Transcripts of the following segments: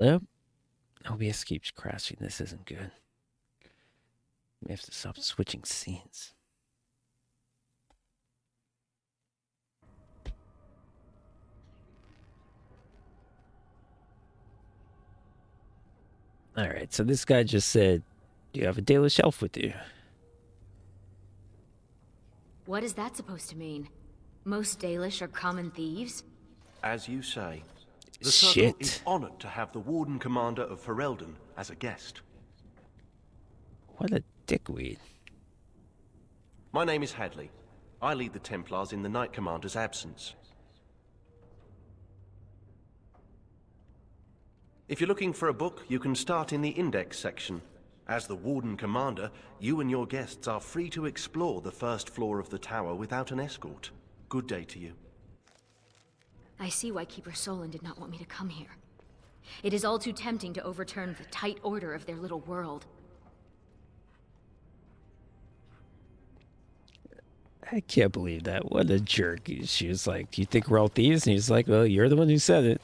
Hello? OBS keeps crashing. This isn't good. We have to stop switching scenes. All right, so this guy just said, "Do you have a Dalish elf with you?" What is that supposed to mean? Most Dalish are common thieves? As you say, the Circle is Shit. honored to have the Warden Commander of Ferelden as a guest. What a dickweed. My name is Hadley. I lead the Templars in the Knight Commander's absence. If you're looking for a book, you can start in the Index section. As the Warden Commander, you and your guests are free to explore the first floor of the tower without an escort. Good day to you. I see why Keeper Solon did not want me to come here. It is all too tempting to overturn the tight order of their little world. I can't believe that. What a jerk. She was like, "Do you think we're all thieves?" And he's like, "Well, you're the one who said it."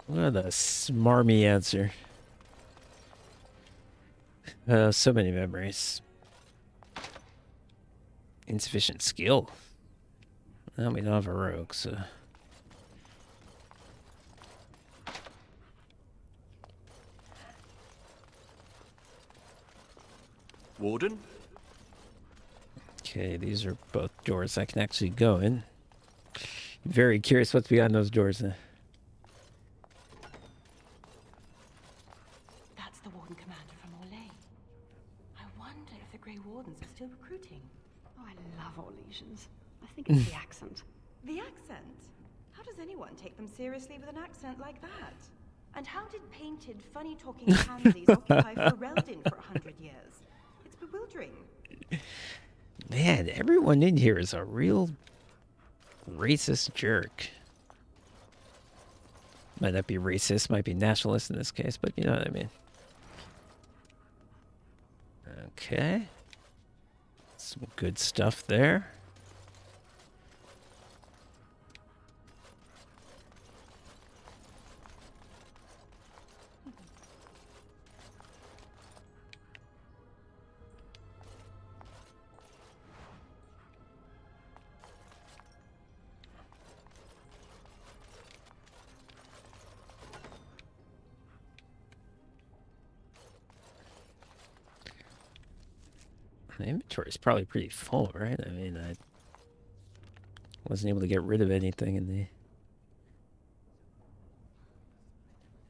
What a smarmy answer. So many memories. Insufficient skill. Well, we don't have a rogue, so... Warden? Okay, these are both doors I can actually go in. Very curious what's behind those doors. That's the Warden Commander from Orlais. I wonder if the Grey Wardens are still recruiting. Oh, I love Orlesians. I think it's the accent. The accent? How does anyone take them seriously with an accent like that? And how did painted, funny-talking pansies occupy Ferelden for 100 years? It's bewildering. Man, everyone in here is a real racist jerk. Might not be racist, might be nationalist in this case, but you know what I mean. Okay. Some good stuff there. The inventory is probably pretty full, right? I mean, I wasn't able to get rid of anything in the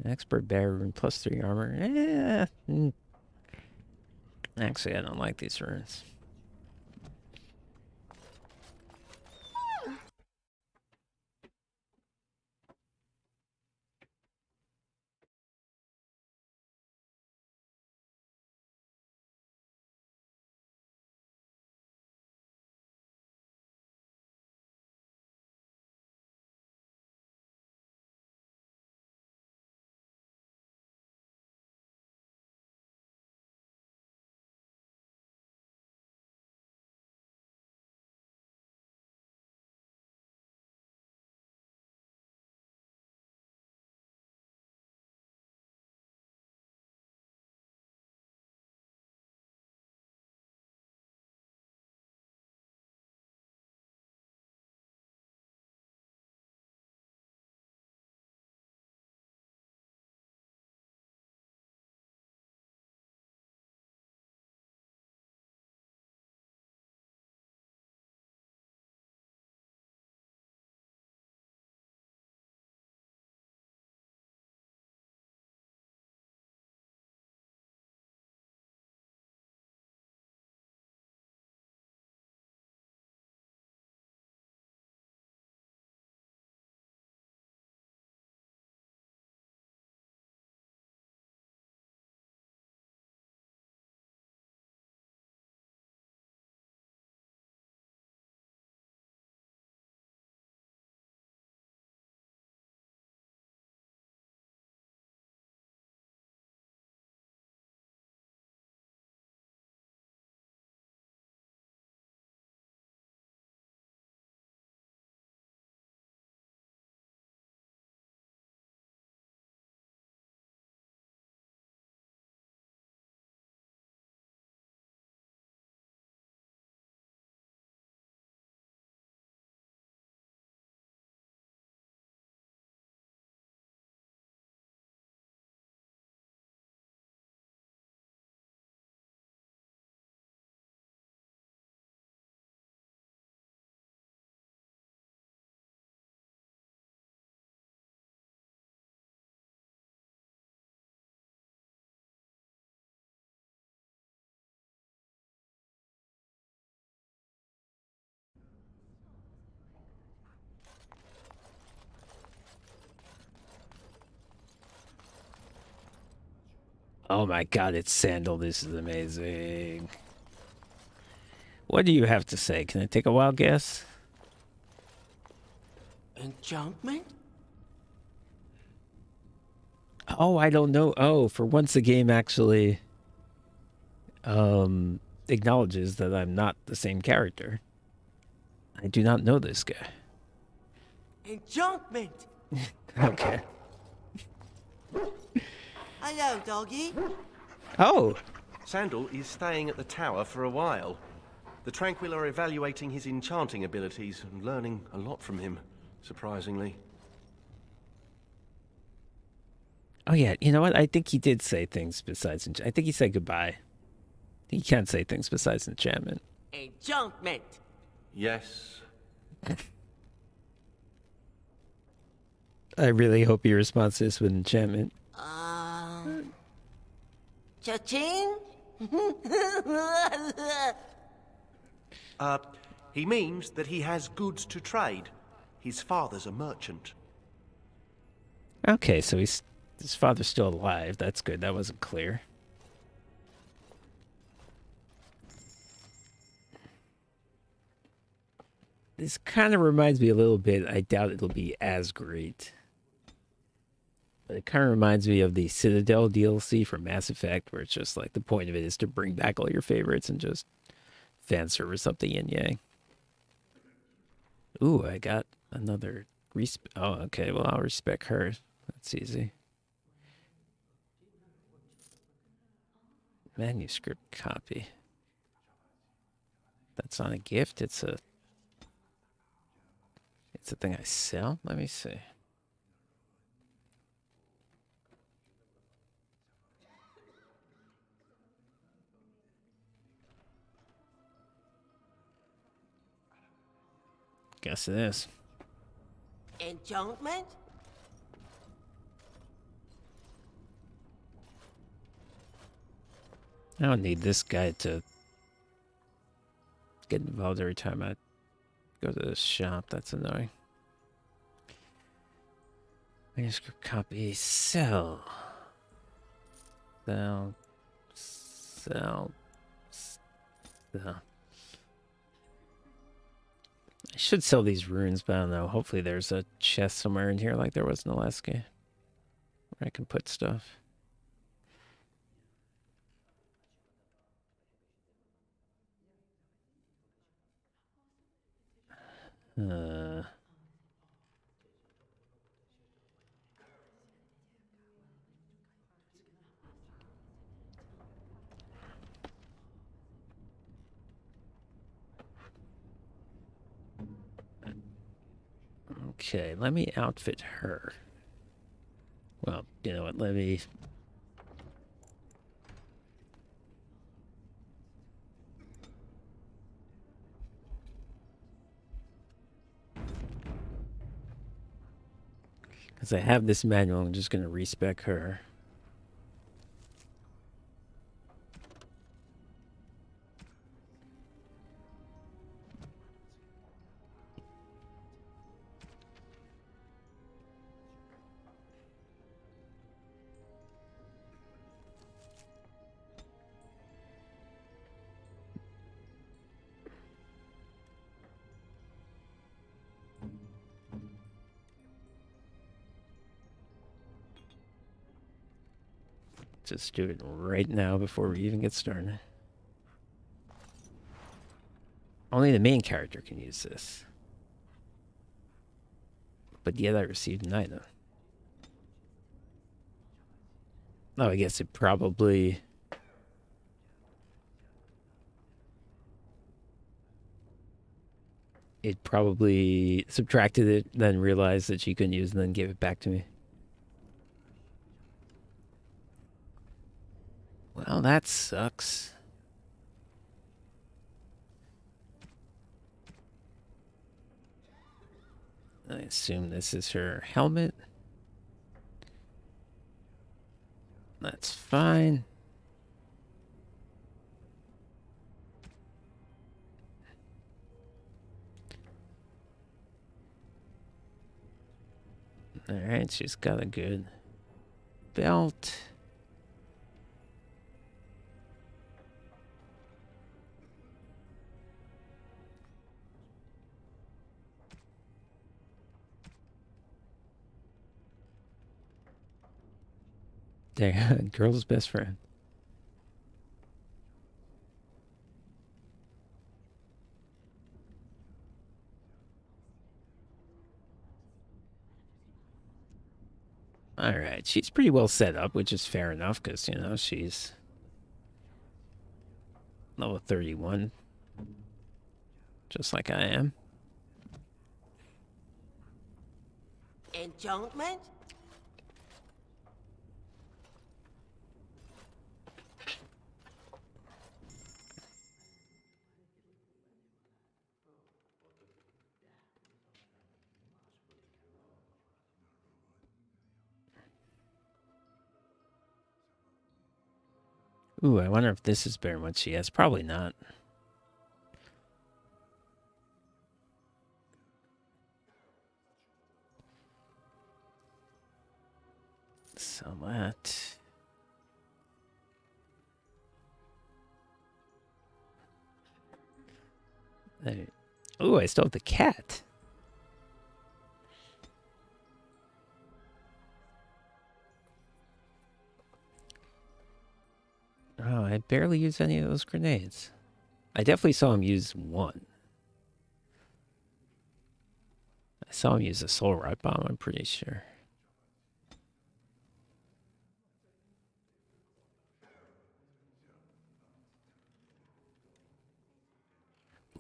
expert bear rune +3 armor. Actually, I don't like these runes. Oh my god, it's Sandal. This is amazing. What do you have to say? Can I take a wild guess? Enchantment? Oh, I don't know. Oh, for once the game actually acknowledges that I'm not the same character. I do not know this guy. Enchantment! Okay. Hello, doggy. Oh, Sandal is staying at the tower for a while. The Tranquil are evaluating his enchanting abilities and learning a lot from him, surprisingly. oh yeah. You know what? I think he did say things besides. I think he said goodbye. He can't say things besides enchantment. Enchantment! Yes. I really hope he responds to this with enchantment. Cha-ching? He means that he has goods to trade. His father's a merchant. Okay, so his father's still alive. That's good. That wasn't clear. This kind of reminds me a little bit. I doubt it'll be as great. But it kind of reminds me of the Citadel DLC from Mass Effect, where it's just like the point of it is to bring back all your favorites and just fan service up the yin yang. Ooh, I got another oh, okay. Well, I'll respect her. That's easy. Manuscript copy. That's not a gift. It's a thing I sell. Let me see. Guess it is. Enchantment? I don't need this guy to get involved every time I go to the shop. That's annoying. Manuscript copy. Sell. Sell. Sell. Sell. I should sell these runes, but I don't know. Hopefully there's a chest somewhere in here like there was in the last game, where I can put stuff. Okay, let me outfit her. Well, you know what, let me... Because I have this manual, I'm just going to respec her. Just do it right now before we even get started. Only the main character can use this. But yet I received an item. Oh, I guess it probably... It probably subtracted it, then realized that she couldn't use it, and then gave it back to me. Well, that sucks. I assume this is her helmet. That's fine. Alright, she's got a good belt. There, girl's best friend. All right, she's pretty well set up, which is fair enough because, you know, she's level 31, just like I am. Enchantment? Ooh, I wonder if this is better than what she has. Probably not. So that... Ooh, I still have the cat. Oh, I barely use any of those grenades. I definitely saw him use one. I saw him use a soul rod bomb, I'm pretty sure.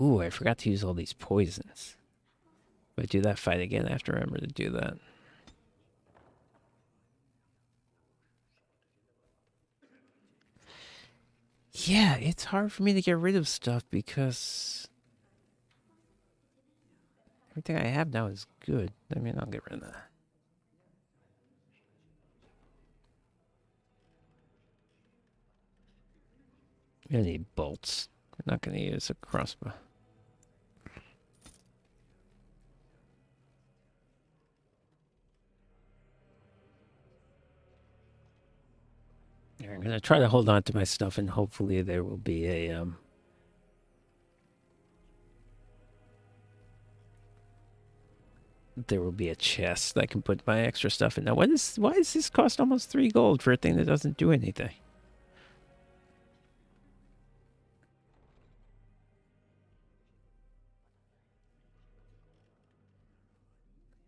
Ooh, I forgot to use all these poisons. If I do that fight again, I have to remember to do that. Yeah, it's hard for me to get rid of stuff because everything I have now is good. I mean, I'll get rid of that. I need bolts. I'm not going to use a crossbow. I'm going to try to hold on to my stuff, and hopefully there will be a chest that I can put my extra stuff in. Now, why does this cost almost 3 gold for a thing that doesn't do anything?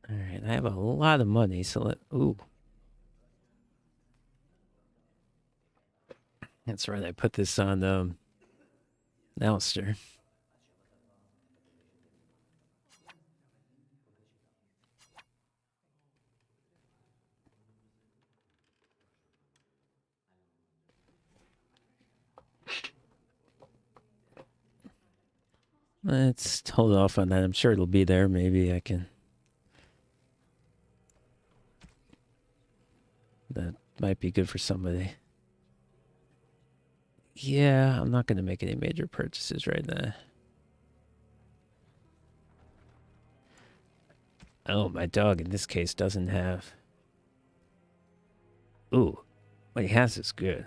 All right, I have a lot of money, so ooh. That's right, I put this on Alistair. Let's hold off on that. I'm sure it'll be there. Maybe I can... That might be good for somebody. Yeah, I'm not going to make any major purchases right now. Oh, my dog in this case doesn't have... Ooh, what he has is good.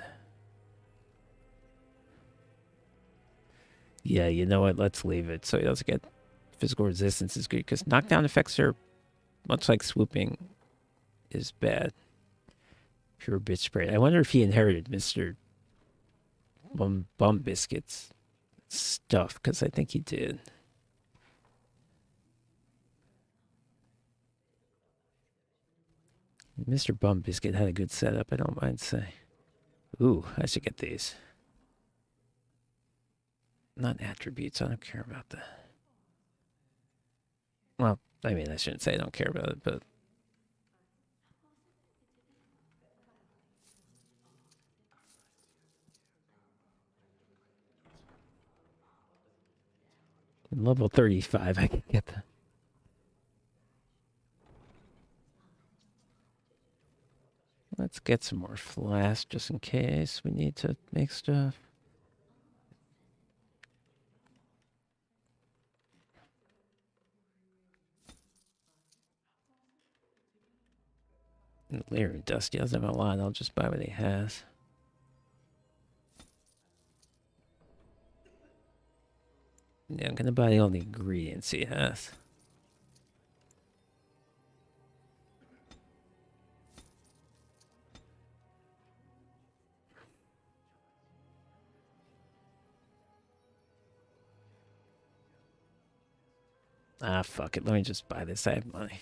Yeah, you know what? Let's leave it so he doesn't get... Physical resistance is good because knockdown effects are, much like swooping, is bad. Pure bitch spray. I wonder if he inherited Mr. Bum Biscuit's stuff, because I think he did. Mr. Bum Biscuit had a good setup, I don't mind saying. Ooh, I should get these. Not attributes, I don't care about that. Well, I mean, I shouldn't say I don't care about it, but... Level 35, I can get that. Let's get some more flask just in case we need to make stuff. Larry Dusty doesn't have a lot. I'll just buy what he has. Yeah, I'm going to buy all the ingredients he has. Ah, fuck it. Let me just buy this. I have money.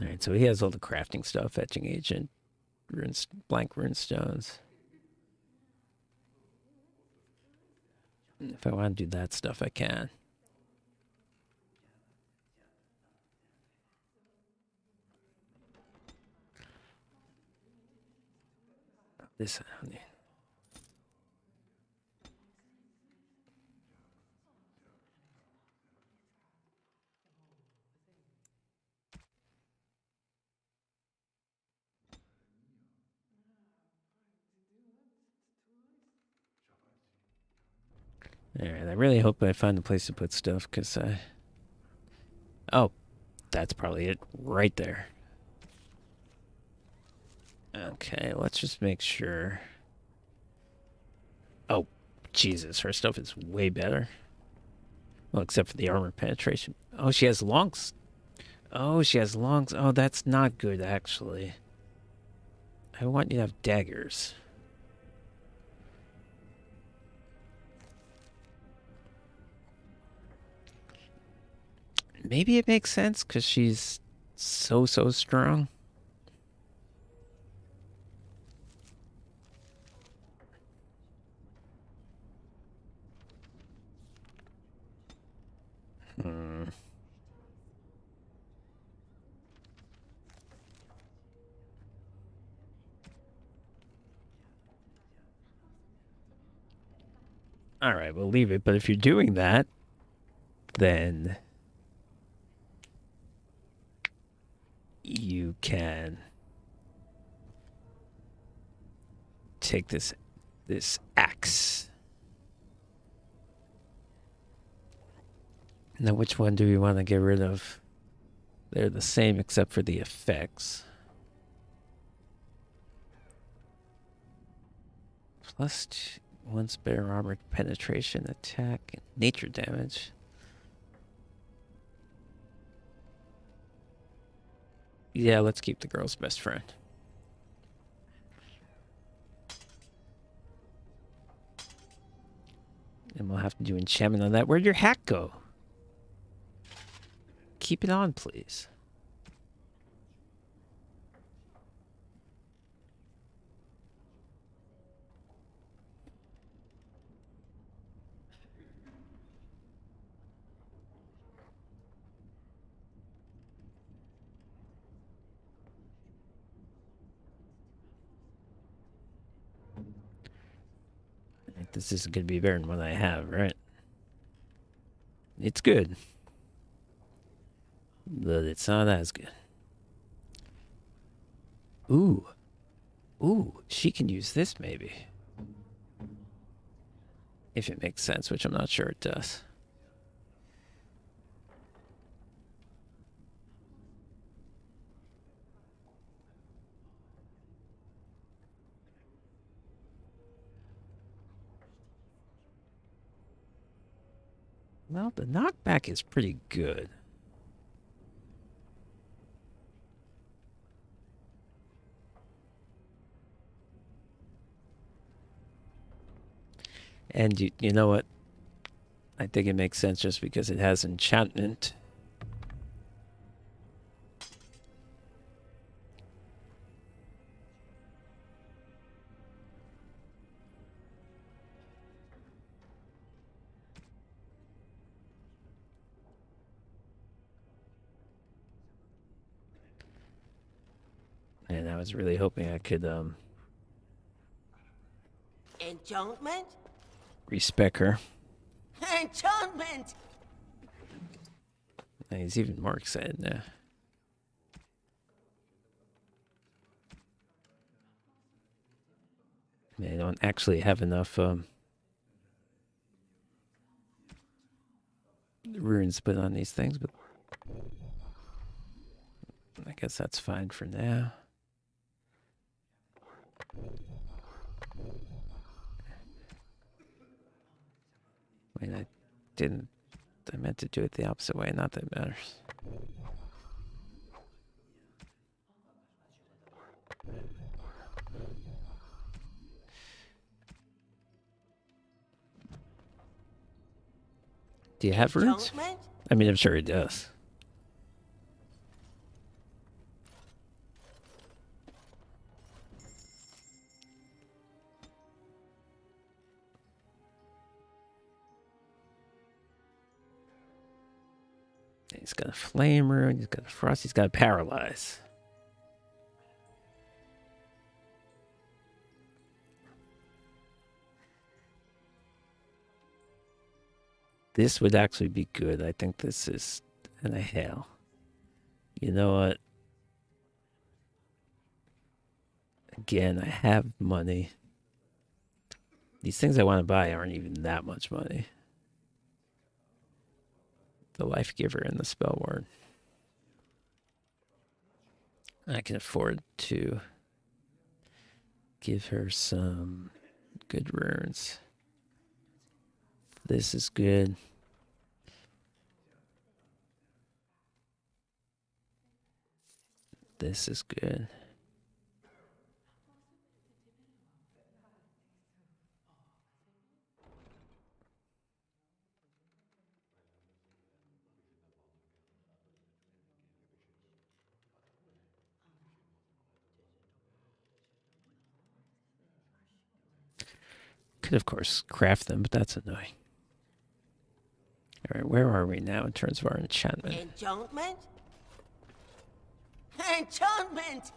All right, so he has all the crafting stuff, etching agent, runes, blank rune stones. If I want to do that stuff, I can. This. Alright, I really hope I find a place to put stuff, because I... Oh, that's probably it right there. Okay, let's just make sure. Oh, Jesus, her stuff is way better. Well, except for the armor penetration. Oh, she has longs. Oh, she has longs. Oh, that's not good, actually. I want you to have daggers. Maybe it makes sense, because she's so strong. Alright, we'll leave it, but if you're doing that, then you can take this axe. Now, which one do we want to get rid of? They're the same except for the effects. Plus once better armor penetration, attack, and nature damage. Yeah, let's keep the girl's best friend. And we'll have to do enchantment on that. Where'd your hat go? Keep it on, please. This is going to be better than what I have, right? It's good. But it's not as good. Ooh. Ooh, she can use this maybe. If it makes sense, which I'm not sure it does. Well, the knockback is pretty good. And you know what? I think it makes sense just because it has enchantment. And I was really hoping I could Enchantment? respec her. Enchantment! And he's even more excited now. I don't actually have enough runes to put on these things, but I guess that's fine for now. didn't. I meant to do it the opposite way. Not that it matters. Do you have runes? Enchantment? I mean, I'm sure he does. He's got a flame rune, he's got a frost, he's got a paralyze. This would actually be good. I think this is and a hail. You know what? Again, I have money. These things I want to buy aren't even that much money. The life giver and the spell ward. I can afford to give her some good runes. This is good. This is good. Could, of course, craft them, but that's annoying. All right, where are we now in terms of our enchantment? Enchantment? Enchantment!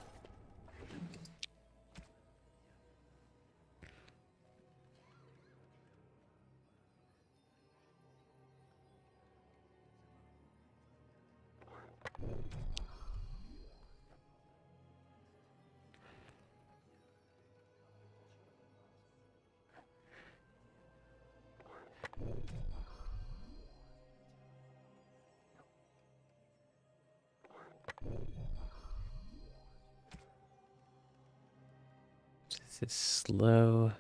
This is slow.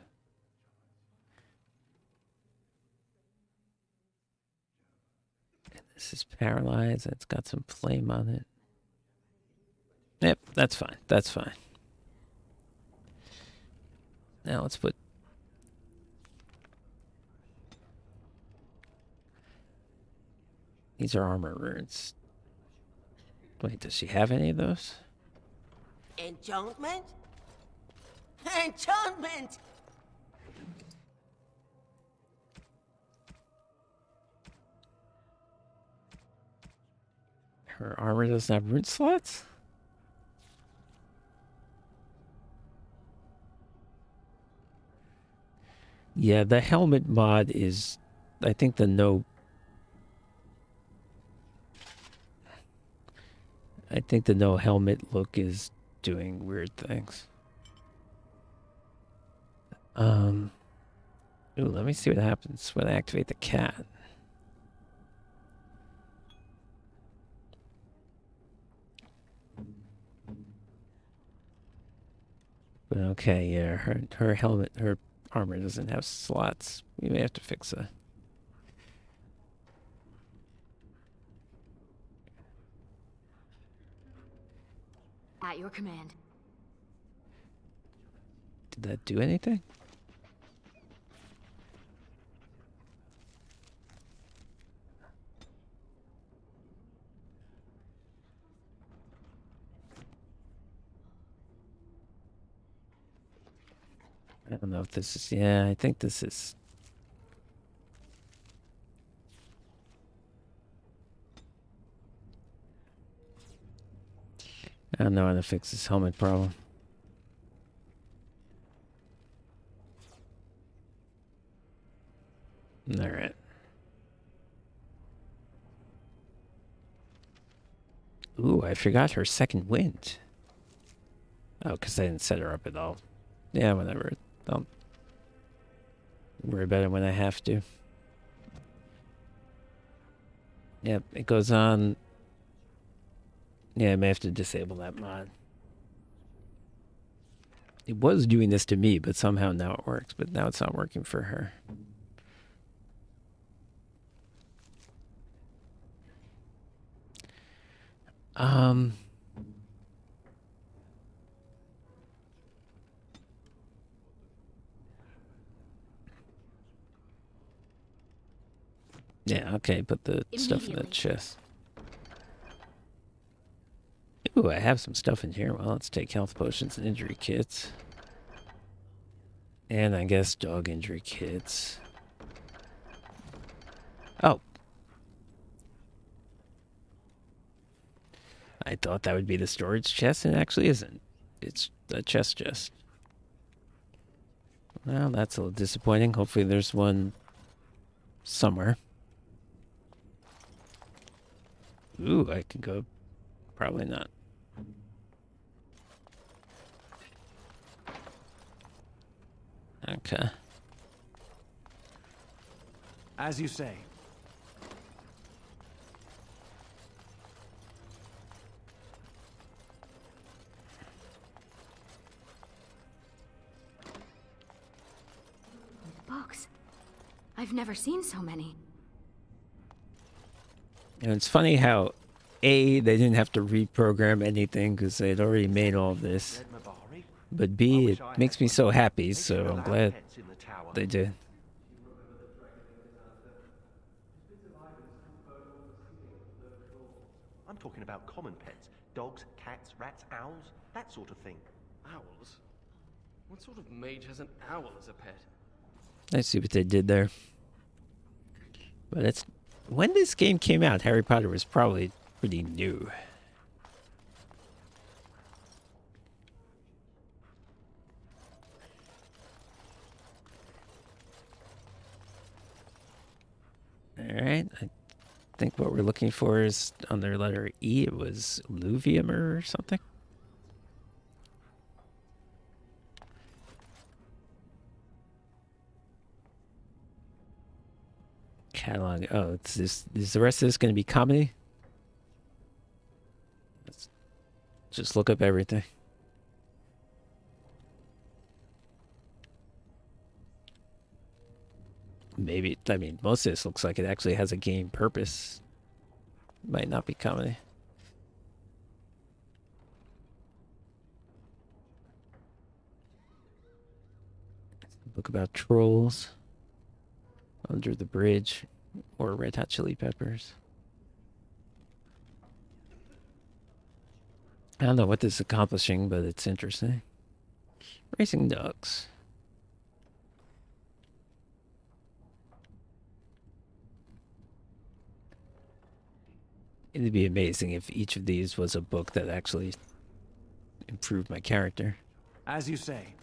And this is paralyzed. It's got some flame on it. Yep, that's fine. That's fine. Now let's put... These are armor runes. Wait, does she have any of those? Enchantment? Enchantment! Her armor doesn't have rune slots? Yeah, the helmet mod is... I think the no... I think the no helmet look is doing weird things. Ooh, let me see what happens when I activate the cat. But okay, yeah, her helmet, her armor doesn't have slots. We may have to fix that. At your command. Did that do anything? I don't know if this is... Yeah, I think this is... I don't know how to fix this helmet problem. Alright. Ooh, I forgot her second wind. Oh, because I didn't set her up at all. Yeah, whatever. I'll worry about it when I have to. Yep, it goes on. Yeah, I may have to disable that mod. It was doing this to me, but somehow now it works. But now it's not working for her. Um. Yeah, okay, put the stuff in the Immediately. chest. Ooh, I have some stuff in here. Well, let's take health potions and injury kits. And I guess dog injury kits. Oh. I thought that would be the storage chest, and it actually isn't. It's a chest. Well, that's a little disappointing. Hopefully there's one somewhere. Ooh, I can go. Probably not. Okay. As you say. Books. I've never seen so many. And it's funny how, A, they didn't have to reprogram anything because they had already made all this. Red Mabari? But B, wish it I makes had me one. so happy, They so should I'm allow glad pets in the tower. they did. I'm talking about common pets. Dogs, cats, rats, owls, that sort of thing. Owls? What sort of mage has an owl as a pet? I see what they did there. But it's when this game came out, Harry Potter was probably pretty new. Alright, I think what we're looking for is under letter E, it was Luvium or something. Catalog. Oh, it's this. Is the rest of this going to be comedy? Let's just look up everything. Maybe. I mean, most of this looks like it actually has a game purpose. Might not be comedy. Book about trolls. Under the Bridge, or Red Hot Chili Peppers. I don't know what this is accomplishing, but it's interesting. Racing dogs. It'd be amazing if each of these was a book that actually improved my character. As you say.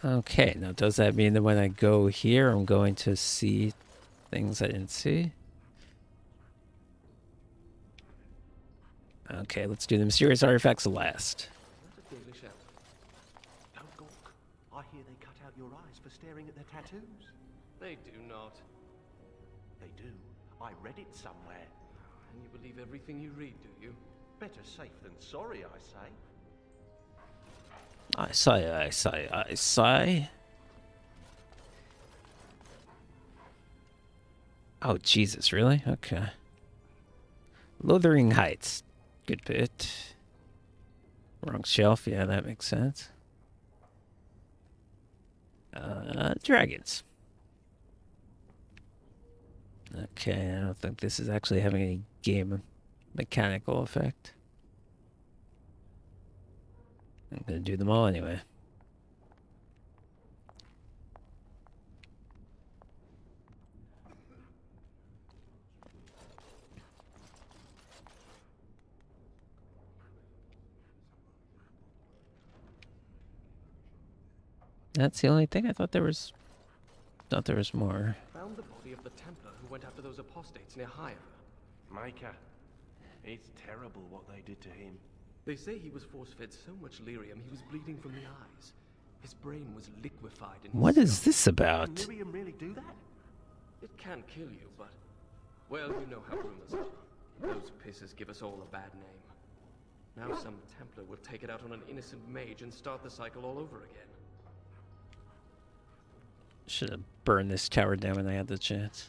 Okay, now does that mean that when I go here, I'm going to see things I didn't see? Okay, let's do the mysterious artifacts last. That's a daily shout. Don't gawk. I hear they cut out your eyes for staring at their tattoos. They do not. They do. I read it somewhere. And you believe everything you read, do you? Better safe than sorry, I say. I say. Oh, Jesus, really? Okay. Lothering Heights. Good bit. Wrong shelf. Yeah, that makes sense. Dragons. Okay, I don't think this is actually having any game mechanical effect. I'm gonna do them all anyway. That's the only thing? I thought there was more. Found the body of the Templar who went after those apostates near Haifa. Micah, it's terrible what they did to him. They say he was force-fed so much lyrium he was bleeding from the eyes. His brain was liquefied in his What is skull. this Can about? Miriam really do that? It can kill you, but... Well, you know how rumors are. Those pisses give us all a bad name. Now some Templar will take it out on an innocent mage and start the cycle all over again. Should have burned this tower down when I had the chance.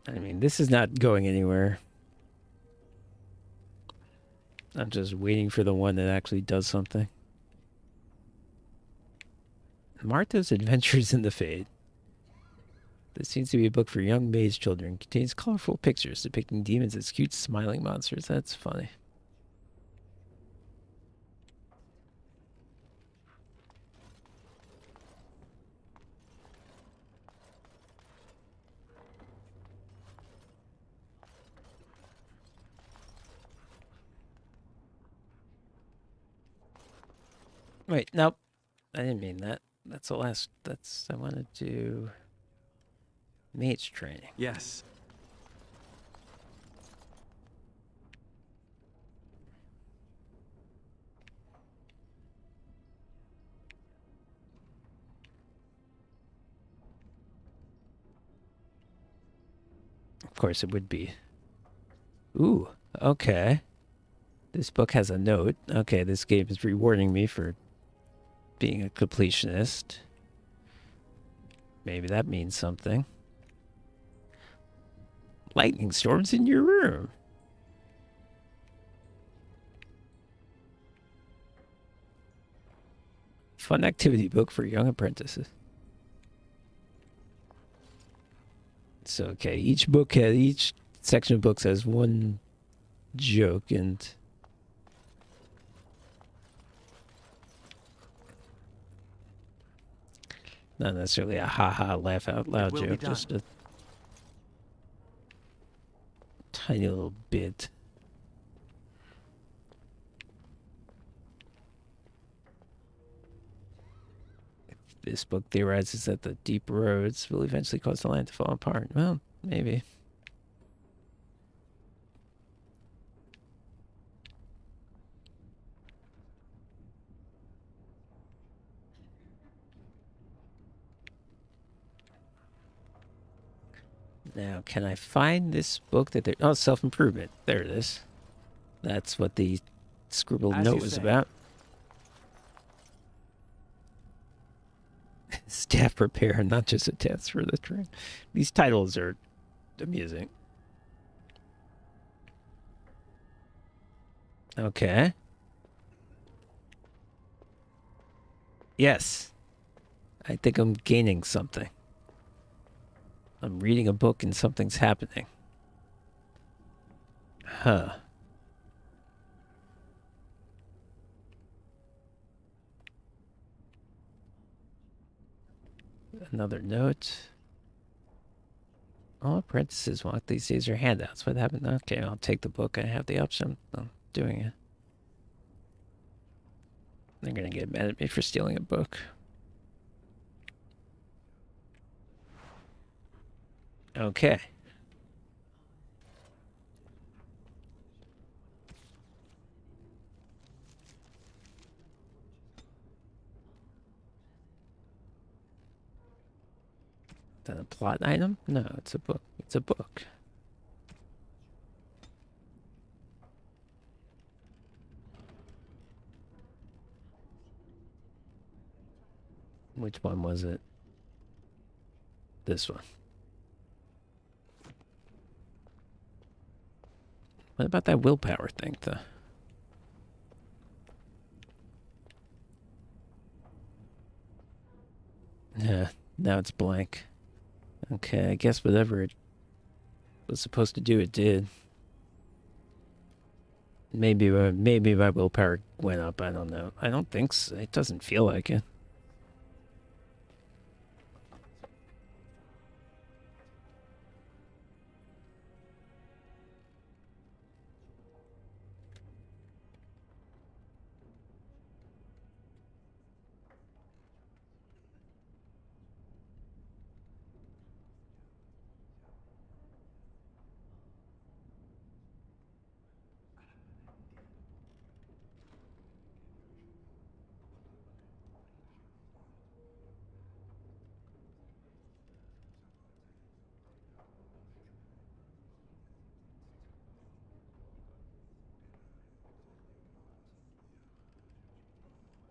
I mean, this is not going anywhere. I'm just waiting for the one that actually does something. Martha's Adventures in the Fade. This seems to be a book for young mage children. Contains colorful pictures depicting demons as cute, smiling monsters. That's funny. Wait, nope. I didn't mean that. That's the last. I want to do mage training. Yes. Of course, it would be. Ooh, okay. This book has a note. Okay, this game is rewarding me for being a completionist. Maybe that means something. Lightning storms in your room. Fun activity book for young apprentices. So okay, each section of books has one joke and not necessarily a ha-ha laugh out loud joke, just a tiny little bit. This book theorizes that the deep roads will eventually cause the land to fall apart. Well, maybe. Now, can I find this book that they're... Oh, self-improvement. There it is. That's what the scribbled note was about. Staff prepare, not just a test for the train. These titles are amusing. Okay. Yes. I think I'm gaining something. I'm reading a book and something's happening. Huh. Another note. All apprentices want these days are handouts. What happened? Okay, I'll take the book. I have the option. I'm doing it. They're gonna get mad at me for stealing a book. Okay. Is that a plot item? No, it's a book. It's a book. Which one was it? This one. What about that willpower thing, though? Yeah, now it's blank. Okay, I guess whatever it was supposed to do, it did. Maybe my willpower went up. I don't know. I don't think so. It doesn't feel like it.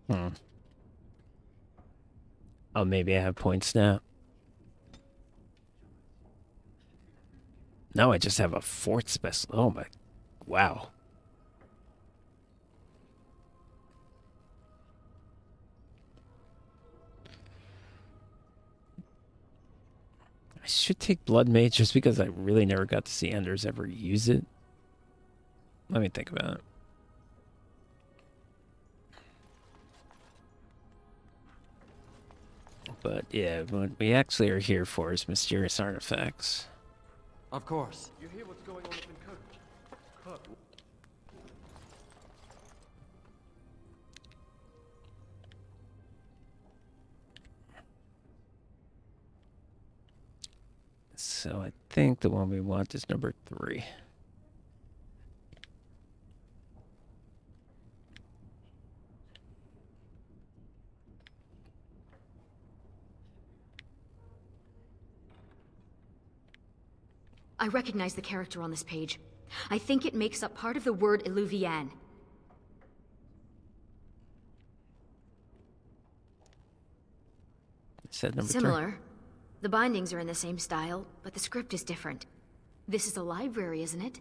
Hmm. Oh, maybe I have points now. No, I just have a fourth special. Oh my, wow. I should take Blood Mage just because I really never got to see Enders ever use it. Let me think about it. But yeah, what we actually are here for is mysterious artifacts. Of course. You hear what's going on up in Cook? So I think the one we want is number 3. I recognize the character on this page. I think it makes up part of the word Illuvian. Said number 3. Similar. The bindings are in the same style, but the script is different. This is a library, isn't it?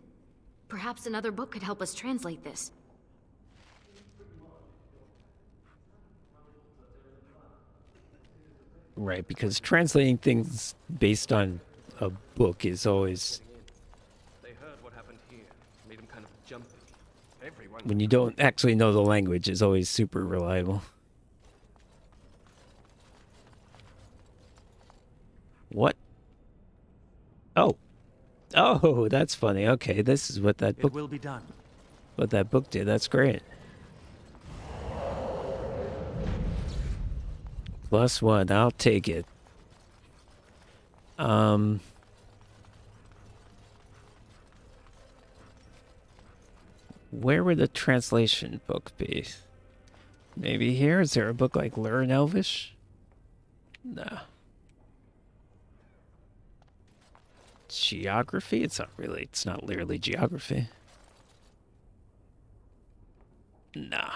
Perhaps another book could help us translate this. Right, because translating things based on a book is always, They heard what happened here. Made them kind of jumpy. Everyone. when you don't actually know the language, is always super reliable. What? Oh. Oh, that's funny. Okay, this is what that It book will be done. did. That's great. +1, I'll take it. Where would the translation book be? Maybe here? Is there a book like Learn Elvish? No. Geography? It's not literally geography. No.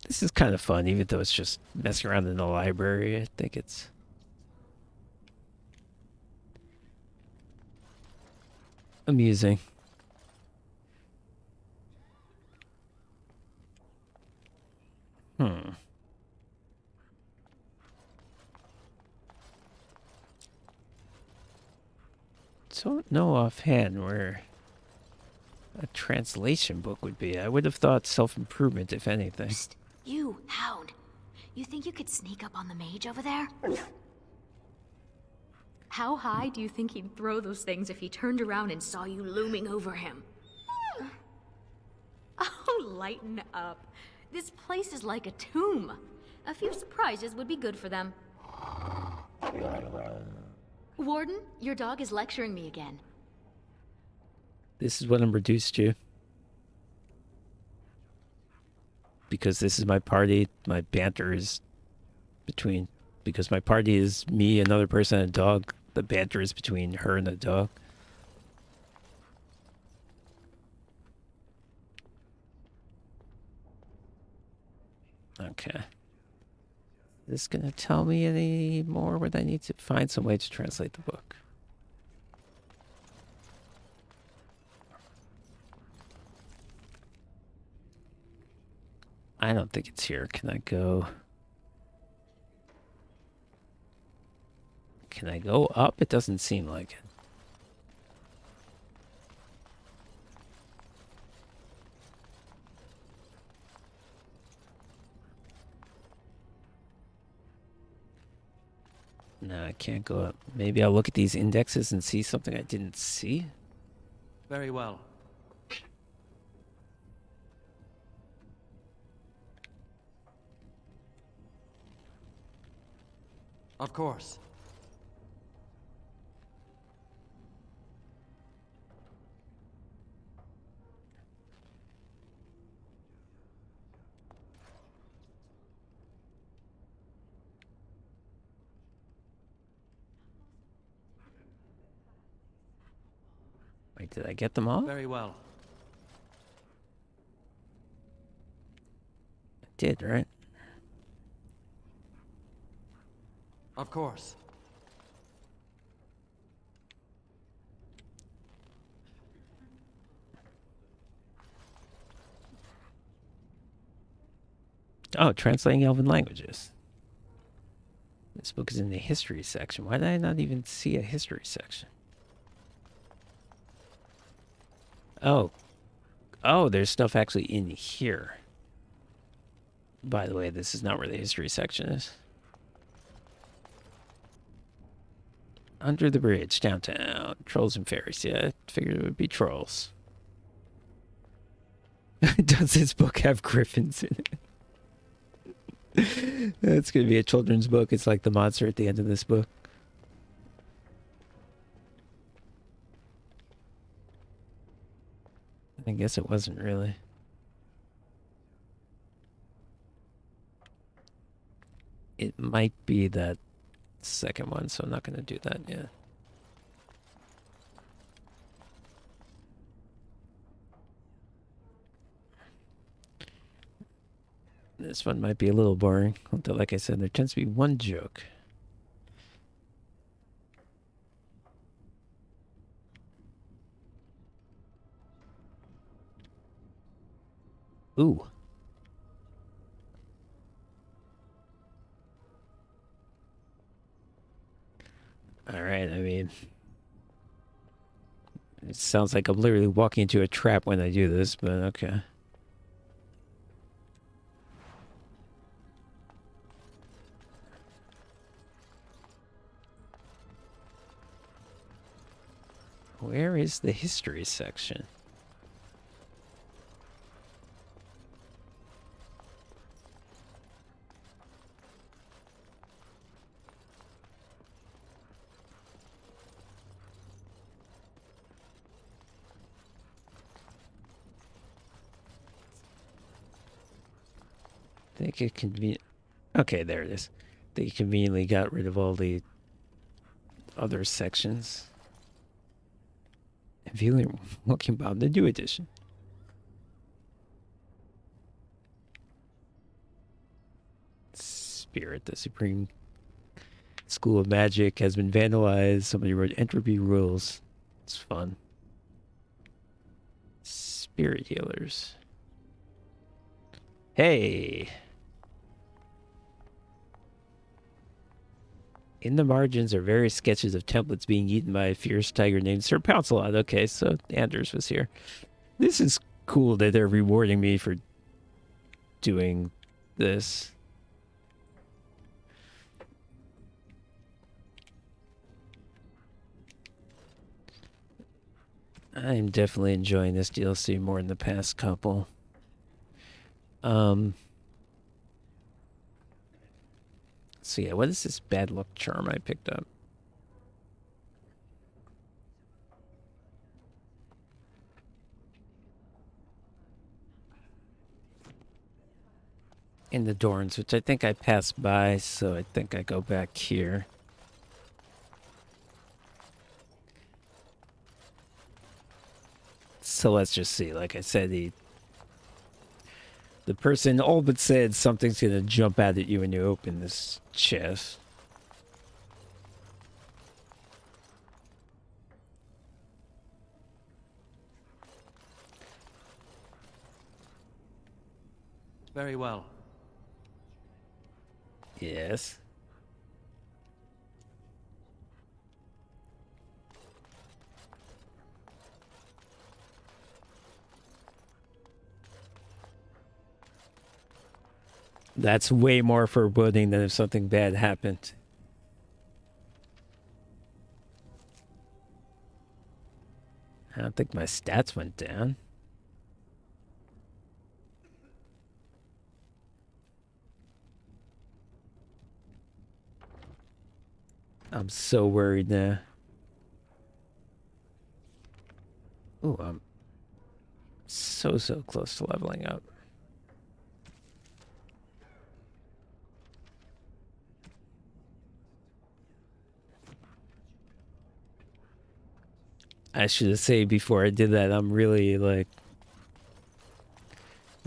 This is kind of fun, even though it's just messing around in the library. I think it's amusing. Don't know offhand where a translation book would be. I would have thought self-improvement, if anything. Psst. You, Hound. You think you could sneak up on the mage over there? How high do you think he'd throw those things if he turned around and saw you looming over him? Oh, lighten up. This place is like a tomb. A few surprises would be good for them. Warden, your dog is lecturing me again. This is what I'm reduced to. Because this is my party, my banter is between... Because my party is me, another person, and a dog. The banter is between her and the dog. Okay. Is this gonna tell me any more? Would I need to find some way to translate the book? I don't think it's here. Can I go? Can I go up? It doesn't seem like it. No, I can't go up. Maybe I'll look at these indexes and see something I didn't see. Very well. Of course. Wait, did I get them all? Very well. I did, right? Of course. Oh, translating Elven languages. This book is in the history section. Why did I not even see a history section? Oh. Oh, there's stuff actually in here. By the way, this is not where the history section is. Under the bridge, downtown. Trolls and fairies. Yeah, I figured it would be trolls. Does this book have griffins in it? It's going to be a children's book. It's like the monster at the end of this book. I guess it wasn't really. It might be that second one, so I'm not going to do that yet. This one might be a little boring, although like I said, there tends to be one joke. Ooh. Alright, I mean... It sounds like I'm literally walking into a trap when I do this, but okay. Where is the history section? I think it convenient. Okay, there it is. They conveniently got rid of all the other sections. And feeling looking about the new edition. Spirit, the supreme school of magic, has been vandalized. Somebody wrote entropy rules. It's fun. Spirit healers. Hey! In the margins are various sketches of templates being eaten by a fierce tiger named Sir Pouncelot. Okay, so Anders was here. This is cool that they're rewarding me for doing this. I'm definitely enjoying this DLC more than the past couple. So yeah, what is this bad luck charm I picked up? In the Dorns, which I think I passed by, so I think I go back here. So let's just see. Like I said, the person all but said something's gonna jump out at you when you open this chest. Very well. Yes. That's way more foreboding than if something bad happened. I don't think my stats went down. I'm so worried now. Ooh, I'm so close to leveling up. I should have said before I did that, I'm really like...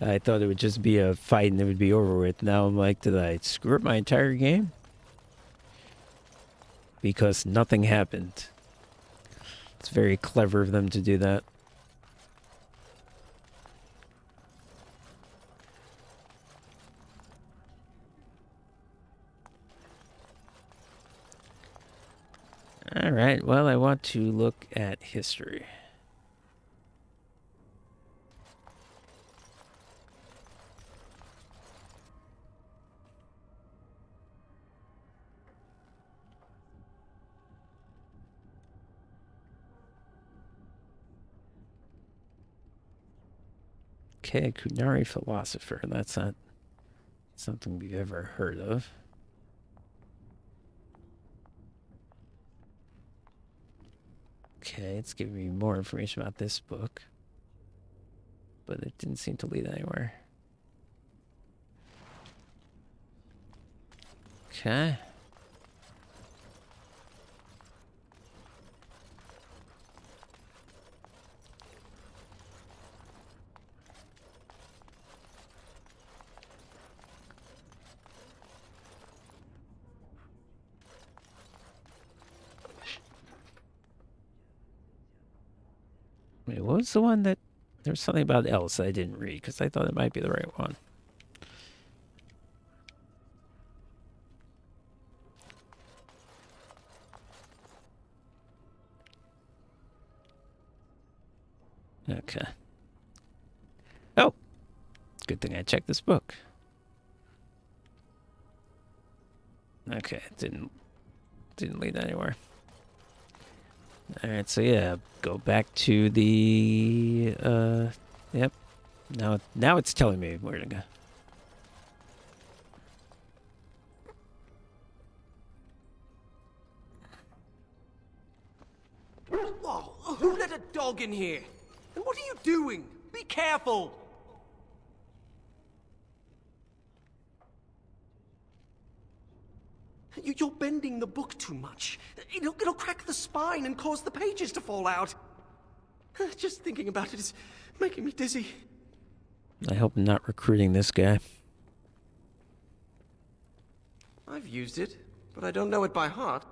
I thought it would just be a fight and it would be over with. Now I'm like, did I screw up my entire game? Because nothing happened. It's very clever of them to do that. Alright, well, I want to look at history. Okay, Kunari philosopher. That's not something we've ever heard of. Okay, it's giving me more information about this book. But it didn't seem to lead anywhere. Okay. Wait, what was the one that... There was something about else I didn't read, because I thought it might be the right one. Okay. Oh! Good thing I checked this book. Okay, it didn't lead anywhere. Alright, so yeah, go back to the, yep. Now it's telling me where to go. Whoa, who let a dog in here? And what are you doing? Be careful! You're bending the book too much. It'll crack the spine and cause the pages to fall out. Just thinking about it is making me dizzy. I hope I'm not recruiting this guy. I've used it, but I don't know it by heart.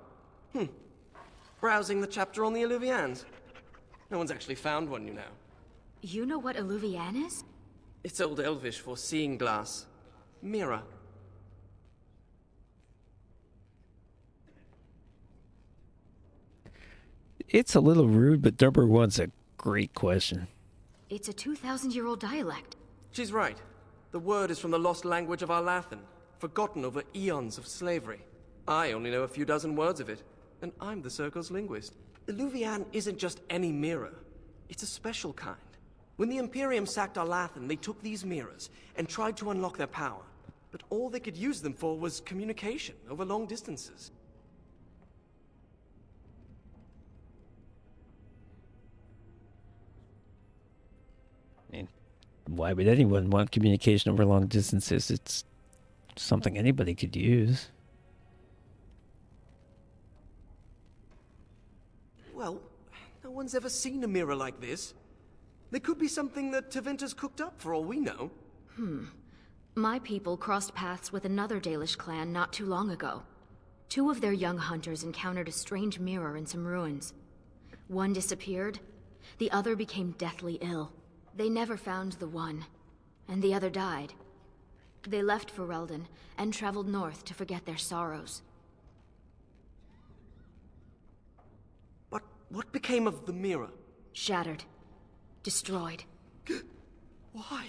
Browsing the chapter on the Illuvians. No one's actually found one, you know. You know what Illuvian is? It's Old Elvish for seeing glass. Mirror. It's a little rude, but number one's a great question. It's a 2,000-year-old dialect. She's right. The word is from the lost language of Arlathan, forgotten over eons of slavery. I only know a few dozen words of it, and I'm the Circle's linguist. Illuvian isn't just any mirror. It's a special kind. When the Imperium sacked Arlathan, they took these mirrors and tried to unlock their power. But all they could use them for was communication over long distances. I mean, why would anyone want communication over long distances? It's something anybody could use. Well, no one's ever seen a mirror like this. There could be something that Tevinter's cooked up for all we know. My people crossed paths with another Dalish clan not too long ago. 2 of their young hunters encountered a strange mirror in some ruins. One disappeared, the other became deathly ill. They never found the one, and the other died. They left for Ferelden and traveled north to forget their sorrows. But what became of the mirror? Shattered. Destroyed. Why?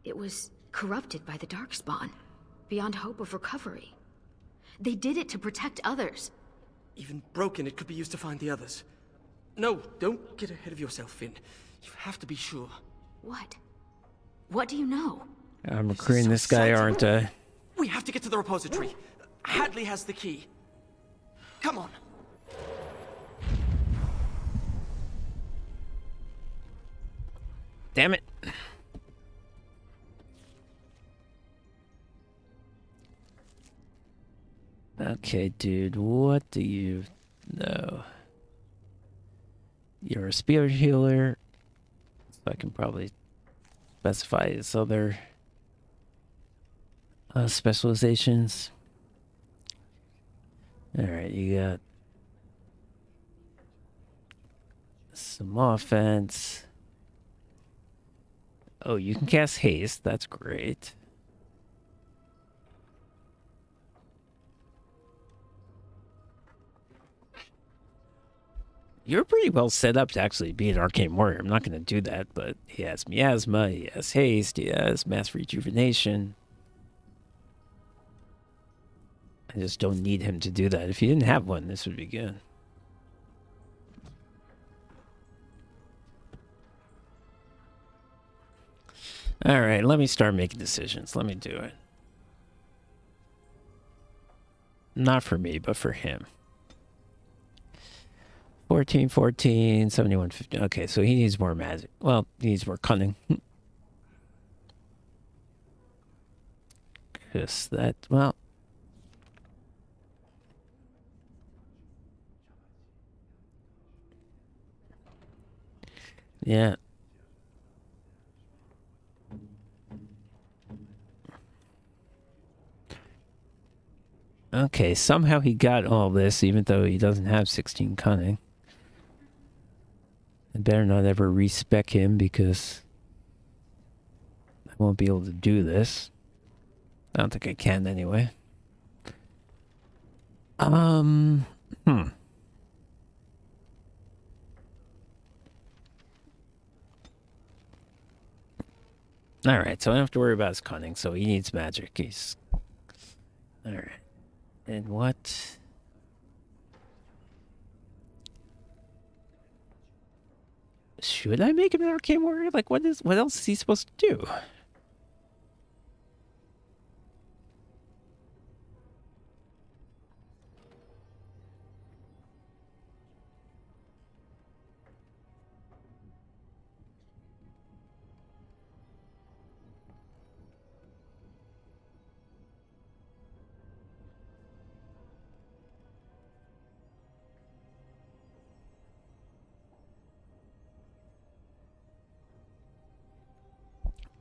It was corrupted by the Darkspawn, beyond hope of recovery. They did it to protect others. Even broken, it could be used to find the others. No, don't get ahead of yourself, Finn. You have to be sure. What? What do you know? I'm recruiting this guy, aren't I? We have to get to the repository. Hadley has the key. Come on. Damn it. Okay, dude, what do you know? You're a spirit healer. So I can probably specify his other specializations. Alright, you got some offense. Oh, you can cast haste. That's great. You're pretty well set up to actually be an arcane warrior. I'm not going to do that, but he has miasma, he has haste, he has mass rejuvenation. I just don't need him to do that. If he didn't have one, this would be good. All right, let me start making decisions. Let me do it. Not for me, but for him. 14, 14, 71, 50. Okay, so he needs more magic. Well, he needs more cunning. Because that, well. Yeah. Okay, somehow he got all this, even though he doesn't have 16 cunning. I better not ever respec him, because I won't be able to do this. I don't think I can anyway. Alright, so I don't have to worry about his cunning, so he needs magic. He's... Alright. And what... Should I make him an arcane warrior? Like, what else is he supposed to do?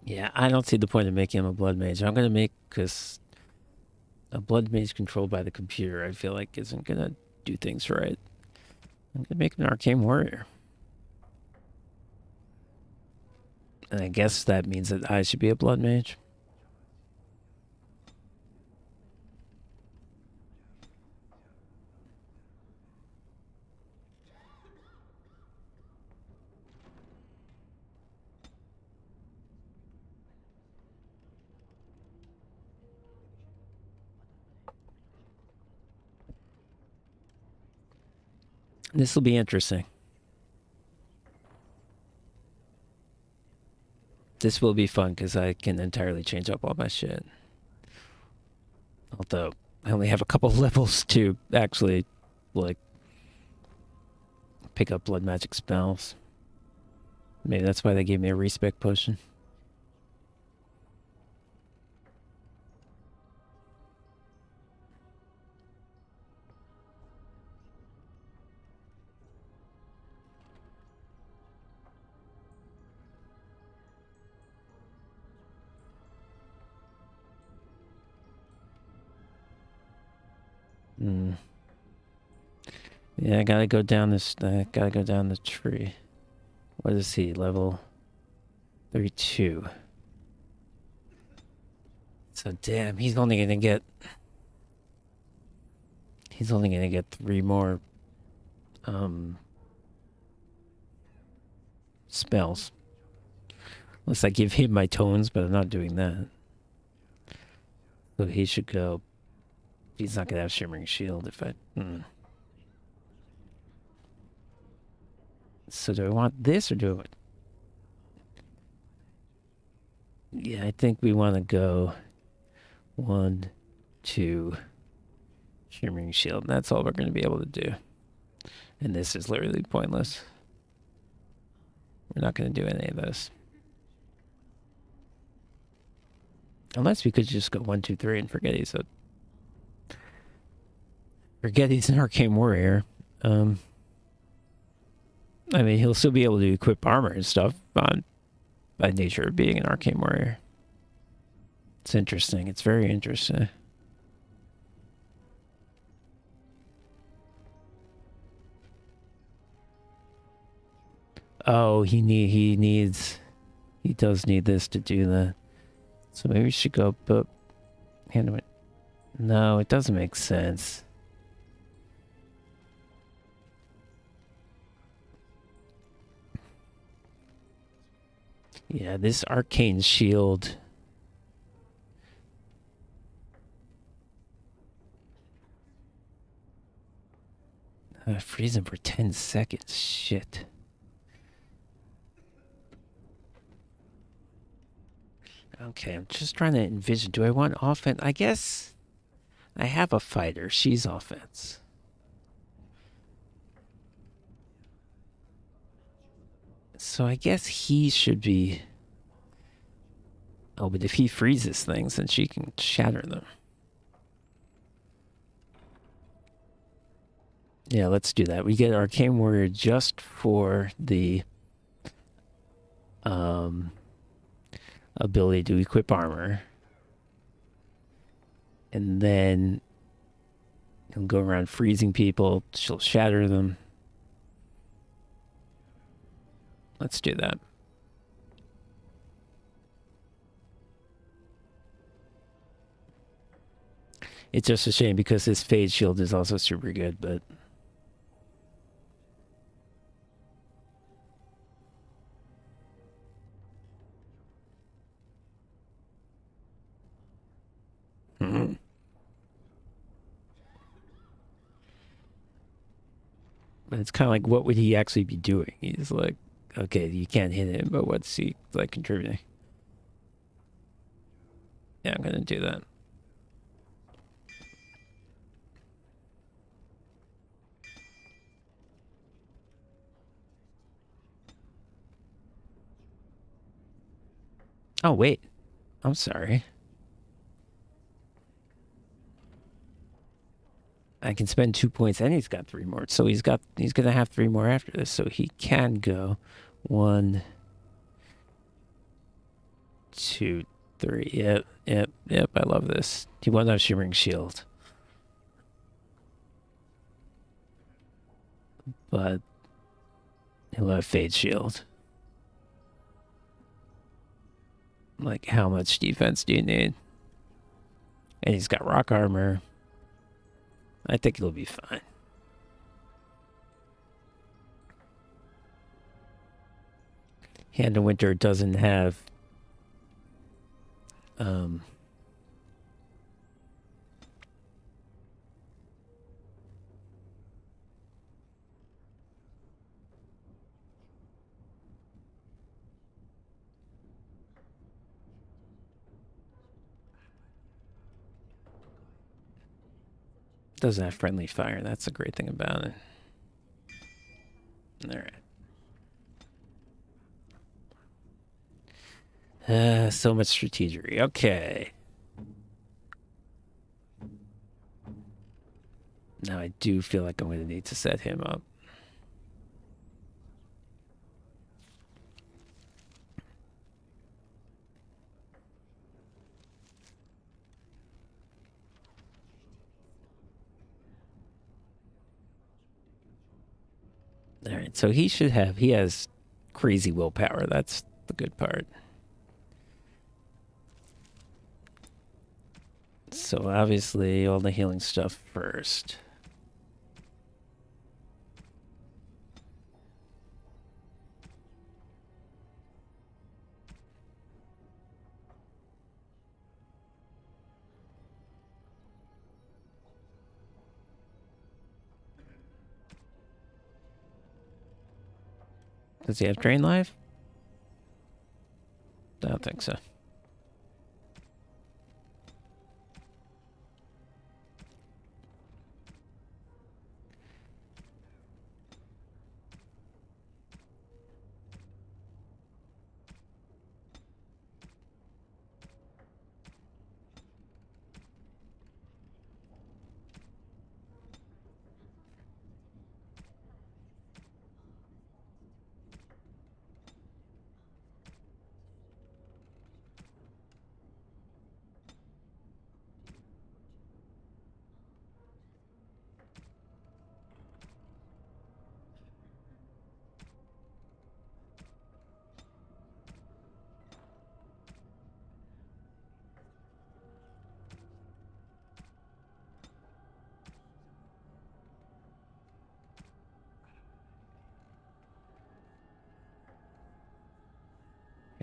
Yeah, I don't see the point of making him a blood mage. I'm gonna make, because a blood mage controlled by the computer, I feel like isn't gonna do things right. I'm gonna make him an arcane warrior. And I guess that means that I should be a blood mage. This will be interesting. This will be fun because I can entirely change up all my shit. Although I only have a couple levels to actually, like, pick up blood magic spells. Maybe that's why they gave me a respec potion. Yeah, I gotta go down this. I gotta go down the tree. What is he? Level 32. So damn, he's only gonna get. He's only gonna get 3 more. Spells. Unless I give him my tones, but I'm not doing that. So he should go. He's not gonna have Shimmering Shield if I. So do I want this or do I... Yeah, I think we want to go 1, 2, Shimmering Shield. That's all we're going to be able to do. And this is literally pointless. We're not going to do any of this. Unless we could just go 1, 2, 3 and forget he's an arcane warrior. I mean, he'll still be able to equip armor and stuff by nature of being an arcane warrior. It's interesting. It's very interesting. Oh, he does need this to do that. So maybe we should go up. No, it doesn't make sense. Yeah, this arcane shield. Freeze him for 10 seconds. Shit. Okay, I'm just trying to envision. Do I want offense? I guess I have a fighter. She's offense. So I guess he should be... Oh, but if he freezes things, then she can shatter them. Yeah, let's do that. We get Arcane Warrior just for the ability to equip armor. And then he'll go around freezing people. She'll shatter them. Let's do that. It's just a shame because his Fade Shield is also super good, but... But it's kind of like, what would he actually be doing? He's like, okay, you can't hit him, but what's he like contributing? Yeah, I'm gonna do that. Oh wait, I'm sorry. I can spend 2 points, and he's got 3 more. So he's gonna have 3 more after this. So he can go 1, 2, 3. Yep. I love this. He won't have Shimmering Shield, but he'll have Fade Shield. Like, how much defense do you need? And he's got rock armor. I think it'll be fine. Hand of Winter doesn't have doesn't have friendly fire. That's the great thing about it. Alright. So much strategery. Okay. Now I do feel like I'm going to need to set him up. Alright, so he has crazy willpower. That's the good part. So obviously all the healing stuff first. Does he have Drain Life? I don't think so.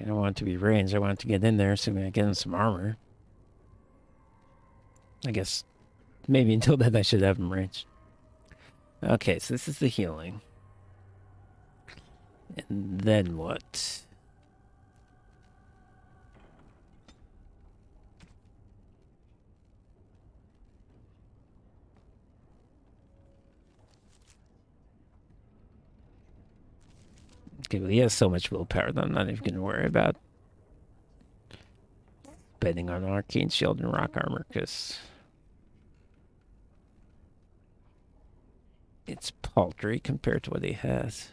I don't want it to be ranged. I want it to get in there, assuming I get him some armor. I guess maybe until then I should have him ranged. Okay, so this is the healing. And then what? Okay, well, he has so much willpower that I'm not even going to worry about betting on arcane shield and rock armor, because it's paltry compared to what he has.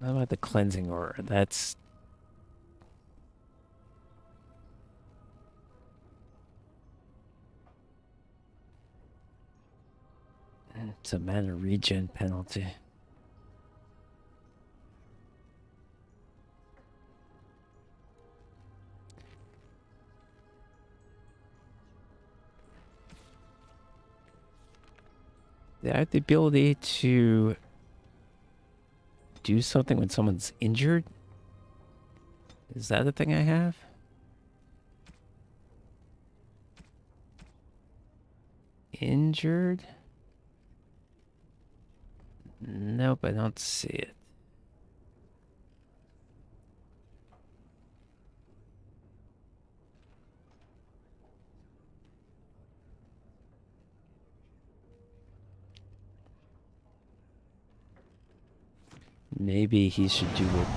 How about the cleansing aura? That's... It's a mana regen penalty. They have the ability to do something when someone's injured? Is that a thing I have? Injured? Nope, I don't see it. Maybe he should do it.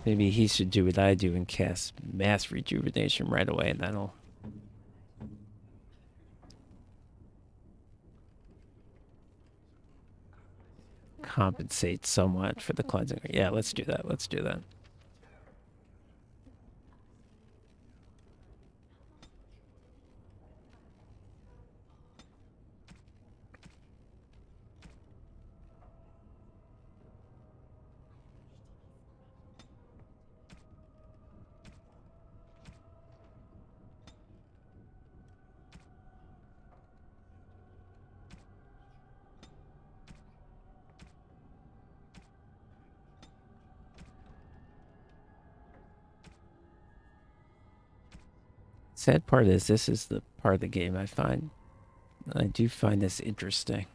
Maybe he should do what I do and cast mass rejuvenation right away, and that'll compensate somewhat for the cleansing. Yeah, let's do that. Let's do that. Sad part is this is the part of the game I do find this interesting.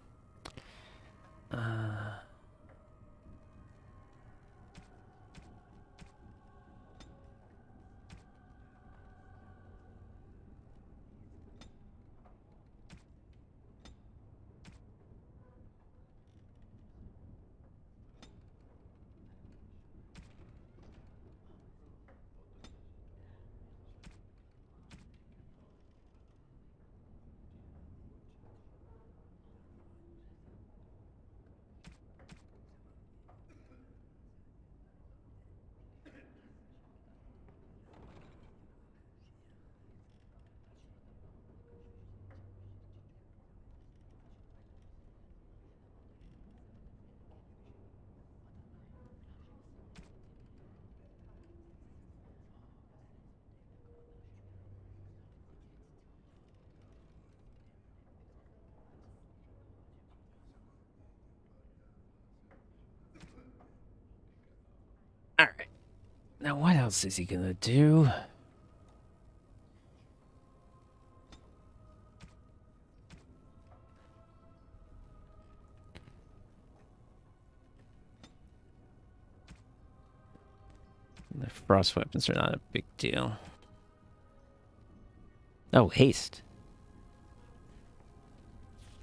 Alright. Now what else is he gonna do? The frost weapons are not a big deal. Oh, haste.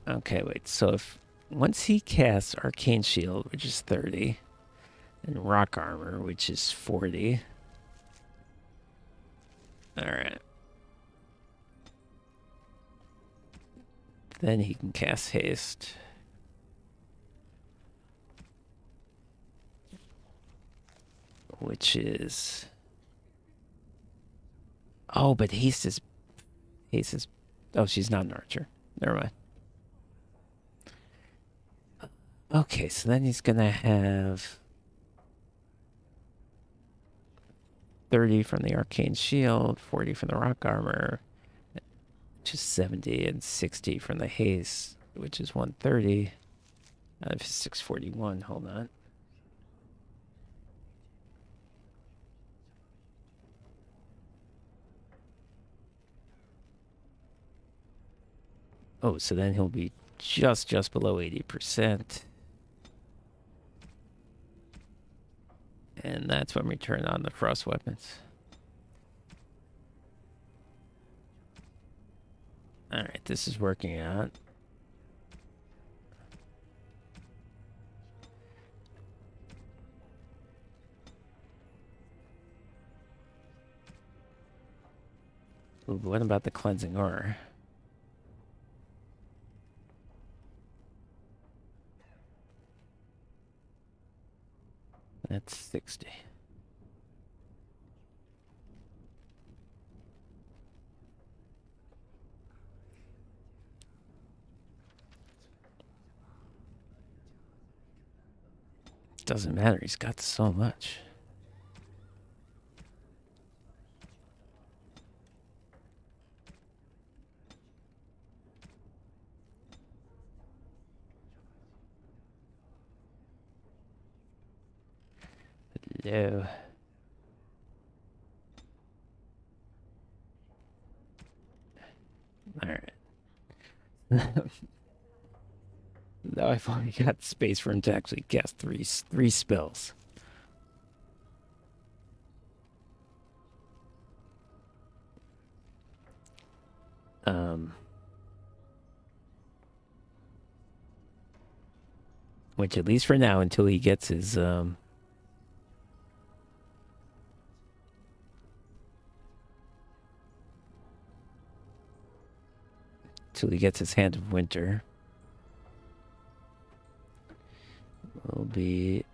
Okay, wait. So if once he casts Arcane Shield, which is 30, and Rock Armor, which is 40. Alright. Then he can cast haste. Which is... Oh, but haste is... Haste is... Oh, she's not an archer. Never mind. Okay, so then he's gonna have 30 from the arcane shield, 40 from the rock armor, which is 70, and 60 from the haste, which is 130 out of his 641. Hold on. Oh, so then he'll be just below 80%. And that's when we turn on the frost weapons. Alright, this is working out. Ooh, what about the cleansing aura? That's 60. Doesn't matter, he's got so much. Hello. Alright. Now I've only got space for him to actually cast three spells. Which, at least for now, until he gets his till he gets his Hand of Winter, will be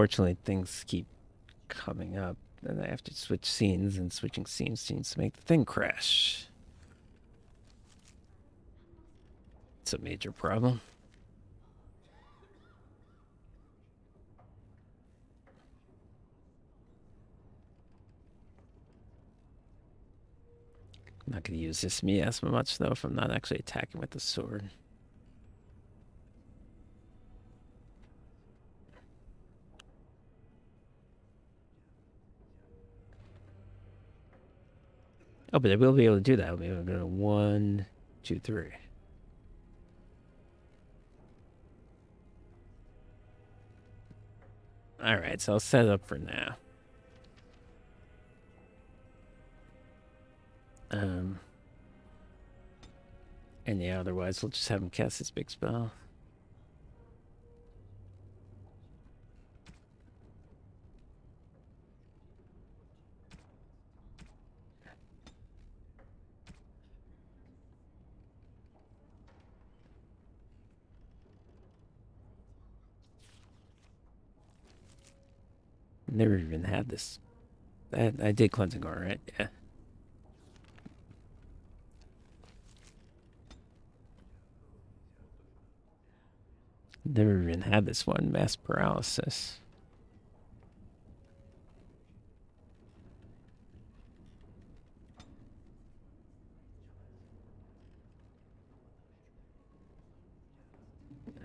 Unfortunately, things keep coming up, and I have to switch scenes, and switching scenes seems to make the thing crash. It's a major problem. I'm not going to use this miasma much, though, if I'm not actually attacking with the sword. Oh, but I will be able to do that. I'll be able to go to 1, 2, 3. Alright, so I'll set it up for now. And yeah, otherwise we'll just have him cast this big spell. Never even had this. I did cleansing aura, right? Yeah. Never even had this one, mass paralysis.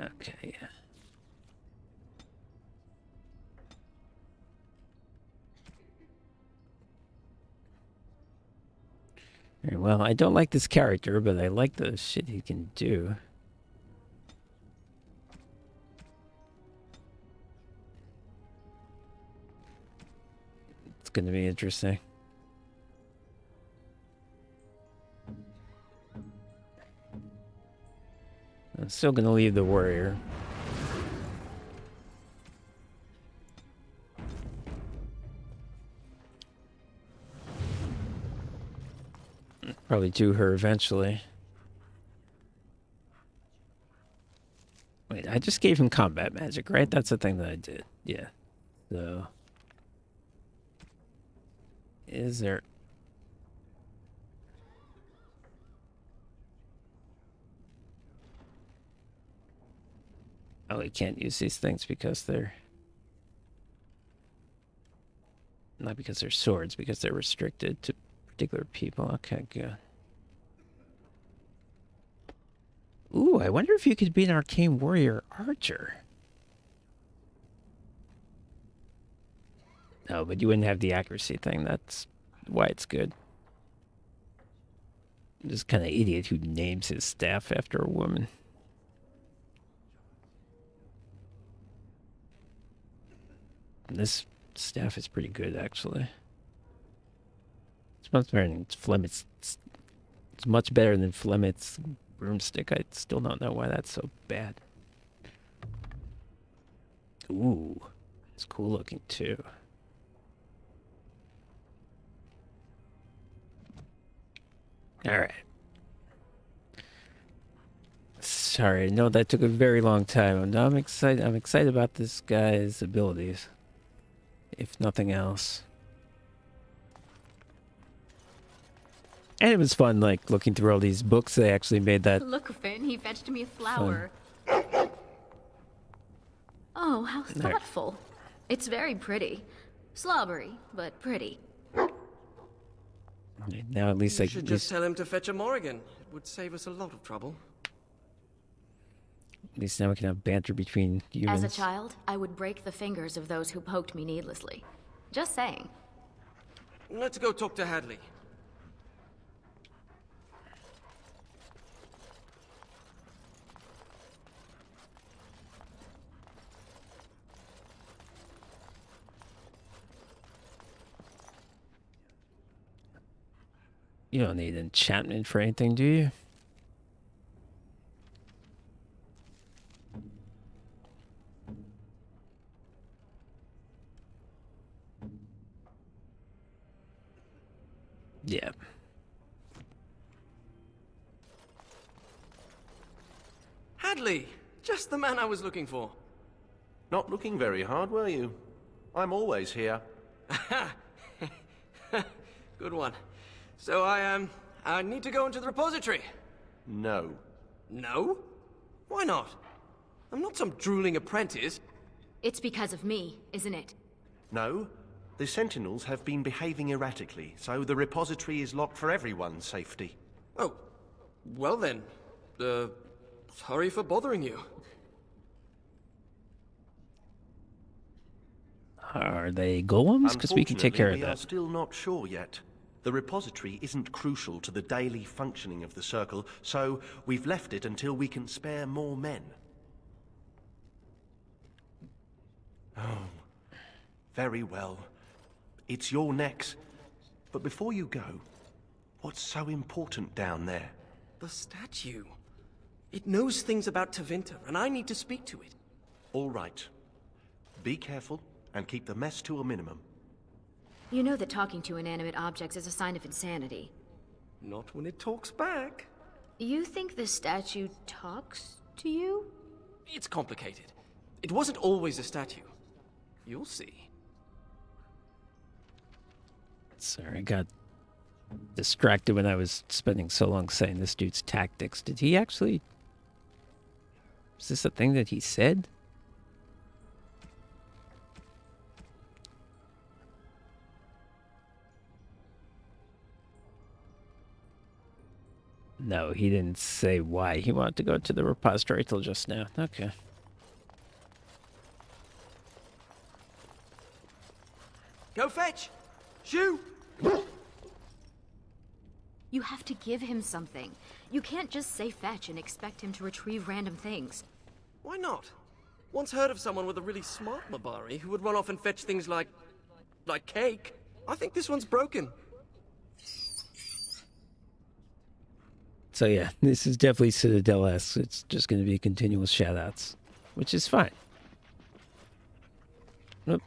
Okay, yeah. Very well, I don't like this character, but I like the shit he can do. It's gonna be interesting. I'm still gonna leave the warrior. Probably do her eventually. Wait, I just gave him combat magic, right? That's the thing that I did. Yeah. So... is there... oh, he can't use these things because they're... not because they're swords, because they're restricted to particular people. Okay, good. Ooh, I wonder if you could be an arcane warrior archer. No, but you wouldn't have the accuracy thing. That's why it's good. This kind of idiot who names his staff after a woman. This staff is pretty good, actually. It's much better than Flemit's. It's much better than Flemit's broomstick. I still don't know why that's so bad. Ooh, it's cool looking too. All right. Sorry, no, that took a very long time. No, I'm excited. I'm excited about this guy's abilities, if nothing else. And it was fun, like, looking through all these books. They actually made that. Look, Finn, he fetched me a flower. Oh, how thoughtful. It's very pretty. Slobbery, but pretty. Now at least You I should just tell him to fetch a Morrigan. It would save us a lot of trouble. At least now we can have banter between humans. As a child, I would break the fingers of those who poked me needlessly. Just saying. Let's go talk to Hadley. You don't need enchantment for anything, do you? Yeah. Hadley! Just the man I was looking for. Not looking very hard, were you? I'm always here. Good one. So I need to go into the repository. No. No? Why not? I'm not some drooling apprentice. It's because of me, isn't it? No. The Sentinels have been behaving erratically, so the repository is locked for everyone's safety. Oh, well then. Sorry for bothering you. Are they golems? Because we can take care of We are that. still not sure yet. The repository isn't crucial to the daily functioning of the Circle, so we've left it until we can spare more men. Oh, very well. It's your necks. But before you go, what's so important down there? The statue. It knows things about Tevinter, and I need to speak to it. All right. Be careful and keep the mess to a minimum. You know that talking to inanimate objects is a sign of insanity. Not when it talks back. You think the statue talks to you? It's complicated. It wasn't always a statue. You'll see. Sorry, I got distracted when I was spending so long saying this dude's tactics. Did he actually... Is this a thing that he said? No, he didn't say why he wanted to go to the repository till just now. Okay. Go fetch! Shoo! You have to give him something. You can't just say fetch and expect him to retrieve random things. Why not? Once heard of someone with a really smart Mabari who would run off and fetch things like cake. I think this one's broken. So yeah, this is definitely Citadel-esque. It's just going to be continuous shoutouts, which is fine. Nope.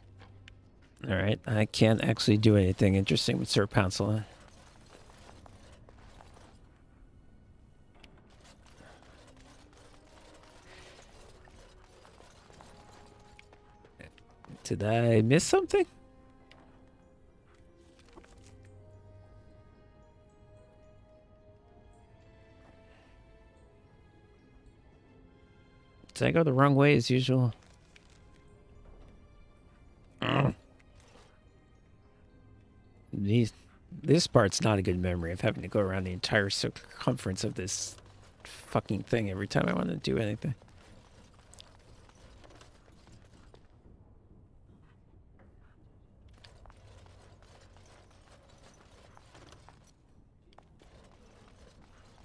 Alright, I can't actually do anything interesting with Sir Pouncelin. Did I miss something? Did I go the wrong way as usual? This part's not a good memory of having to go around the entire circumference of this fucking thing every time I want to do anything.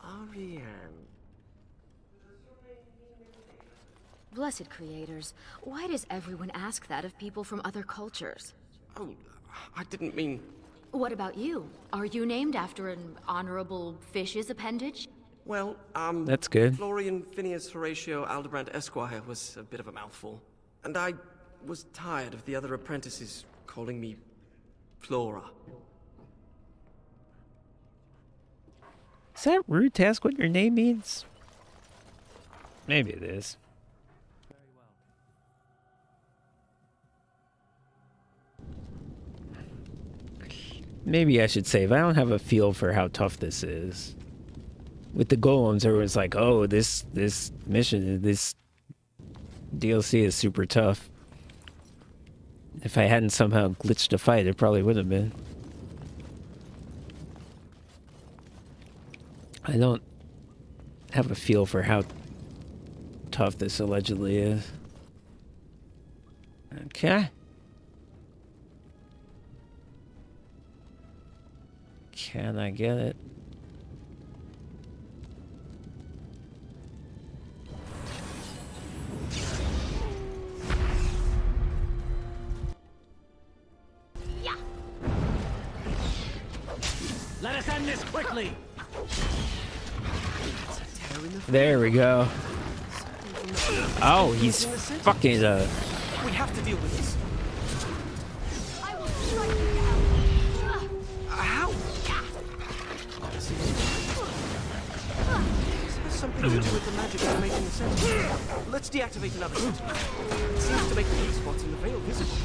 Ariane. Blessed creators, why does everyone ask that of people from other cultures? Oh, I didn't mean... What about you? Are you named after an honorable fish's appendage? Well, That's good. Florian Phineas Horatio Aldebrand Esquire was a bit of a mouthful. And I was tired of the other apprentices calling me Flora. Is that rude to ask what your name means? Maybe it is. Maybe I should save. I don't have a feel for how tough this is. With the golems, everyone's like, oh, this mission, this DLC is super tough. If I hadn't somehow glitched a fight, it probably would have been. I don't have a feel for how tough this allegedly is. Okay. Can I get it? Yeah. Let us end this quickly. There we go. Oh, he's fucking We have to deal with this. I will strike you down. How? This has something to do with the magic animating the sentinels. Let's deactivate another sentinel. It seems to make the weak spots in the veil visible.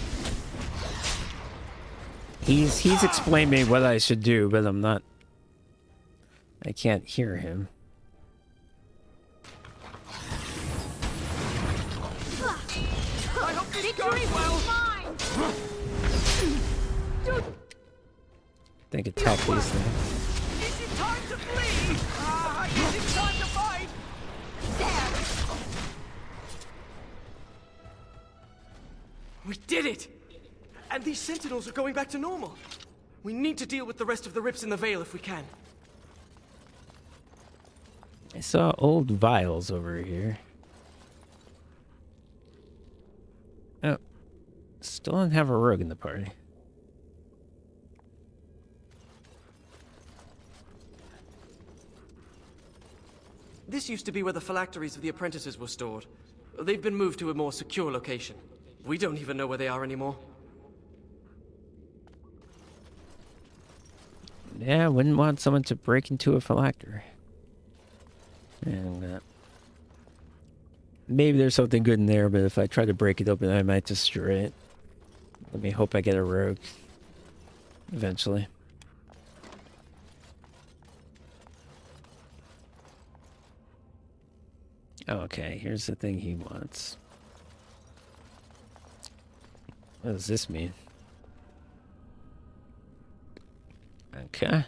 He's explained me what I should do, but I can't hear him. I hope this goes well. I think attack these things. Is it time to flee? Is it time to fight? There! We did it! And these sentinels are going back to normal. We need to deal with the rest of the rips in the veil if we can. I saw old vials over here. Oh, still don't have a rogue in the party. This used to be where the phylacteries of the apprentices were stored. They've been moved to a more secure location. We don't even know where they are anymore. Yeah, I wouldn't want someone to break into a phylactery. And maybe there's something good in there, but if I try to break it open, I might destroy it. Let me hope I get a rogue eventually. Okay, here's the thing he wants. What does this mean? Okay.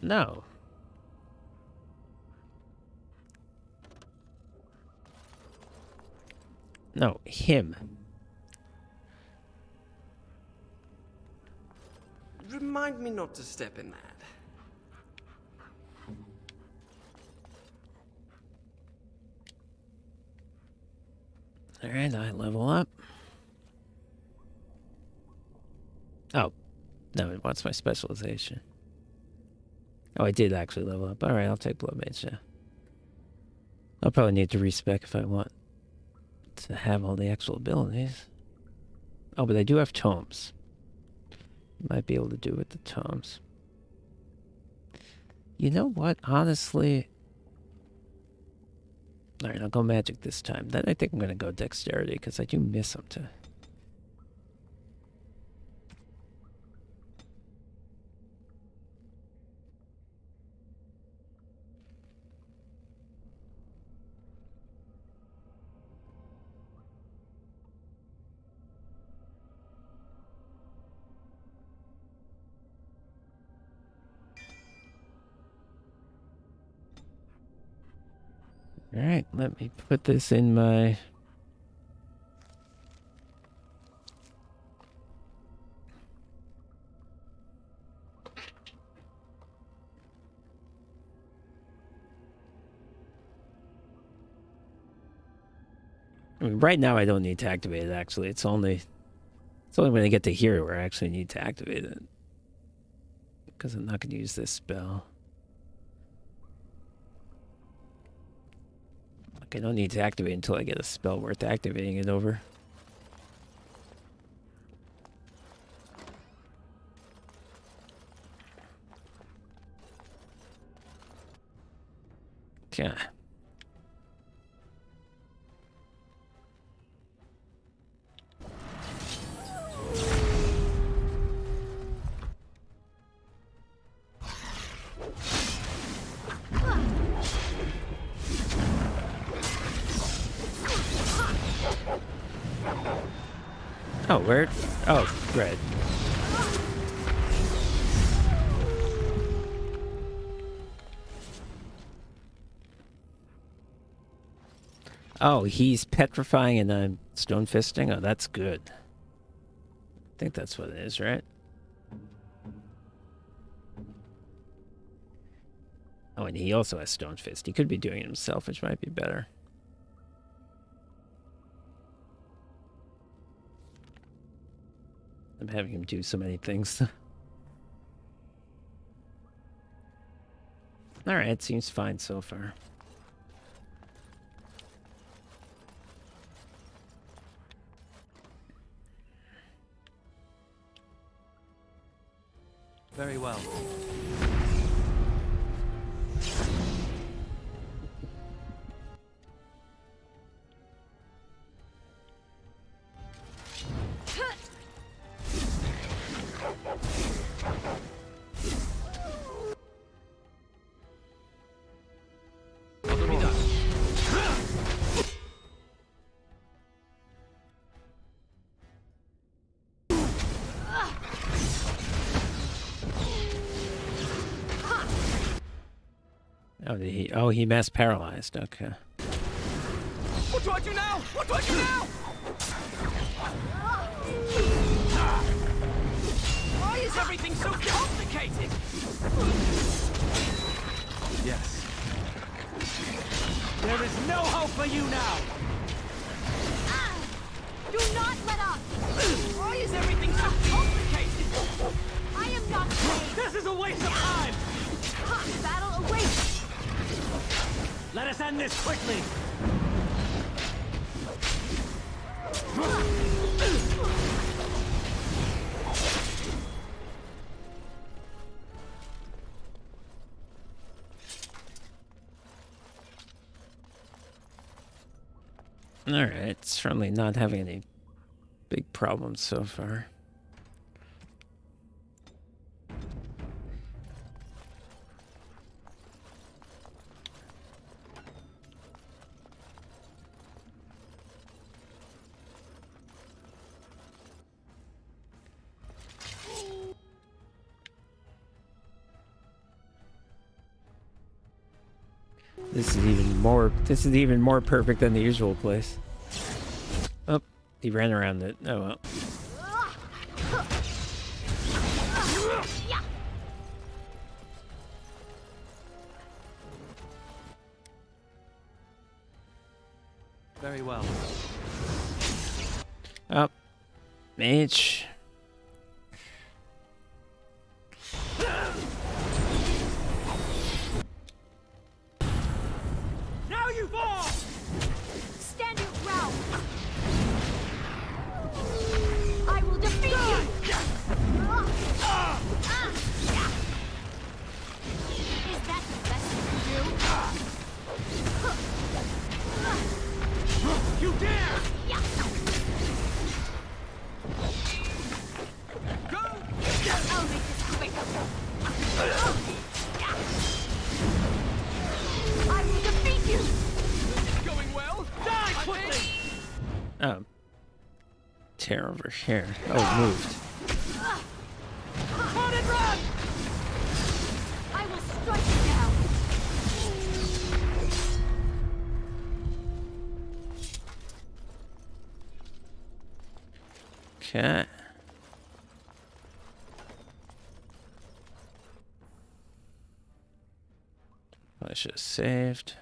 No. No, him. Remind me not to step in that. Alright, I level up. Oh. No, it wants my specialization. Oh, I did actually level up. Alright, I'll take Blood Mage, yeah. I'll probably need to respec if I want to have all the actual abilities. Oh, but I do have tomes. Might be able to do with the tomes. You know what? Honestly... Alright, I'll go magic this time. Then I think I'm going to go dexterity, because I do miss them to... Alright, let me put this in my... I mean, right now I don't need to activate it, actually. It's only when I get to here where I actually need to activate it. Because I'm not going to use this spell. I don't need to activate until I get a spell worth activating it over. Okay. Oh, where? Oh, red. Oh, he's petrifying and I'm stone fisting? Oh, that's good. I think that's what it is, right? Oh, and he also has stone fist. He could be doing it himself, which might be better. I'm having him do so many things. Alright, seems fine so far. Very well. Oh, did he? Oh, he mass paralyzed. Okay. What do I do now? What do I do now? Why is everything so complicated? Yes. There is no hope for you now! Do not let up! Why is everything so complicated? I am not afraid! This is a waste of time! Battle awaits! Let us end this quickly! Alright, certainly not having any big problems so far. This is even more perfect than the usual place. Oh, he ran around it. Oh well. Very well. Oh, mage. Now you fall! Stand your ground! I will defeat you! Is that the best you can do? You dare! Go! I'll make this quick! I will defeat you! This is going well. Die quickly! Oh. Tear over here. Oh, it moved. Turn and run! I will strike you down! Okay. I should have saved.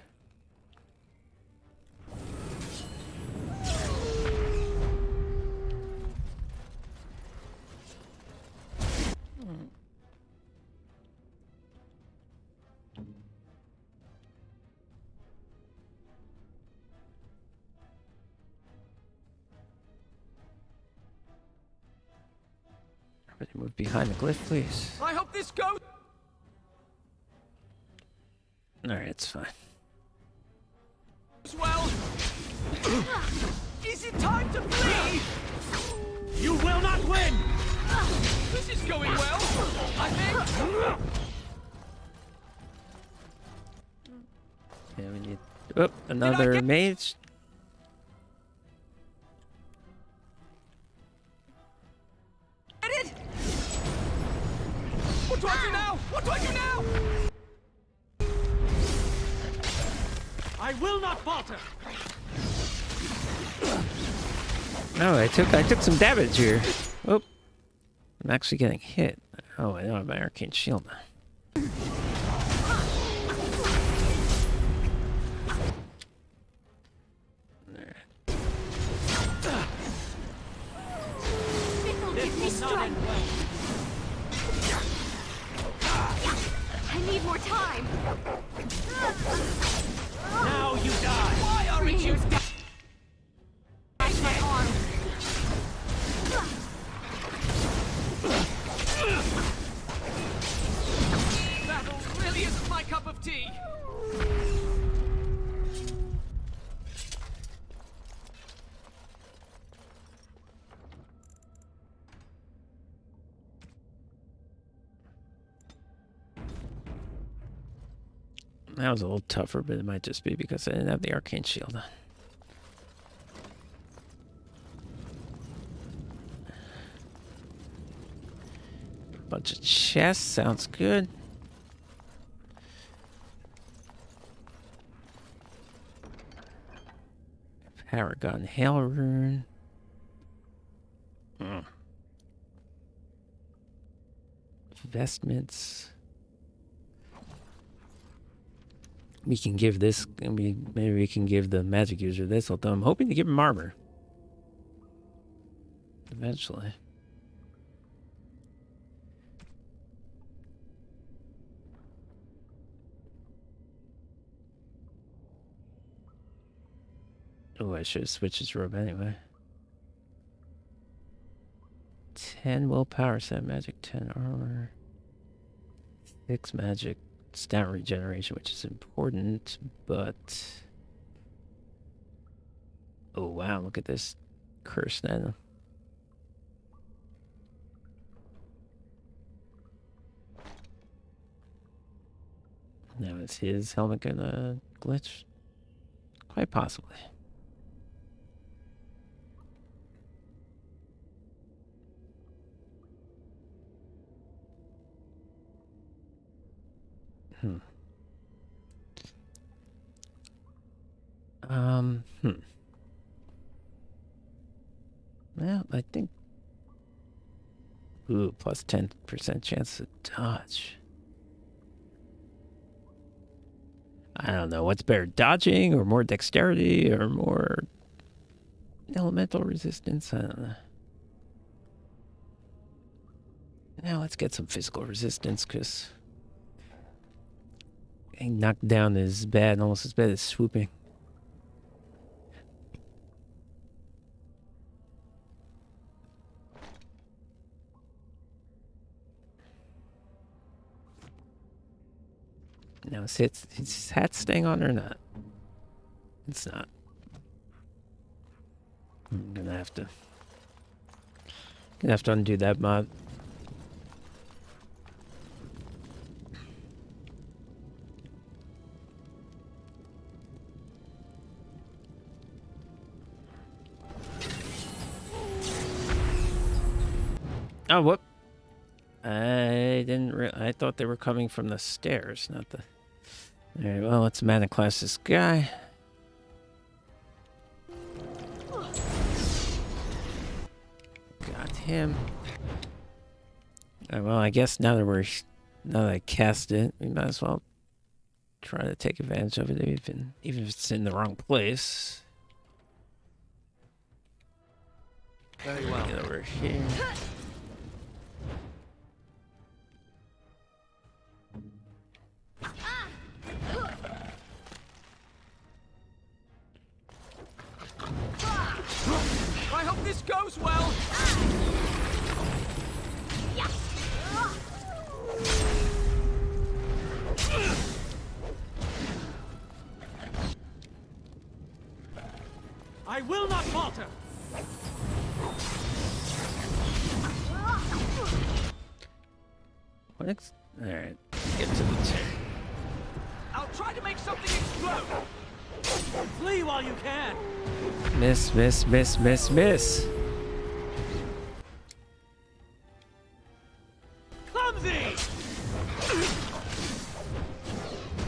Everybody move behind the glyph, please. I hope this goes Alright, it's fine. well. Is it time to flee? You will not win! This is going well. I think. Yeah, we need. Oh, another mage. Get it? What do I do now? What do I do now? I will not falter! No, I took some damage here. Oh, I'm actually getting hit. Oh, I don't have my arcane shield now. Fickle gives me strength! I need more time! Now you die! Why aren't you dead? That's my arm! Battle really isn't my cup of tea. That was a little tougher, but it might just be because I didn't have the arcane shield on. Bunch of chests, sounds good. Paragon Hail Rune. Vestments. We can give this. Maybe we can give the magic user this. Although I'm hoping to give him armor. Eventually. Oh, I should have switched his robe anyway. 10 willpower, 7 magic, 10 armor, 6 magic, stat regeneration, which is important, but... Oh, wow, look at this curse now. Now, is his helmet gonna glitch? Quite possibly. Well, I think... Ooh, plus 10% chance to dodge. I don't know. What's better, dodging or more dexterity or more elemental resistance? I don't know. Now let's get some physical resistance, because getting knocked down is bad, almost as bad as swooping. Now, is his hat staying on or not? It's not. I'm gonna have to undo that mod. Oh, whoop. I didn't I thought they were coming from the stairs, not the... Alright, well, let's mana class this guy. Got him. Well, I guess now that I cast it, we might as well try to take advantage of it, even if it's in the wrong place. Very well. Get over here. I hope this goes well. I will not falter. Alright, get to the chair. I'll try to make something explode. Flee while you can. Miss, miss, miss, miss, miss. Clumsy!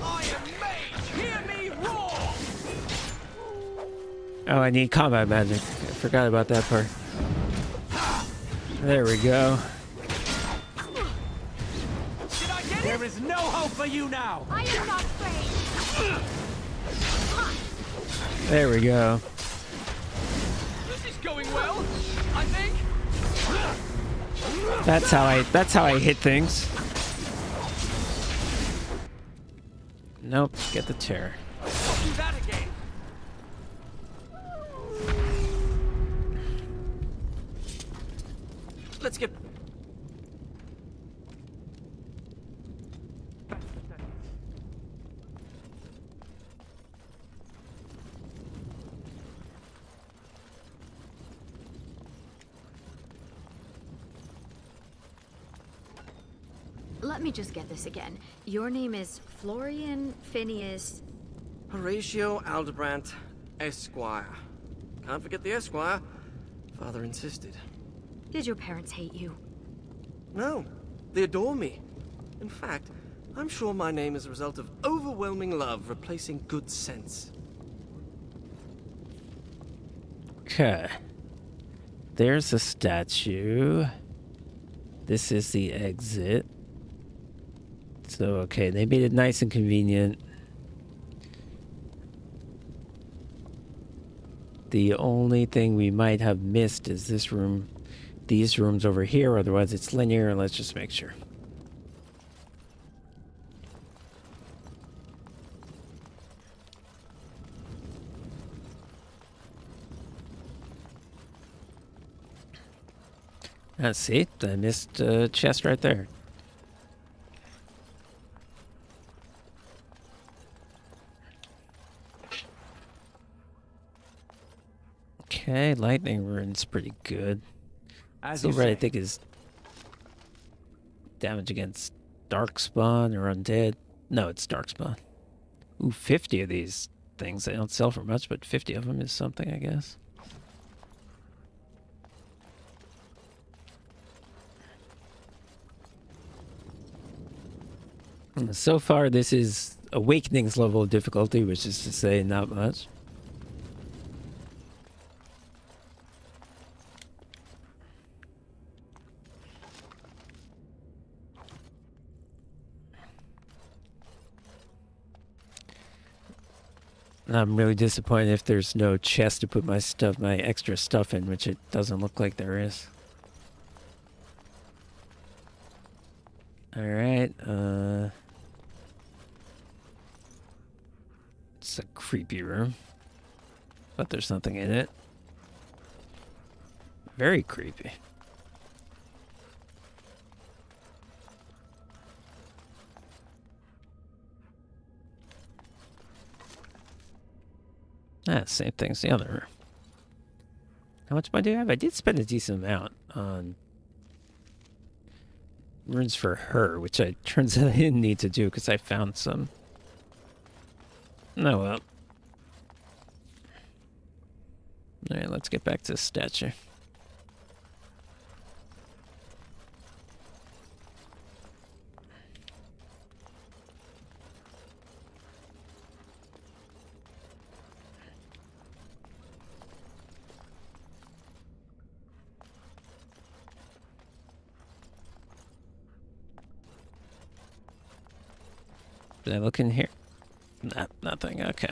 I am mage. Hear me roar. Oh, I need combat magic. I forgot about that part. There we go. Did I get it? There is no hope for you now. I am not afraid. There we go. This is going well, I think. That's how I hit things. Nope, get the chair. I'll do that again. Let's get... Let me just get this again. Your name is Florian Phineas... Horatio Aldebrandt, Esquire. Can't forget the Esquire. Father insisted. Did your parents hate you? No, they adore me. In fact, I'm sure my name is a result of overwhelming love replacing good sense. Okay. There's a statue. This is the exit. So, okay, they made it nice and convenient. The only thing we might have missed is this room. These rooms over here, otherwise it's linear. Let's just make sure. See, I missed a chest right there. Okay, lightning rune's pretty good. Silver, I think, is damage against darkspawn or undead. No, it's darkspawn. Ooh, 50 of these things. They don't sell for much, but 50 of them is something, I guess. So far, this is Awakening's level of difficulty, which is to say, not much. I'm really disappointed if there's no chest to put my stuff, my extra stuff in, which it doesn't look like there is. Alright, it's a creepy room, but there's nothing in it. Very creepy. Same thing as the other room. How much money do I have? I did spend a decent amount on runes for her, which I turns out I didn't need to do because I found some. No, well. Alright, let's get back to the statue. Did I look in here? Nah, nothing. Okay.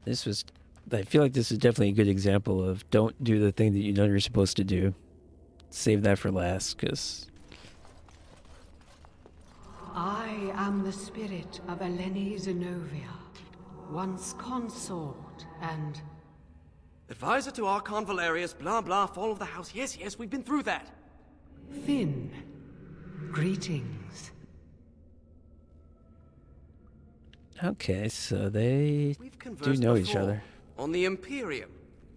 This was... I feel like this is definitely a good example of don't do the thing that you know you're supposed to do. Save that for last, because... I am the spirit of Eleni Zenobia, once consort and... Advisor to Archon Valerius, blah blah, fall of the house. Yes, yes, we've been through that. Finn. Greetings. Okay, so they We've do conversed know before, each other. on the Imperium.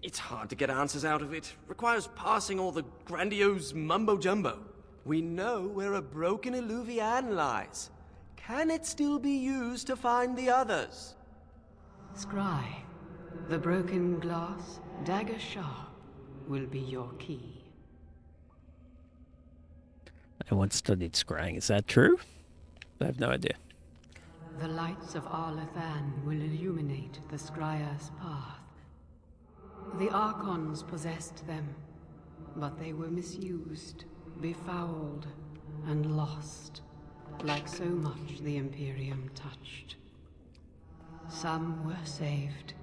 It's hard to get answers out of it. Requires parsing all the grandiose mumbo-jumbo. We know where a broken Illuvian lies. Can it still be used to find the others? Scry, the broken glass, dagger sharp, will be your key. I once studied scrying. Is that true? I have no idea. The lights of Arlathan will illuminate the scryer's path. The Archons possessed them, but they were misused, befouled, and lost, like so much the Imperium touched. Some were saved,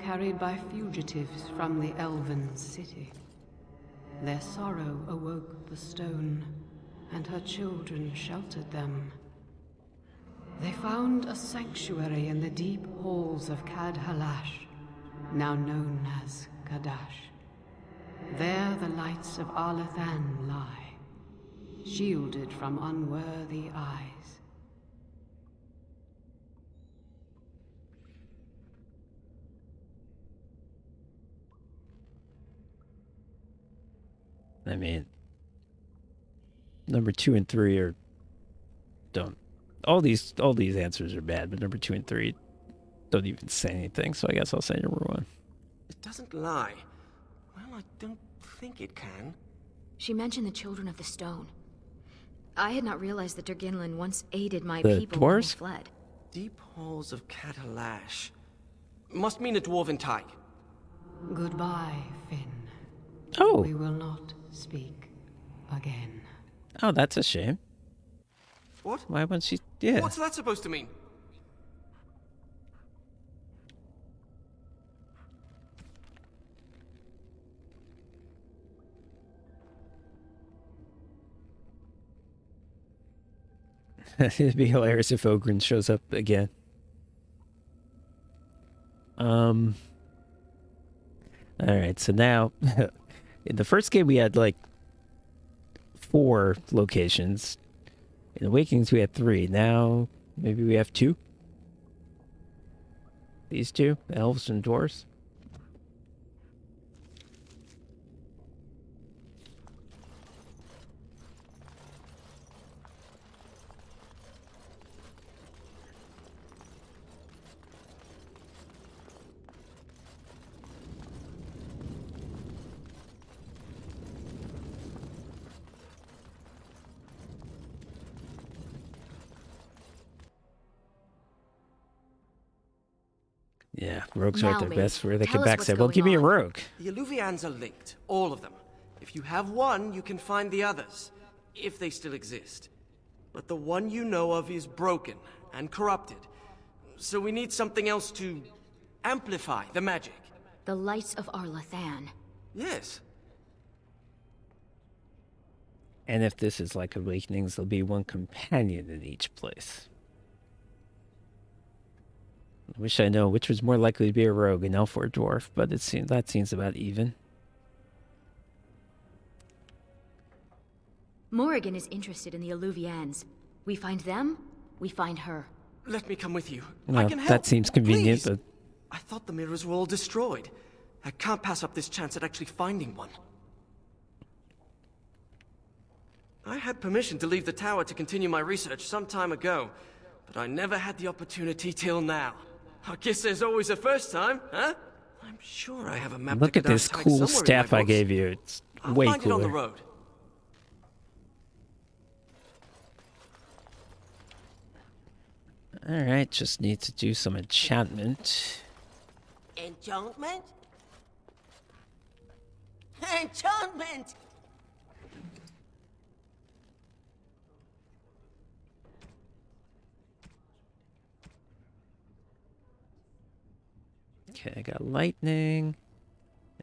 carried by fugitives from the Elven city. Their sorrow awoke the stone, and her children sheltered them. They found a sanctuary in the deep halls of Cad Halash, now known as Kadash. There the lights of Arlathan lie, shielded from unworthy eyes. I mean, number 2 and 3 are don't All these answers are bad, but number 2 and 3 don't even say anything, so I guess I'll say number 1. It doesn't lie. Well, I don't think it can. She mentioned the Children of the Stone. I had not realized that Derginlin once aided my The people when they dwarves? fled. Deep halls of Catalash. Must mean a dwarven type. Goodbye, Finn. Oh. We will not speak again. Oh, that's a shame. What? Why wouldn't she? Yeah. What's that supposed to mean? It'd be hilarious if Ogren shows up again. All right, so now in the first game we had like 4 locations. In Awakenings we had 3. Now maybe we have 2. These 2, the elves and dwarves. Yeah, rogues are at Now, their mate, best where they tell can us what's backstab. Well, going give me a on. rogue. The Alluvians are linked, all of them. If you have one, you can find the others, if they still exist. But the one you know of is broken and corrupted. So we need something else to amplify the magic. The lights of Arlathan. Yes. And if this is like Awakenings, there'll be one companion in each place. I wish I know which was more likely to be a rogue, an elf or a dwarf, but it seems that seems about even. Morrigan is interested in the Alluvians. We find them, we find her. Let me come with you. Well, I can help. that seems convenient, Please. but I thought the mirrors were all destroyed. I can't pass up this chance at actually finding one. I had permission to leave the tower to continue my research some time ago, but I never had the opportunity till now. I guess there's always a first time, huh? I'm sure I have a map look to at this Gdansk tagged cool somewhere in my staff I books. gave you. It's I'll way find it on the cooler. road. Alright, just need to do some enchantment. Enchantment? Enchantment! Okay, I got lightning.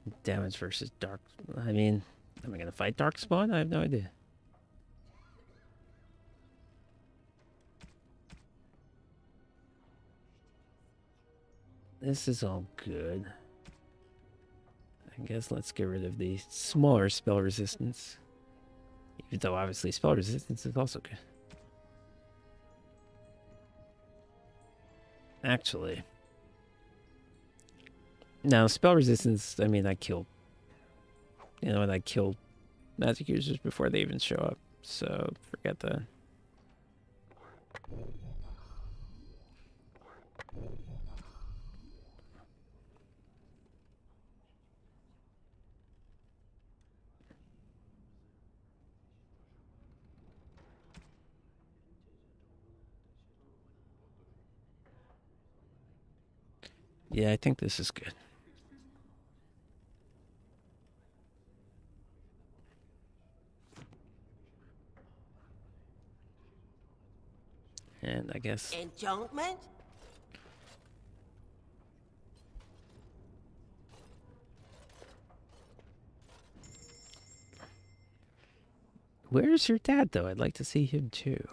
And damage versus dark. I mean, am I going to fight Darkspawn? I have no idea. This is all good. I guess let's get rid of the smaller spell resistance. Even though obviously spell resistance is also good. Actually. No, spell resistance, I mean, I killed... You know, and I killed magic users before they even show up. So, forget that. Yeah, I think this is good. And I guess... Enchantment? Where's your dad, though? I'd like to see him, too.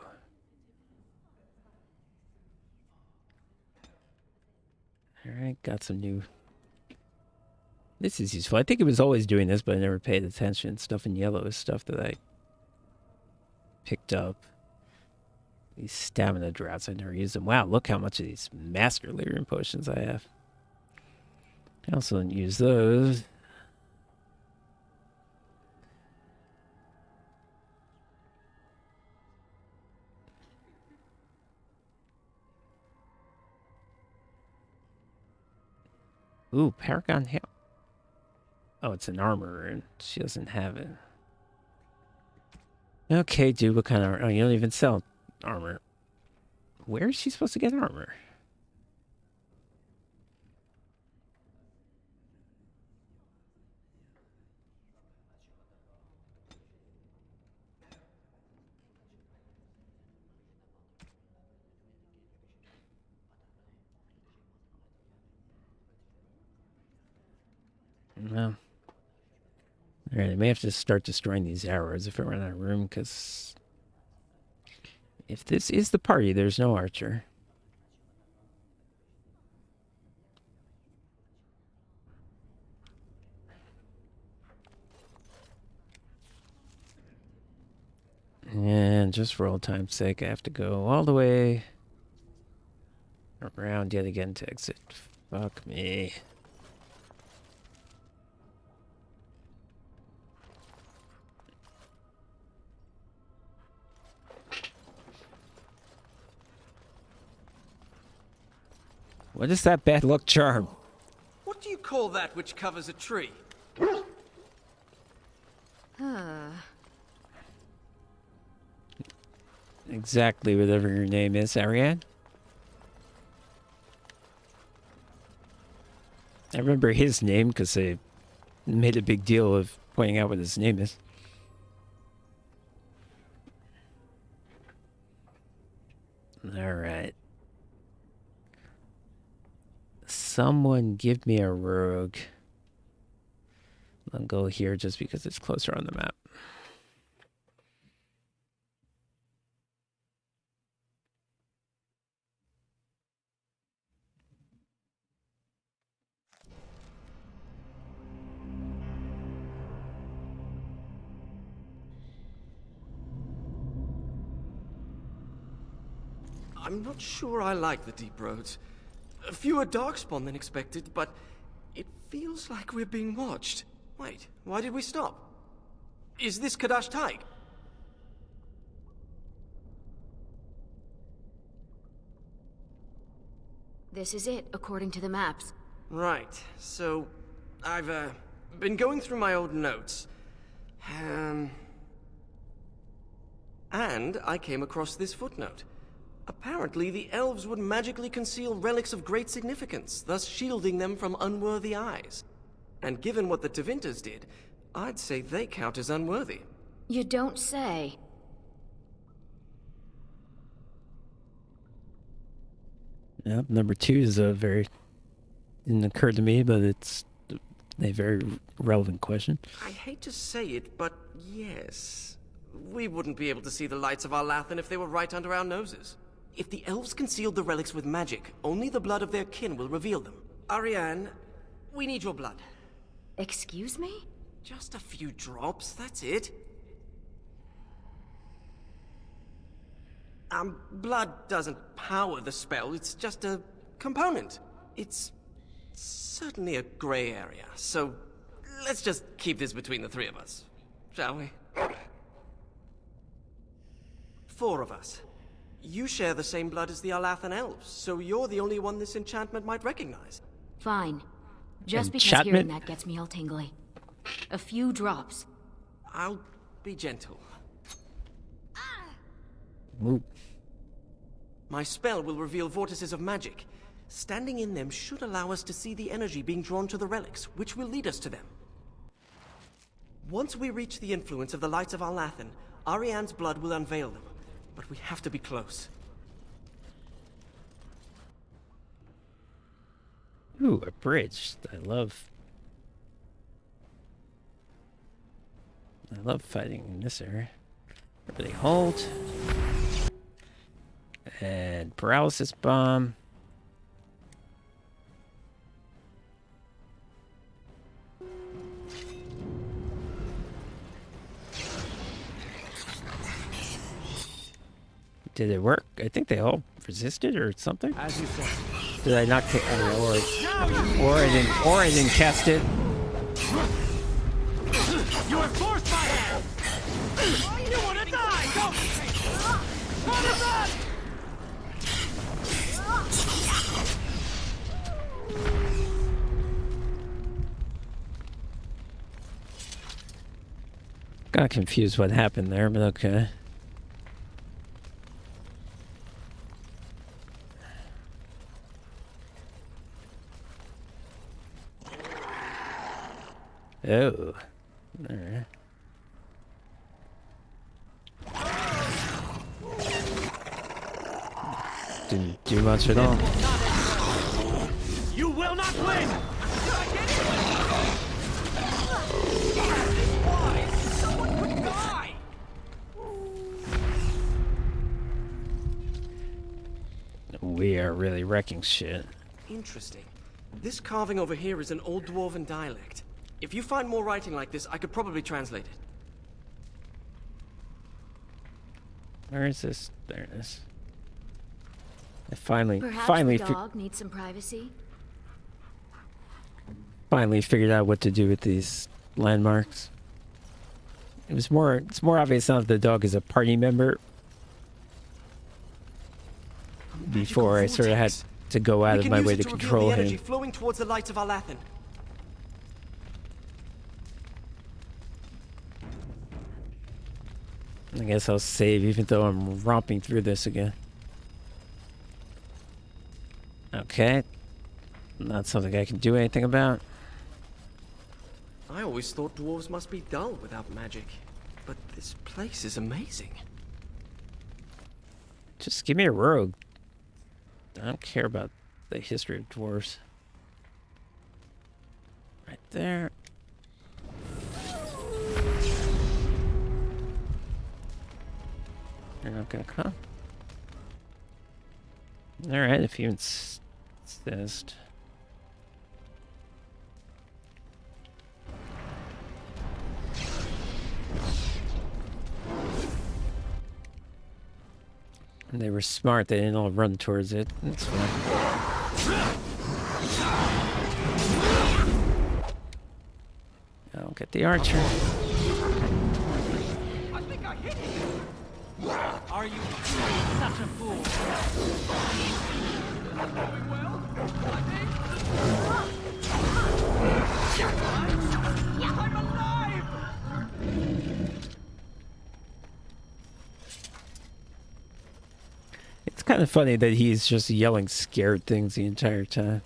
Alright, got some new... This is useful. I think it was always doing this, but I never paid attention. Stuff in yellow is stuff that I picked up. These stamina droughts, I never used them. Wow, look how much of these master lyrium potions I have. I also don't use those. Ooh, Paragon Helm. Oh, it's an armor, and she doesn't have it. Okay, dude, what kind of armor? Oh, you don't even sell armor. Where is she supposed to get armor? No. Alright, I may have to start destroying these arrows if I run out of room, because if this is the party, there's no archer. And just for old time's sake, I have to go all the way around yet again to exit. Fuck me. What is that bad luck charm? What do you call that which covers a tree? Exactly whatever your name is, Ariane. I remember his name because they made a big deal of pointing out what his name is. All right. Someone give me a rogue. I'll go here just because it's closer on the map. I'm not sure I like the deep roads. Fewer darkspawn than expected, but it feels like we're being watched. Wait, why did we stop? Is this Kadash Taig? This is it, according to the maps. Right, so I've been going through my old notes. And I came across this footnote. Apparently, the elves would magically conceal relics of great significance, thus shielding them from unworthy eyes. And given what the Tevinter did, I'd say they count as unworthy. You don't say. Yep, number 2 is a very... didn't occur to me, but it's a very relevant question. I hate to say it, but yes. We wouldn't be able to see the lights of our Lathan if they were right under our noses. If the elves concealed the relics with magic, only the blood of their kin will reveal them. Ariane, we need your blood. Excuse me? Just a few drops, that's it. Blood doesn't power the spell, it's just a component. It's certainly a gray area, so let's just keep this between the three of us, shall we? 4 of us. You share the same blood as the Alathan elves, so you're the only one this enchantment might recognize. Fine. Just because Enchantment? hearing that gets me all tingly. A few drops. I'll be gentle. Ooh. My spell will reveal vortices of magic. Standing in them should allow us to see the energy being drawn to the relics, which will lead us to them. Once we reach the influence of the lights of Alathan, Ariane's blood will unveil them. But we have to be close. Ooh, a bridge. I love fighting in this area. Everybody hold. And paralysis bomb. Did it work? I think they all resisted or something. As you said. Did I not? Or I didn't cast it. You have forced my hand! You want to die, don't you? Run and run! Kind of confused what happened there, but okay. Oh. Alright. Didn't do much at all. You will not win! Why? Someone could die! We are really wrecking shit. Interesting. This carving over here is an old dwarven dialect. If you find more writing like this, I could probably translate it. Where is this? There it is. I finally Perhaps finally the dog needs some privacy. finally figured out what to do with these landmarks. It's more obvious now that the dog is a party member. Before I sort of had to go out of my way to control the energy him. flowing towards the lights of Alathan. I guess I'll save even though I'm romping through this again. Okay. Not something I can do anything about. I always thought dwarves must be dull without magic. But this place is amazing. Just give me a rogue. I don't care about the history of dwarves. Right there. You're not gonna come. Alright, if you insist. And they were smart, they didn't all run towards it. That's fine. I'll get the archer. I think I hit it! Are you such a fool? Going well? I think. I'm alive! It's kind of funny that he's just yelling scared things the entire time.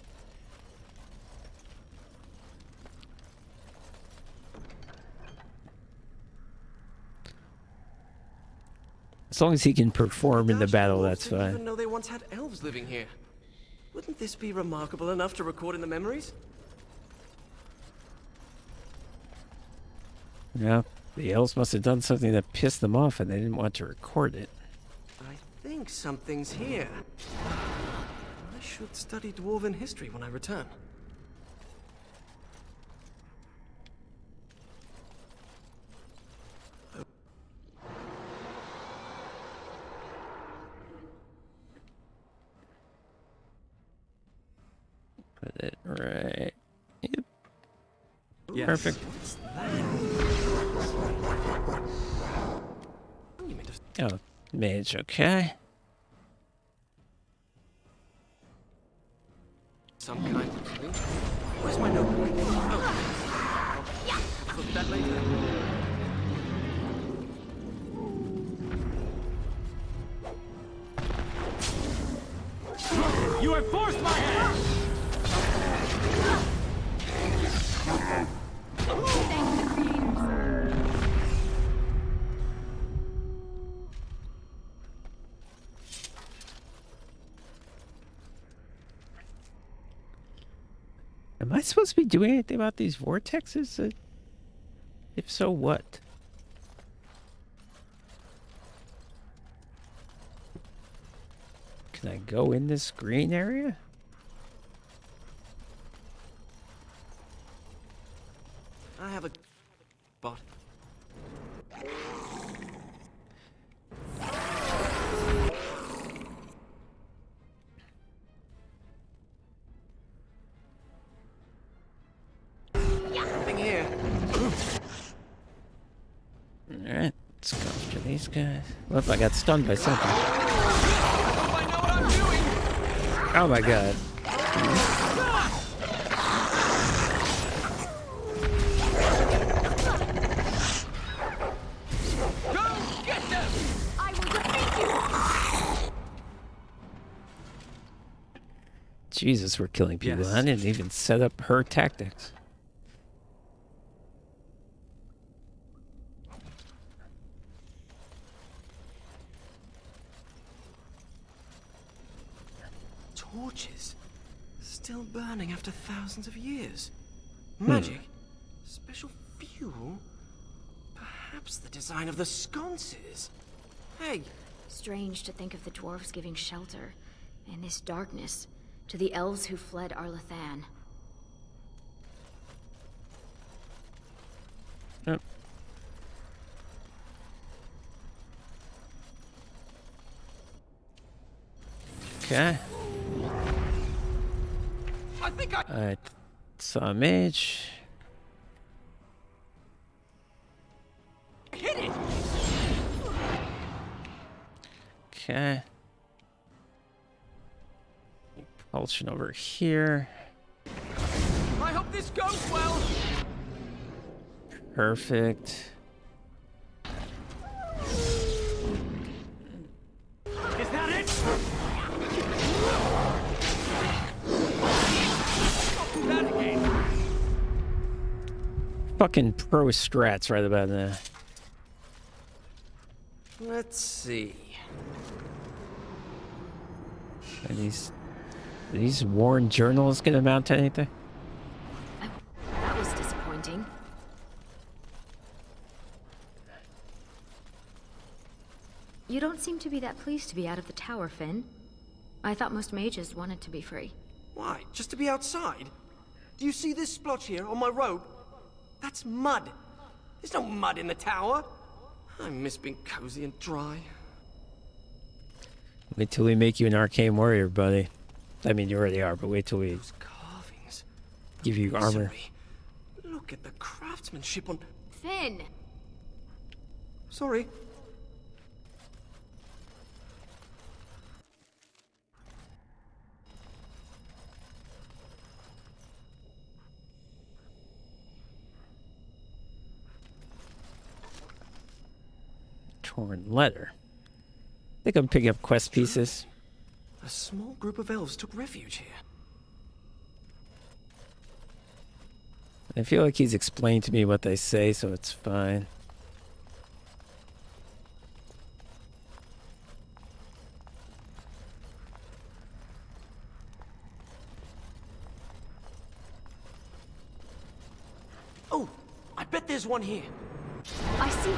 As long as he can perform in the battle, that's Didn't even fine. know they once had elves living here. Wouldn't this be remarkable enough to record in the memories? Yeah, the elves must have done something that pissed them off and they didn't want to record it. I think something's here. I should study dwarven history when I return. Put it right. Yep. Yes. Perfect. What's that? You made a Oh, mage, okay. some kind of thing. Where's my notebook? Oh, I'll put that later. You have forced my hand! Am I supposed to be doing anything about these vortexes? If so, what? Can I go in this green area? I have a bot. Something here. Alright, let's go after these guys. Whoop, I got stunned by something. I know what I'm doing! Oh my god. Jesus, we're killing people. Yes. I didn't even set up her tactics. Torches? Still burning after thousands of years. Magic? Special fuel? Perhaps the design of the sconces? Hey, Strange to think of the dwarves giving shelter in this darkness to the elves who fled Arlathan. Yep. Okay. I think I... I saw a mage. hit it! Okay. Propulsion over here. I hope this goes well! Perfect. Is that it? Don't do that again! Fucking pro strats right about now. let's see. Are these worn journals gonna amount to anything? That was disappointing. You don't seem to be that pleased to be out of the tower, Finn. I thought most mages wanted to be free. Why? Just to be outside? Do you see this splotch here on my robe? That's mud. There's no mud in the tower. I miss being cozy and dry. Wait till we make you an arcane warrior, buddy. I mean, you already are, but wait till we Those carvings. give you armor. Masonry. Look at the craftsmanship on... Finn! Sorry. Torn letter. I think I'm picking up quest pieces. A small group of elves took refuge here. I feel like he's explained to me what they say, so it's fine. Oh, I bet there's one here. I see.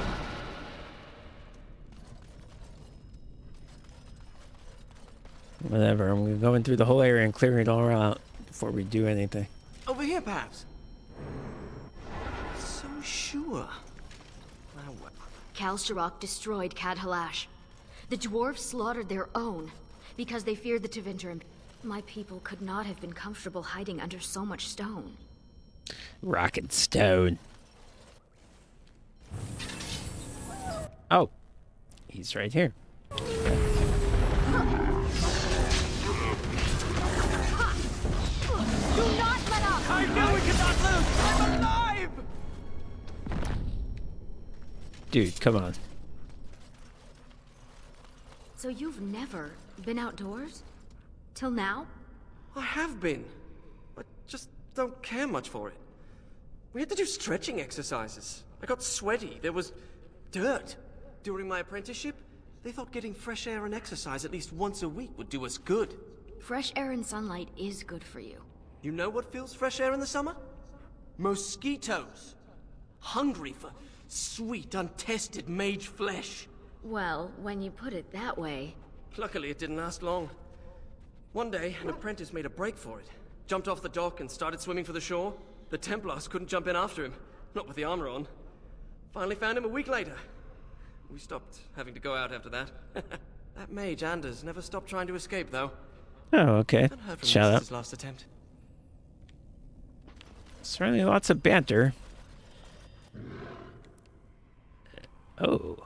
Whatever, I'm going through the whole area and clearing it all out before we do anything. Over here, perhaps. So sure. Now what? Kalsharok destroyed Cadhalash. The dwarves slaughtered their own because they feared the Tevinter. My people could not have been comfortable hiding under so much stone. Rock and stone. Oh, he's right here. Do not let up! I knew we could not lose! I'm alive! Dude, come on. So you've never been outdoors? Till now? I have been. I just don't care much for it. We had to do stretching exercises. I got sweaty. There was dirt. During my apprenticeship, they thought getting fresh air and exercise at least once a week would do us good. Fresh air and sunlight is good for you. You know what fills fresh air in the summer? Mosquitoes. Hungry for sweet, untested mage flesh. Well, when you put it that way... Luckily, it didn't last long. One day, an apprentice made a break for it. Jumped off the dock and started swimming for the shore. The Templars couldn't jump in after him. Not with the armor on. Finally found him a week later. We stopped having to go out after that. That mage, Anders, never stopped trying to escape, though. Oh, okay. Haven't heard from him Shut since up. his last attempt. Certainly lots of banter. Oh.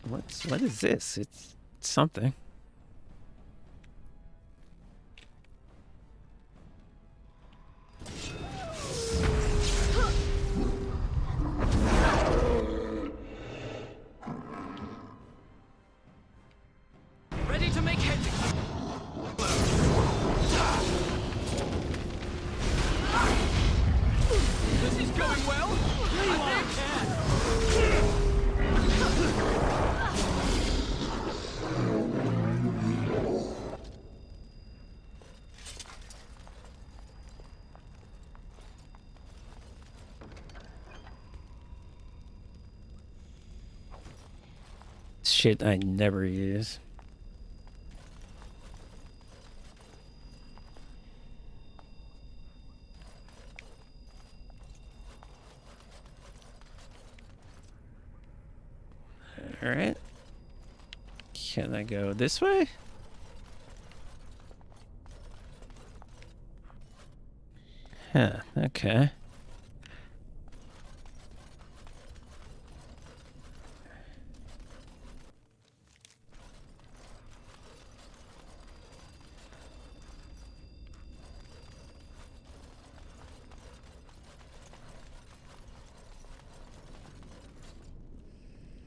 What is this? It's something. Ready to make headway. shit I never use. Alright. Can I go this way? Huh, okay.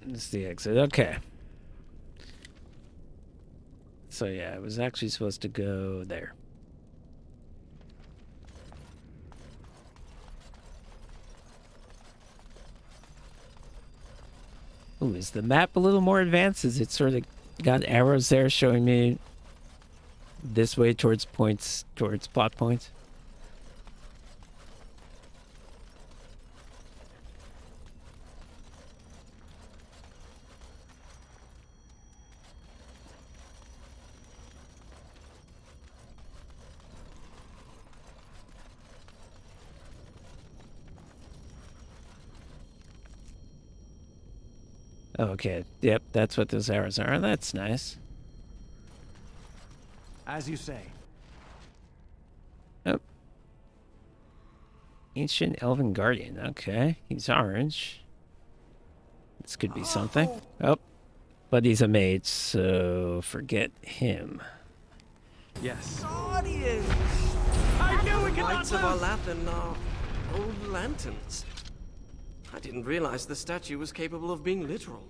This is the exit. Okay. So yeah, I was actually supposed to go there. Ooh, is the map a little more advanced? Is it sort of got arrows there showing me this way towards points, towards plot points? Okay, yep, that's what those arrows are. That's nice. As you say. Oh. Ancient Elven Guardian. Okay, he's orange. This could be something. Oh, but he's a mage, so forget him. Yes. Guardians! I knew we could not Lights of our lose! Lathan are old lanterns. I didn't realize the statue was capable of being literal.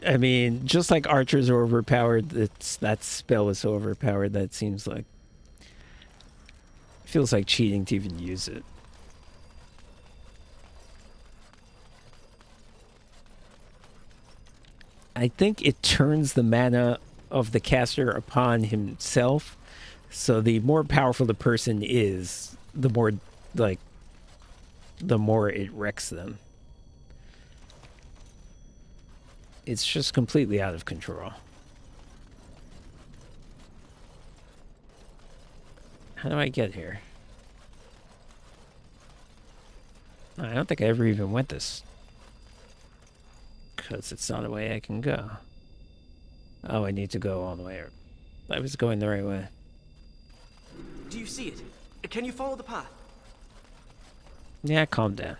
I mean, just like archers are overpowered, that spell is so overpowered that it seems like... feels like cheating to even use it. I think it turns the mana of the caster upon himself, so the more powerful the person is, the more, like, the more it wrecks them. It's just completely out of control. How do I get here? I don't think I ever even went this. Because it's not a way I can go. Oh, I need to go all the way. I was going the right way. Do you see it? Can you follow the path? Yeah, calm down.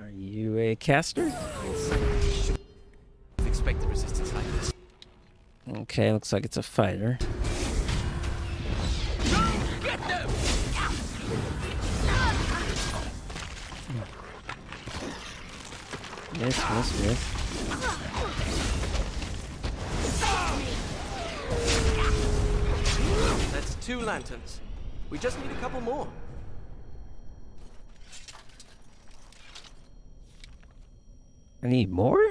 Are you a caster? Expected resistance like this. Okay, looks like it's a fighter. Get them! Miss. That's 2 lanterns. We just need a couple more. I need more?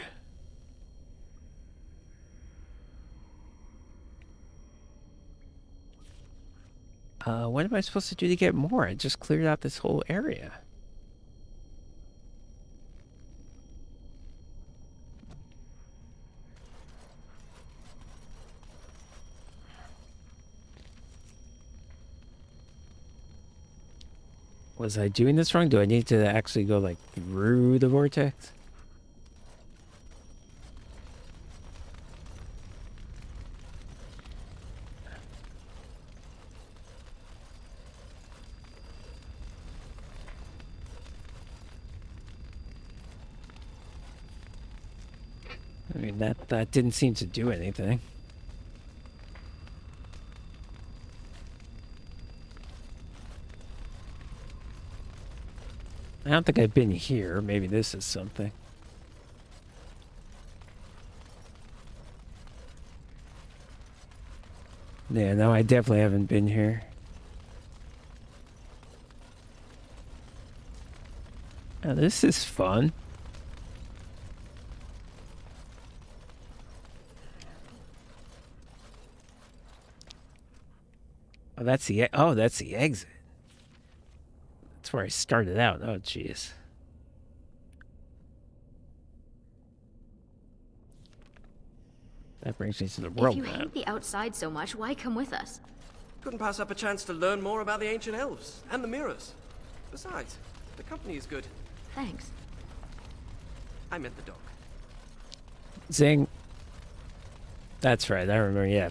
What am I supposed to do to get more? I just cleared out this whole area. Was I doing this wrong? Do I need to actually go, like, through the vortex? I mean, that didn't seem to do anything. I don't think I've been here. Maybe this is something. Yeah, no, I definitely haven't been here. Now, this is fun. Oh, that's the exit. That's where I started out. Oh, jeez. That brings me to the world If you map. hate the outside so much, why come with us? Couldn't pass up a chance to learn more about the ancient elves and the mirrors. Besides, the company is good. Thanks. I meant the dog. Zing. That's right, I remember, yeah.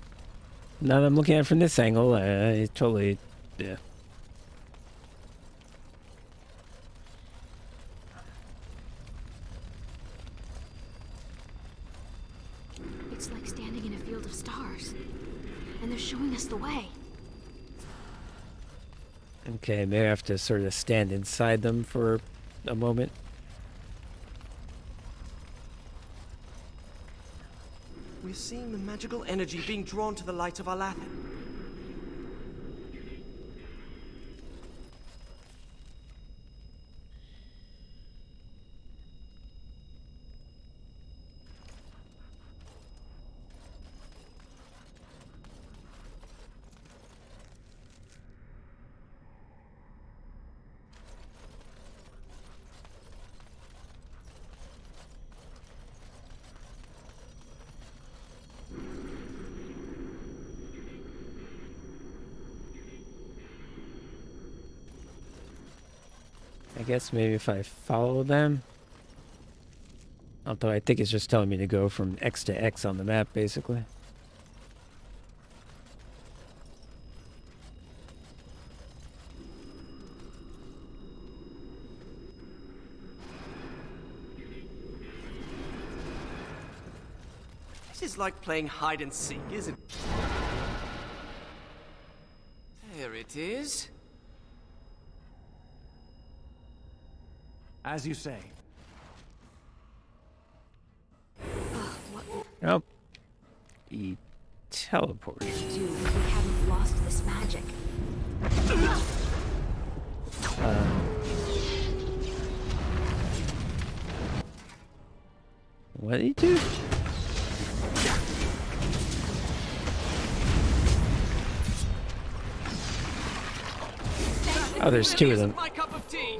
Now that I'm looking at it from this angle, I totally... yeah. It's like standing in a field of stars. And they're showing us the way. Okay, maybe I have to sort of stand inside them for a moment. We're seeing the magical energy being drawn to the light of our Lathan. I guess maybe if I follow them. Although I think it's just telling me to go from X to X on the map, basically. This is like playing hide and seek, isn't it? There it is. As you say. Oh. He teleported. Do we haven't lost this magic? What did he do? Oh, there's two of them. My cup of tea.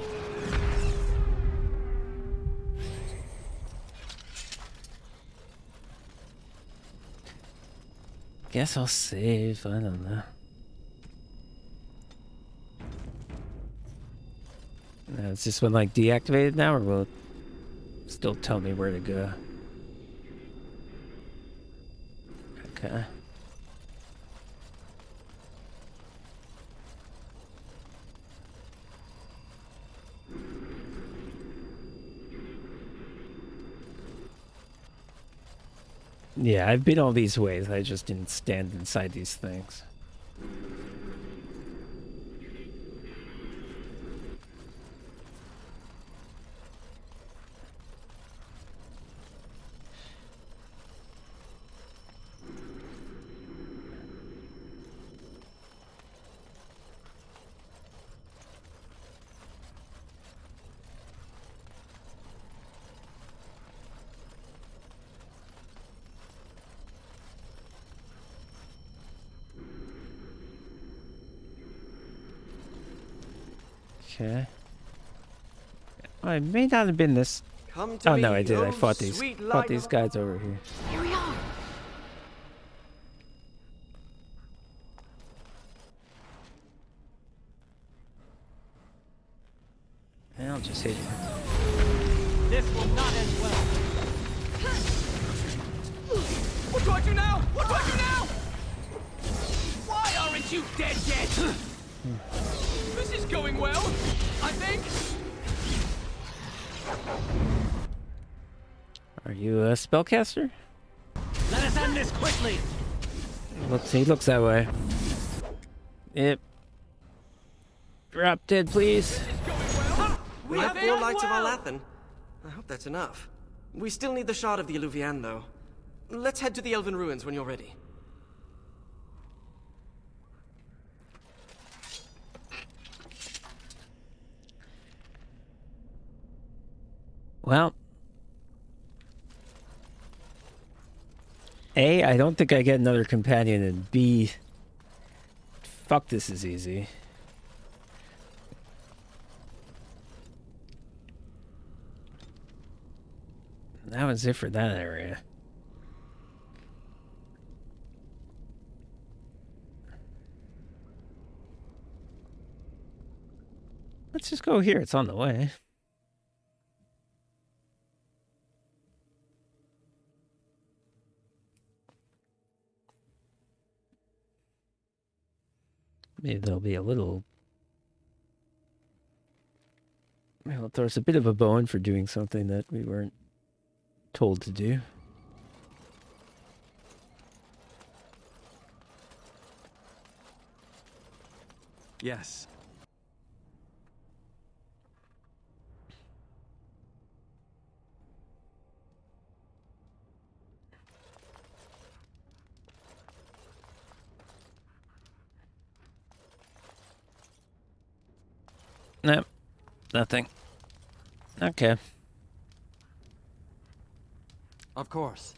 Guess I'll save. I don't know. Is this one like deactivated now, or will it still tell me where to go? Okay. Yeah, I've been all these ways. I just didn't stand inside these things. Okay. I may not have been this. Come to Oh me, no, I did. I oh fought these sweet light of- guys over here. Here we are. And I'll just hit you. This will not end well. What do I do now? What do I do now? Why aren't you dead yet? This is going well, I think. Are you a spellcaster? Let us end this quickly. He looks that way. Yep. Drop dead, please. We have 4 lights of Alathan. I hope that's enough. We still need the shard of the Eluvian, though. Let's head to the Elven Ruins when you're ready. Well, A, I don't think I get another companion, and B, fuck, this is easy. That was it for that area. Let's just go here. It's on the way. Maybe there'll be a little... Well, there's a bit of a bone for doing something that we weren't told to do. Yes. Nope. Nothing. Okay. Of course.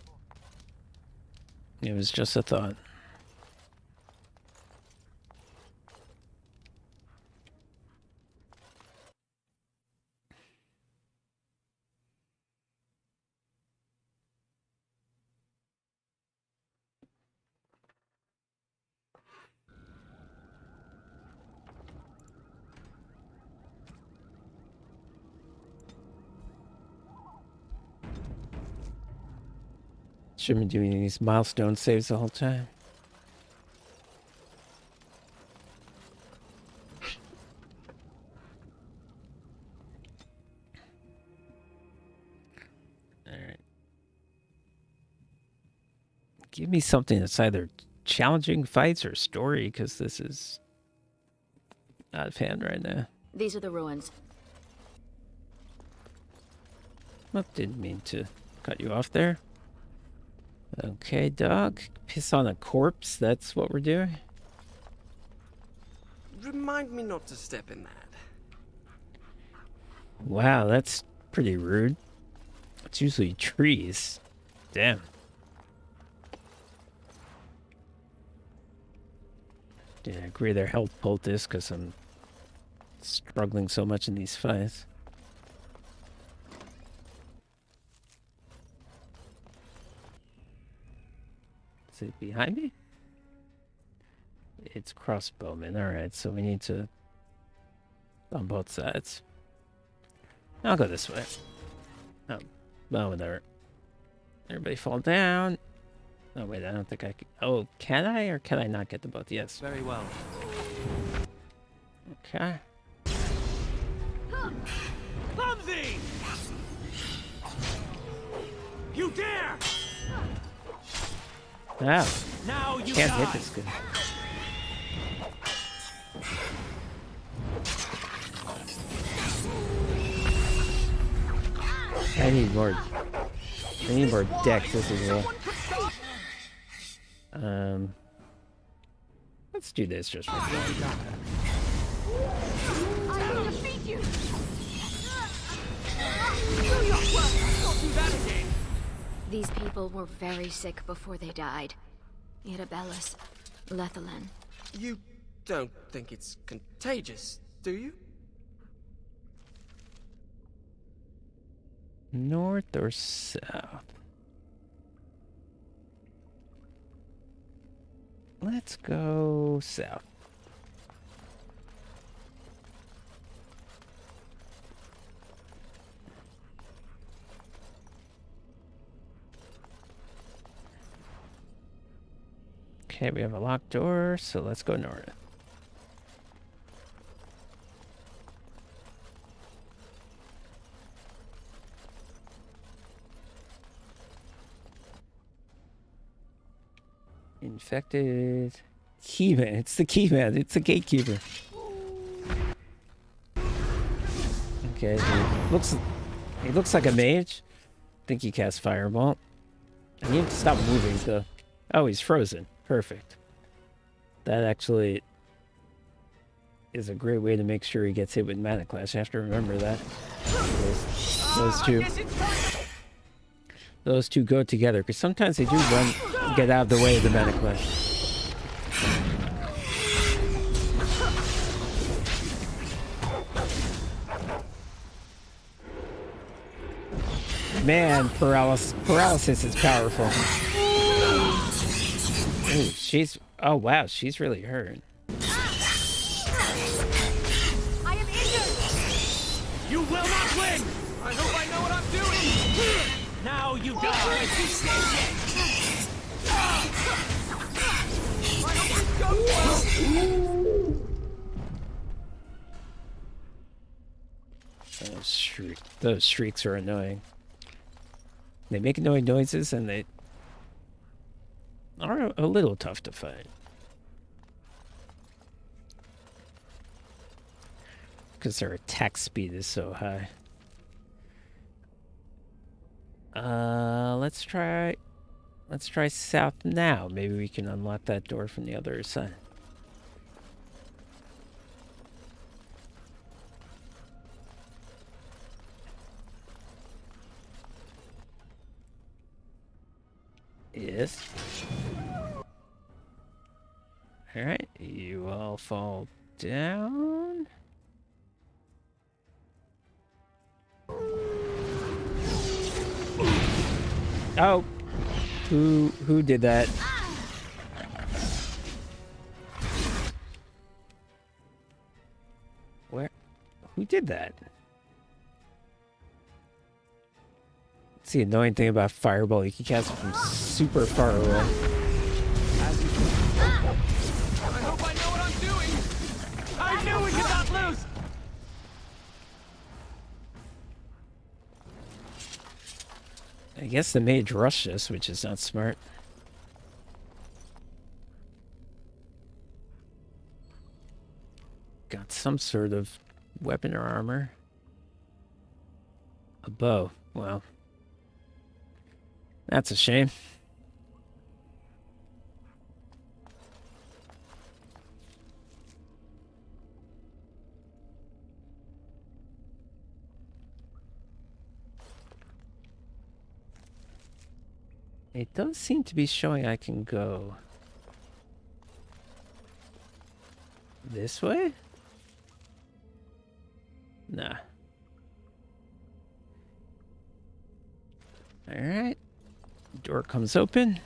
It was just a thought. Shouldn't be doing these milestone saves the whole time. Alright. Give me something that's either challenging fights or story, because this is out of hand right now. These are the ruins. Oh, didn't mean to cut you off there. Okay, dog. Piss on a corpse, that's what we're doing? Remind me not to step in that. Wow, that's pretty rude. It's usually trees. Damn. Yeah, I agree their health poultice because I'm struggling so much in these fights. Is it behind me? It's crossbowmen. Alright, so we need to... on both sides. I'll go this way. Oh, well, whatever. Everybody fall down. Oh, wait, I don't think I can... Oh, can I or can I not get the both? Yes. Very well. Okay. Clumsy! You dare! Wow. Now you Can't die. hit this good. I need more decks. This is well. Let's do this just for fun. I will defeat you. Do your work. Don't do that again. These people were very sick before they died. Irabellus, Lethalan. You don't think it's contagious, do you? North or south? Let's go south. Okay, we have a locked door, so let's go north. Infected. Keyman. It's the keyman. It's the gatekeeper. Okay, he looks like a mage. I think he casts Fireball. I need to stop moving though. Oh, he's frozen. Perfect. That actually is a great way to make sure he gets hit with Mana Clash. I have to remember that. Those two go together, because sometimes they do get out of the way of the Mana Clash. Man, paralysis is powerful. Ooh, oh wow, she's really hurt. I am injured. You will not win. I hope I know what I'm doing. Now you die. Those shrieks are annoying. They make annoying noises and they are a little tough to fight. Because their attack speed is so high. Let's try south now. Maybe we can unlock that door from the other side. Yes. Alright, you all fall down. Oh, who did that? Where? Who did that? That's the annoying thing about Fireball. You can cast it from super far away. I hope I know what I'm doing. I knew we could not lose. I guess the mage rushed us, which is not smart. Got some sort of weapon or armor. A bow. Wow. That's a shame. It does seem to be showing I can go this way? Nah. Alright. Door comes open.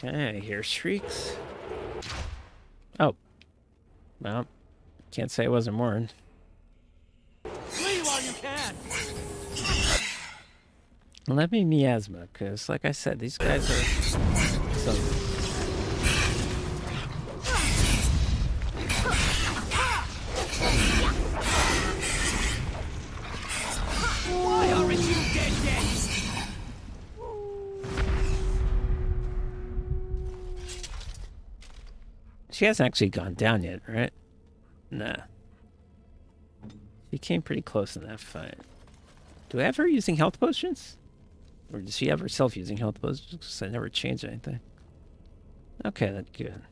Okay, I hear shrieks. Oh. Well, can't say I wasn't warned. Flee while you can. Let me miasma, because like I said, these guys are some... Why aren't you dead yet? She hasn't actually gone down yet, right? Nah. She came pretty close in that fight. Do I have her using health potions? Or does she have herself using health potions? Because I never changed anything. Okay, that's good.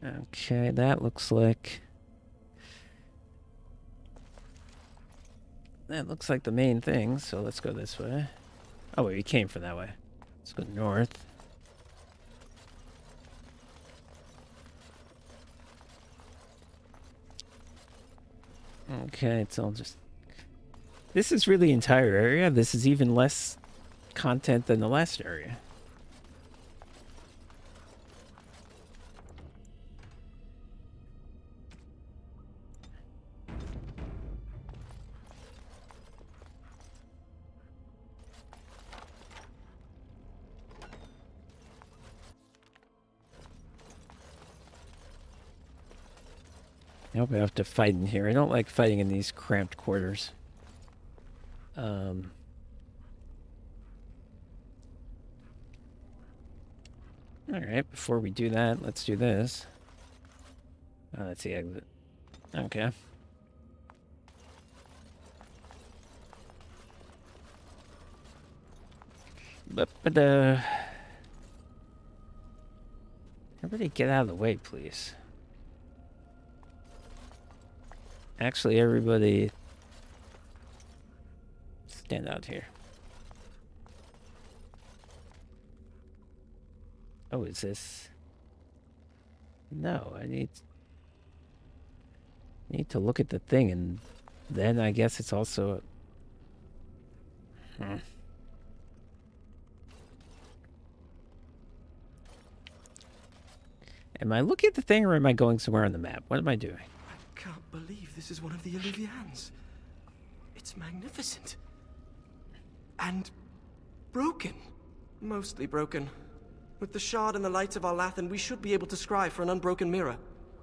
Okay, that looks like... That looks like the main thing, so let's go this way. Oh, wait, we came from that way. Let's go north. Okay, it's all just... This is really the entire area. This is even less content than the last area. I hope I have to fight in here. I don't like fighting in these cramped quarters. Alright, before we do that, let's do this. Oh, that's the exit. Okay. But everybody get out of the way, please. Actually, everybody stand out here. Oh, is this? No, I need to look at the thing, and then I guess it's also Am I looking at the thing, or am I going somewhere on the map? What am I doing? I can't believe this is one of the Illuvians. It's magnificent. And broken. Mostly broken. With the shard and the lights of our Lathan, we should be able to scry for an unbroken mirror.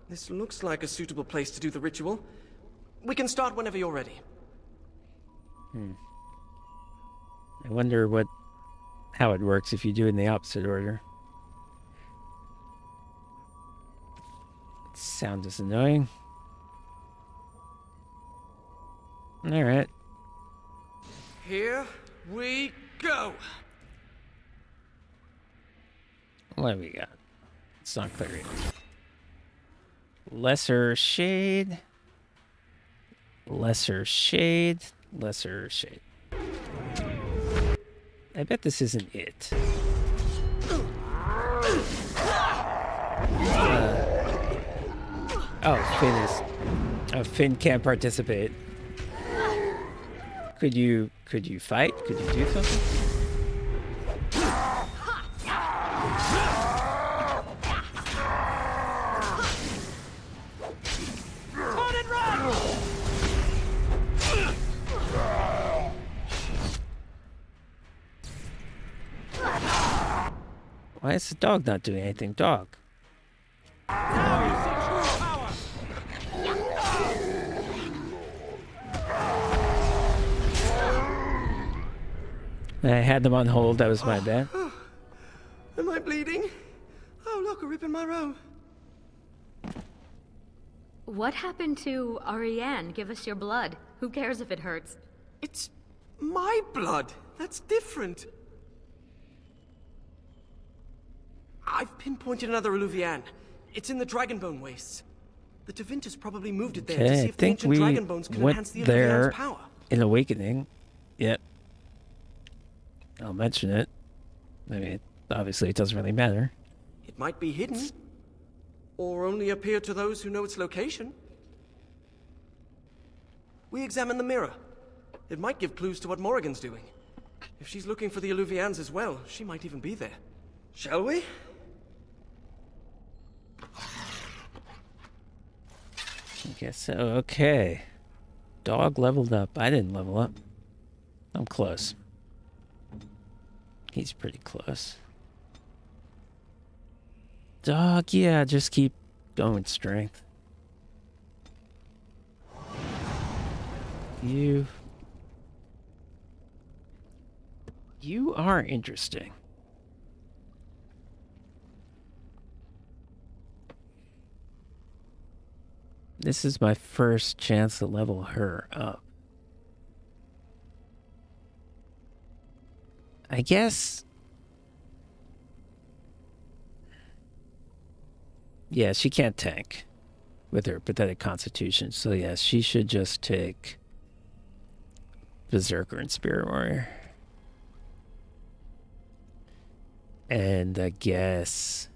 This looks like a suitable place to do the ritual. We can start whenever you're ready. I wonder how it works if you do it in the opposite order. Sound is annoying. Alright. Here we go. What do we got? It's not clear yet. Lesser shade. Lesser shade. Lesser shade. I bet this isn't it. Oh, Finn is... Oh, Finn can't participate. Could you fight? Could you do something? Why is the dog not doing anything? Dog. Now you see true power. I had them on hold. That was my bad. Am I bleeding? Oh, look, a rip in my robe. What happened to Ariane? Give us your blood. Who cares if it hurts? It's my blood. That's different. I've pinpointed another Illuvian. It's in the Dragonbone wastes. The Tevinter's probably moved it there to see if the ancient Dragonbones can enhance the Illuvian's power. In Awakening. Yep. I'll mention it. I mean, obviously it doesn't really matter. It might be hidden. Or only appear to those who know its location. We examine the mirror. It might give clues to what Morrigan's doing. If she's looking for the Illuvians as well, she might even be there. Shall we? I guess so. Okay. Dog leveled up. I didn't level up. I'm close. He's pretty close. Dog, yeah, just keep going strength. You are interesting. This is my first chance to level her up. I guess... Yeah, she can't tank with her pathetic constitution. So yes, she should just take Berserker and Spirit Warrior. And I guess...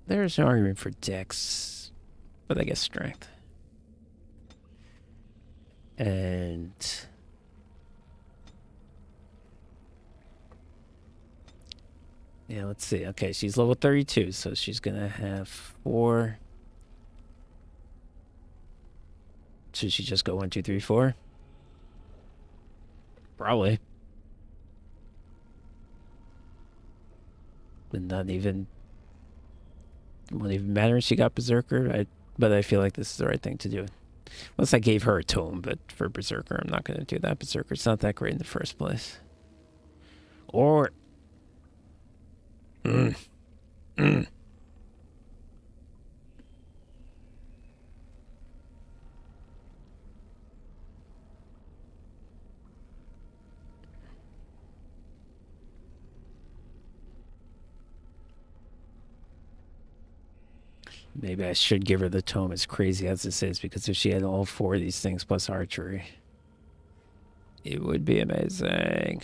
There's no argument for Dex, but I guess Strength. And... Yeah, let's see. Okay, she's level 32, so she's gonna have 4. Should she just go 1, 2, 3, 4? Probably. But not even It won't even matter if she got Berserker, but I feel like this is the right thing to do. Unless I gave her a tome, but for Berserker, I'm not going to do that. Berserker's not that great in the first place. Or... Maybe I should give her the tome, as crazy as this is, because if she had all 4 of these things plus archery, it would be amazing.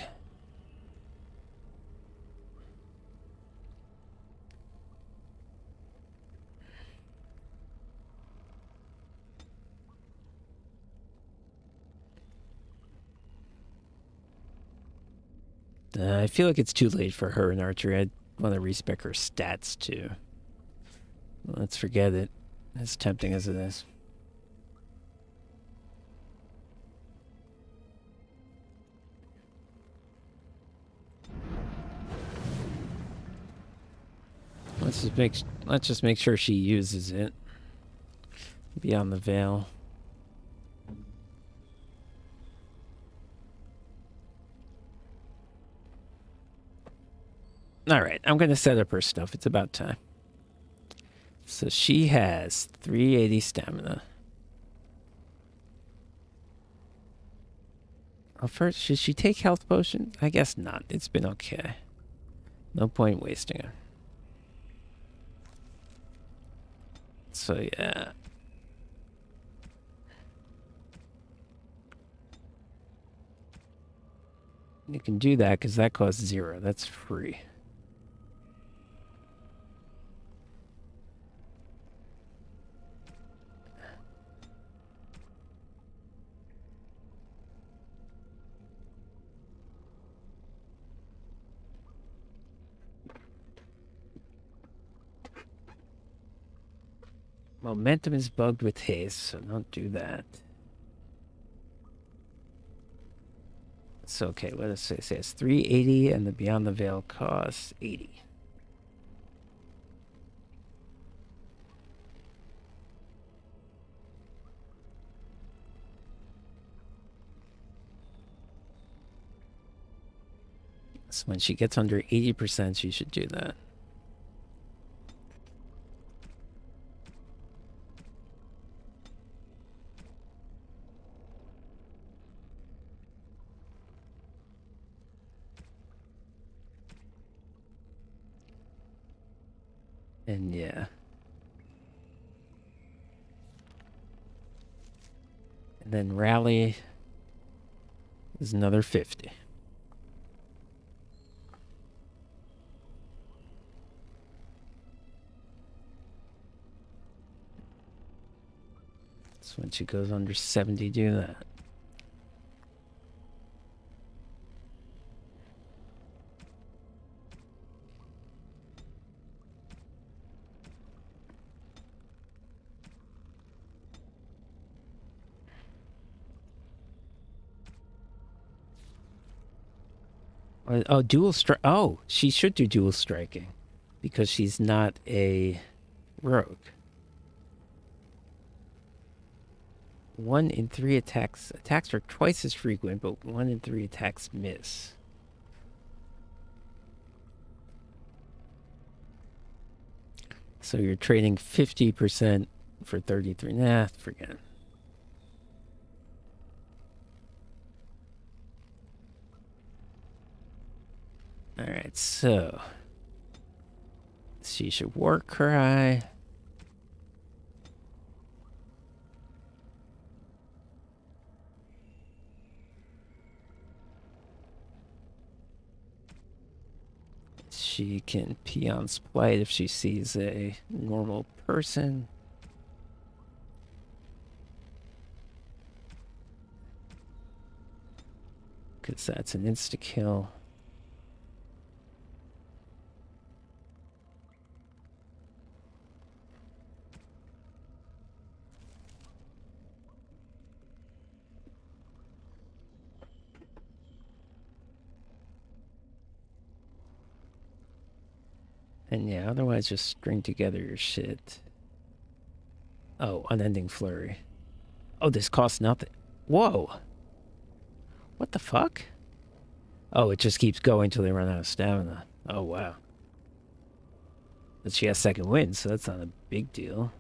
I feel like it's too late for her in archery. I want to respec her stats too. Let's forget it, as tempting as it is. Let's just make sure she uses it. Beyond the Veil. Alright, I'm going to set up her stuff. It's about time. So she has 380 stamina. Oh, first, should she take health potion? I guess not. It's been okay. No point wasting her. So, yeah. You can do that because that costs 0. That's free. Momentum is bugged with haste, so don't do that. So, okay, what does it say? It's 380, and the Beyond the Veil costs 80. So when she gets under 80%, she should do that. And yeah. And then rally is another 50. So when she goes under 70, do that. Oh, dual strike. Oh, she should do dual striking because she's not a rogue. 1 in 3 attacks. Attacks are twice as frequent, but 1 in 3 attacks miss. So you're trading 50% for 33. Nah, forget it. Alright, so she should war cry. She can Peon's Plight if she sees a normal person. Because that's an insta-kill. And yeah, otherwise just string together your shit. Oh, unending flurry. Oh, this costs nothing. Whoa. What the fuck? Oh, it just keeps going till they run out of stamina. Oh, wow. But she has second wind, so that's not a big deal.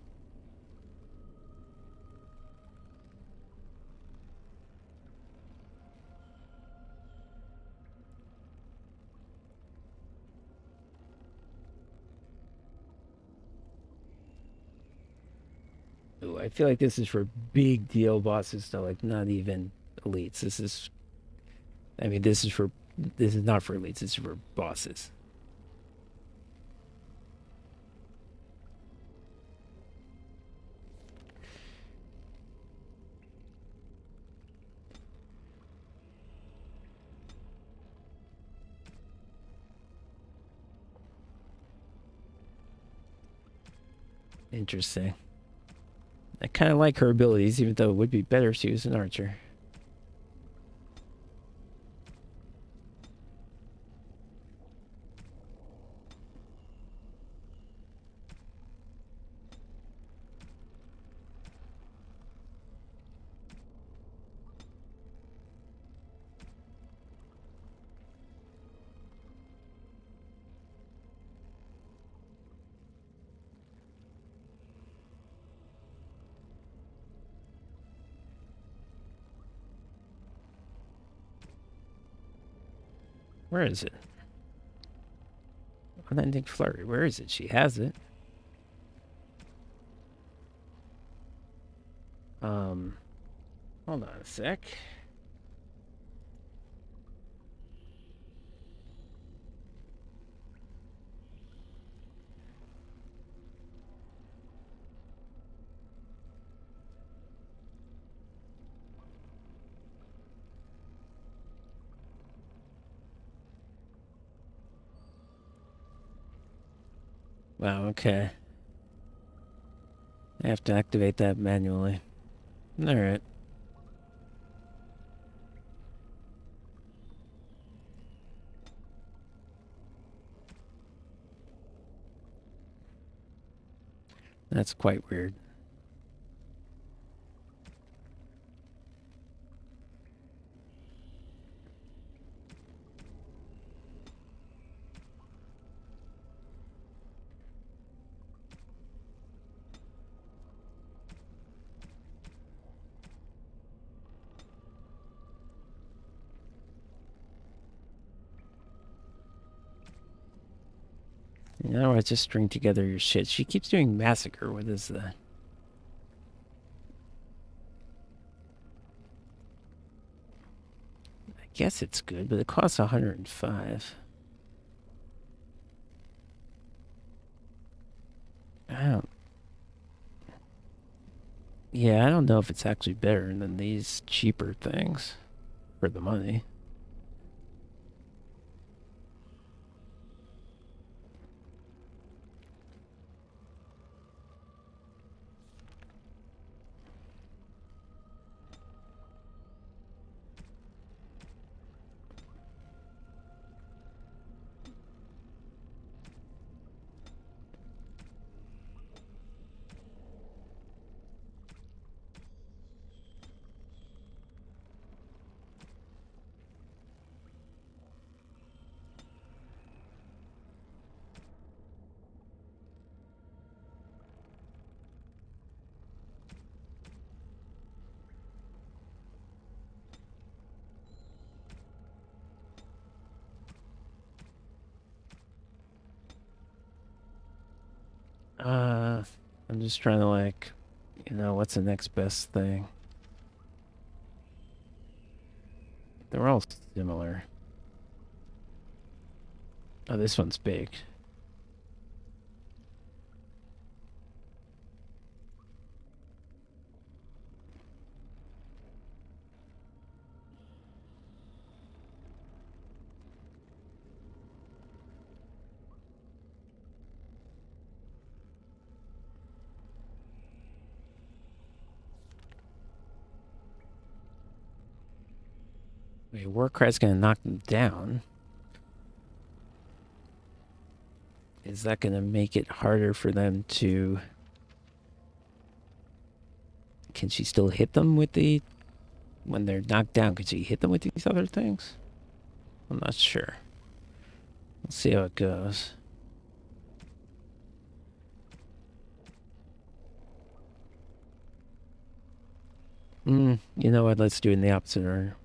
Ooh, I feel like this is for big deal bosses, though, like not even elites. This is, I mean, this is not for elites, this is for bosses. Interesting. I kind of like her abilities, even though it would be better if she was an archer. Where is it? Unending flurry. Where is it? She has it. Hold on a sec. Wow, okay. I have to activate that manually. Alright. That's quite weird. You know, I just string together your shit. She keeps doing massacre. What is that? I guess it's good, but it costs 105. I don't... Yeah, I don't know if it's actually better than these cheaper things for the money. I'm just trying to like, you know, what's the next best thing? They're all similar. Oh, this one's big. Wait, Warcry's gonna knock them down. Is that going to make it harder for them to... Can she still hit them with the... When they're knocked down, can she hit them with these other things? I'm not sure. Let's see how it goes. You know what? Let's do it in the opposite order.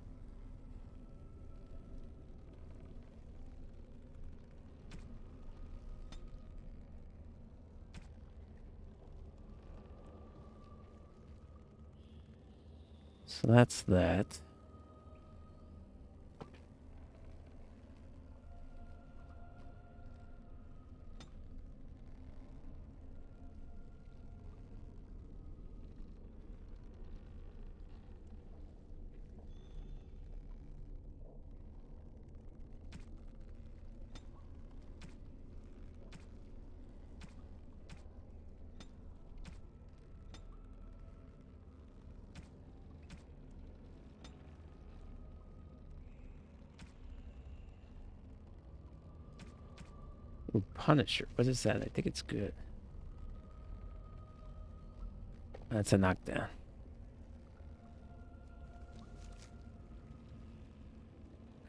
So that's that. Ooh, Punisher. What is that? I think it's good. That's a knockdown.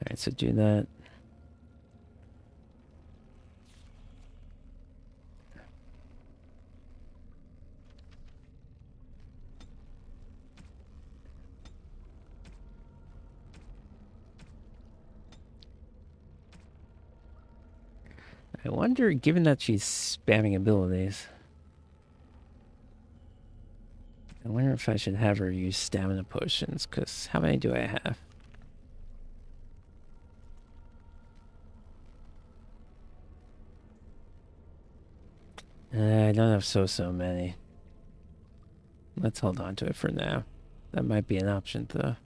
Alright, so do that. I wonder, given that she's spamming abilities, I wonder if I should have her use stamina potions, because how many do I have? I don't have so many. Let's hold on to it for now. That might be an option, though.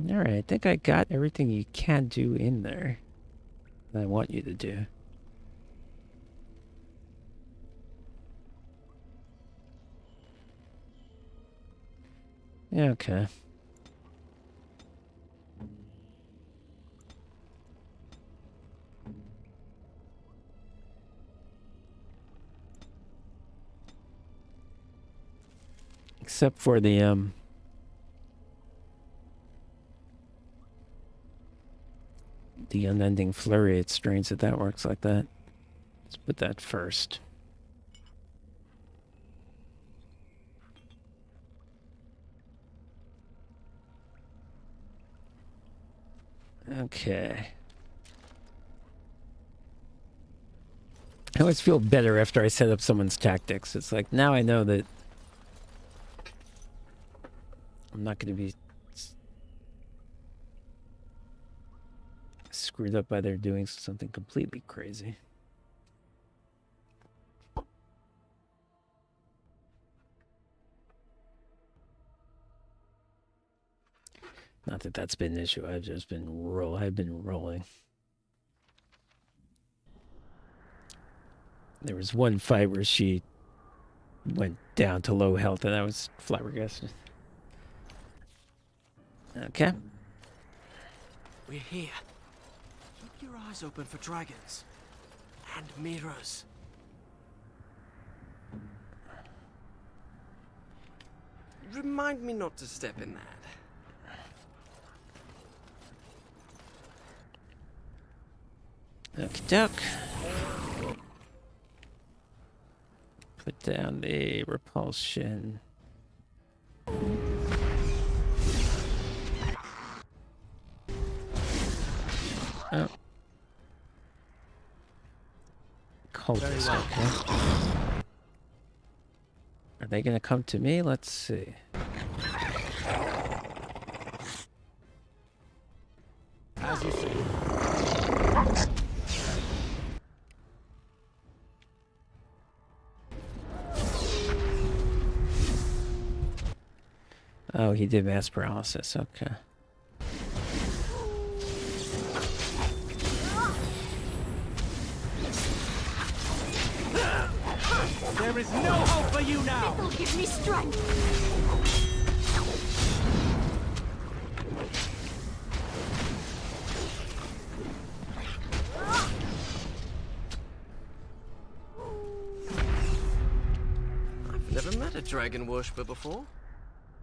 Alright, I think I got everything you can do in there that I want you to do. Yeah, okay. Except for the unending flurry, it's strange that works like that. Let's put that first. Okay. I always feel better after I set up someone's tactics. It's like, now I know that I'm not going to be screwed up by their doing something completely crazy. Not that that's been an issue. I've just been rolling. There was one fight where she went down to low health, and I was flabbergasted. Okay. We're here. Keep your eyes open for dragons. And mirrors. Remind me not to step in that. Okie doke. Put down the repulsion. Oh. Cultist, okay. Are they gonna come to me? Let's see. As you say. Oh, he did mass paralysis, okay. There is no hope for you now! This'll give me strength! dragon worshiper before.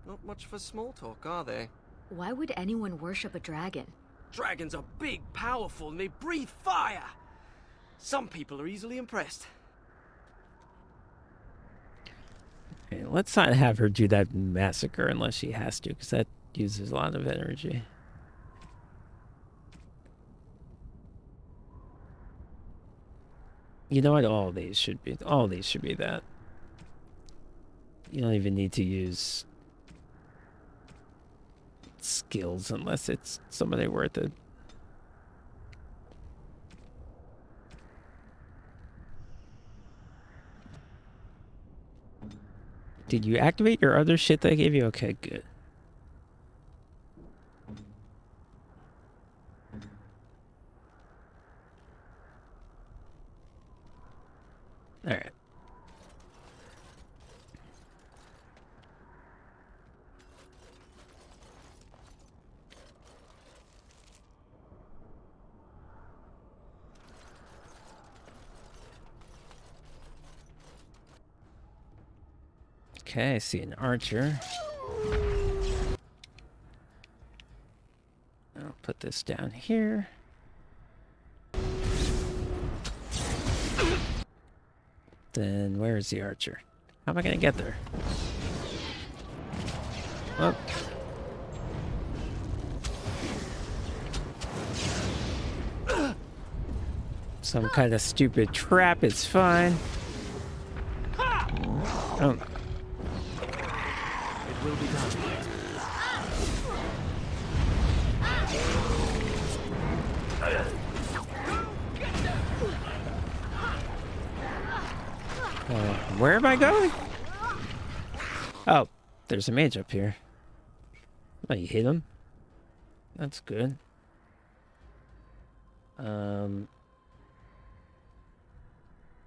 Not much for small talk, are they? Why would anyone worship a dragon? Dragons are big, powerful, and they breathe fire. Some people are easily impressed. Okay, let's not have her do that massacre unless she has to, because that uses a lot of energy. You know what? All these should be that. You don't even need to use skills unless it's somebody worth it. Did you activate your other shit that I gave you? Okay, good. All right. Okay, I see an archer. I'll put this down here. Then where's the archer? How am I gonna get there? Oh. Some kind of stupid trap, it's fine. Oh. It will be done. Where am I going? Oh, there's a mage up here. Oh, you hit him? That's good.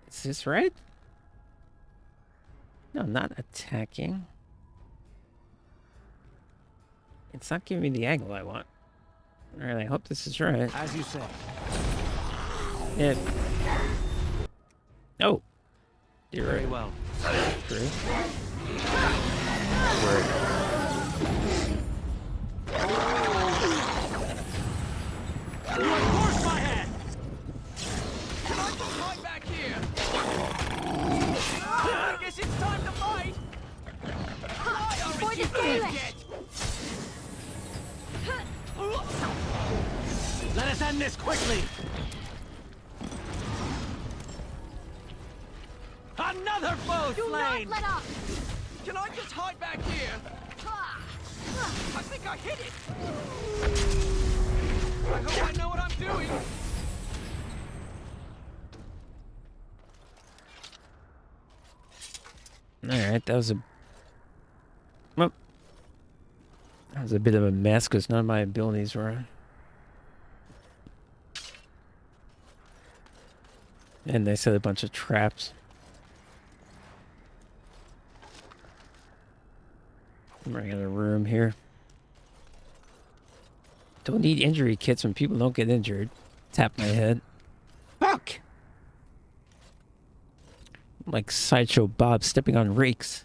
Is this right? No, not attacking. It's not giving me the angle I want. Alright, I hope this is right. As you say. Yeah. Oh. You're Very right. well. True. Force my head! Can I just hide back here? I guess it's time to fight! Why aren't you dead yet? Let us end this quickly. Another foe slain. Let up! Can I just hide back here? I think I hit it! I hope I know what I'm doing! Alright, that was a... Well, that was a bit of a mess because none of my abilities were on. And they set a bunch of traps. I'm running out of room here. Don't need injury kits when people don't get injured. Tap my head. Fuck! Like Sideshow Bob stepping on rakes.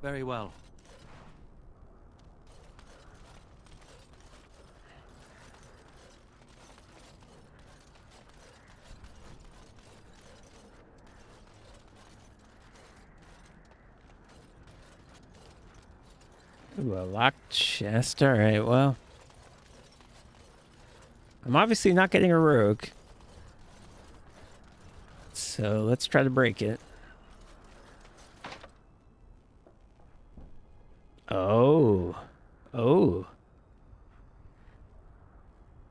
Very well. Ooh, a locked chest. Alright, well. I'm obviously not getting a rogue. So let's try to break it. Oh. Oh.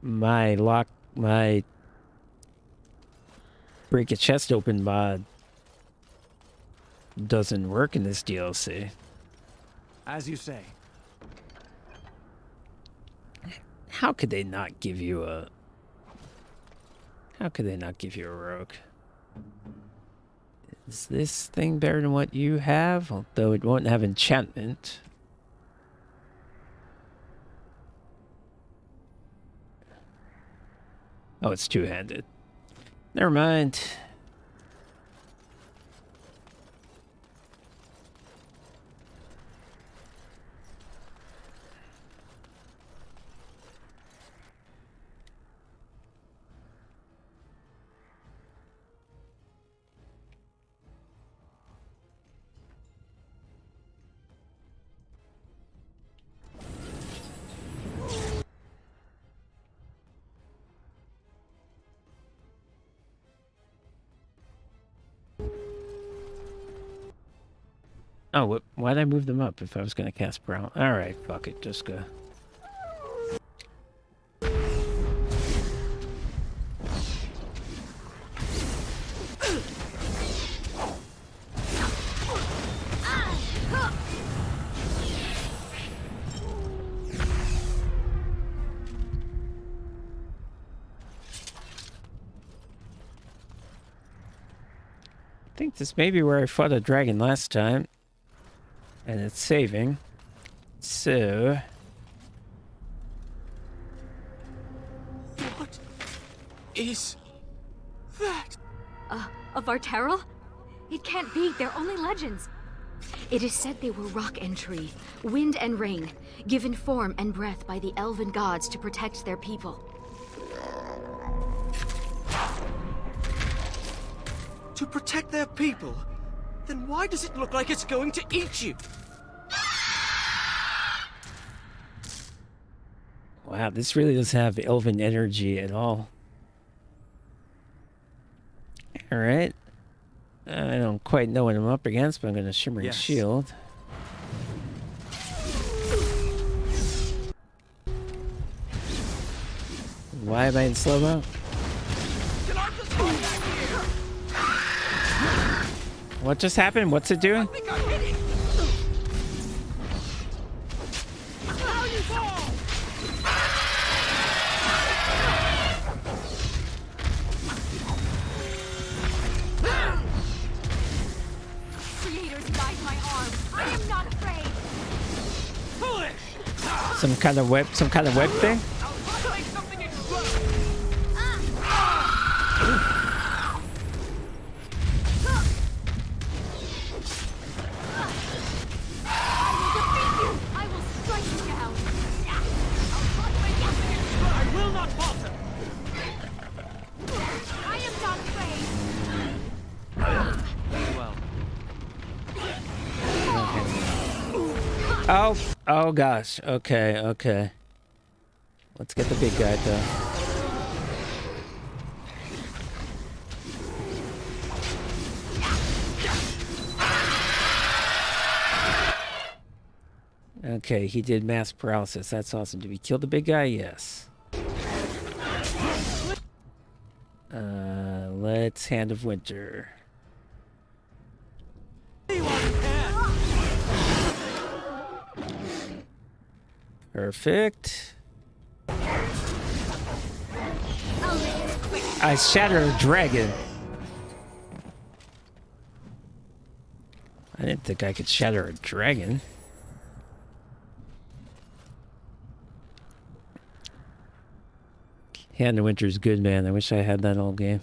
My break a chest open mod doesn't work in this DLC. As you say. How could they not give you a... How could they not give you a rogue? Is this thing better than what you have? Although it won't have enchantment. Oh, it's two-handed. Never mind. Oh, why'd I move them up if I was going to cast Brown? Alright, fuck it, just go. I think this may be where I fought a dragon last time. And it's saving. So... What is that? A Varteril? It can't be, they're only legends. It is said they were rock and tree, wind and rain, given form and breath by the elven gods to protect their people. To protect their people? Then why does it look like it's going to eat you? Wow, this really doesn't have elven energy at all. Alright. I don't quite know what I'm up against, but I'm going to Shimmering Shield. Why am I in slow-mo? What just happened? What's it doing? Some kind of web thing? Oh gosh. Okay. Let's get the big guy though. Okay, he did mass paralysis. That's awesome. Did we kill the big guy? Yes. Let's Hand of Winter. Perfect. I shatter a dragon. I didn't think I could shatter a dragon. Hand of Winter's good, man. I wish I had that all game.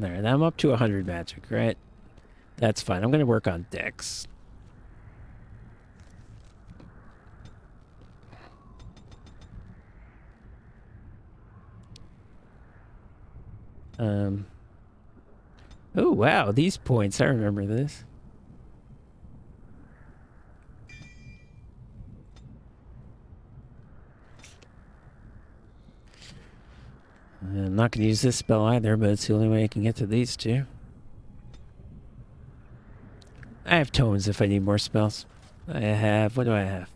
Alright, I'm up to 100 magic, right? That's fine. I'm going to work on Dex. Oh, wow. These points. I remember this. I'm not going to use this spell either, but it's the only way I can get to these two. I have tomes if I need more spells. I have... What do I have?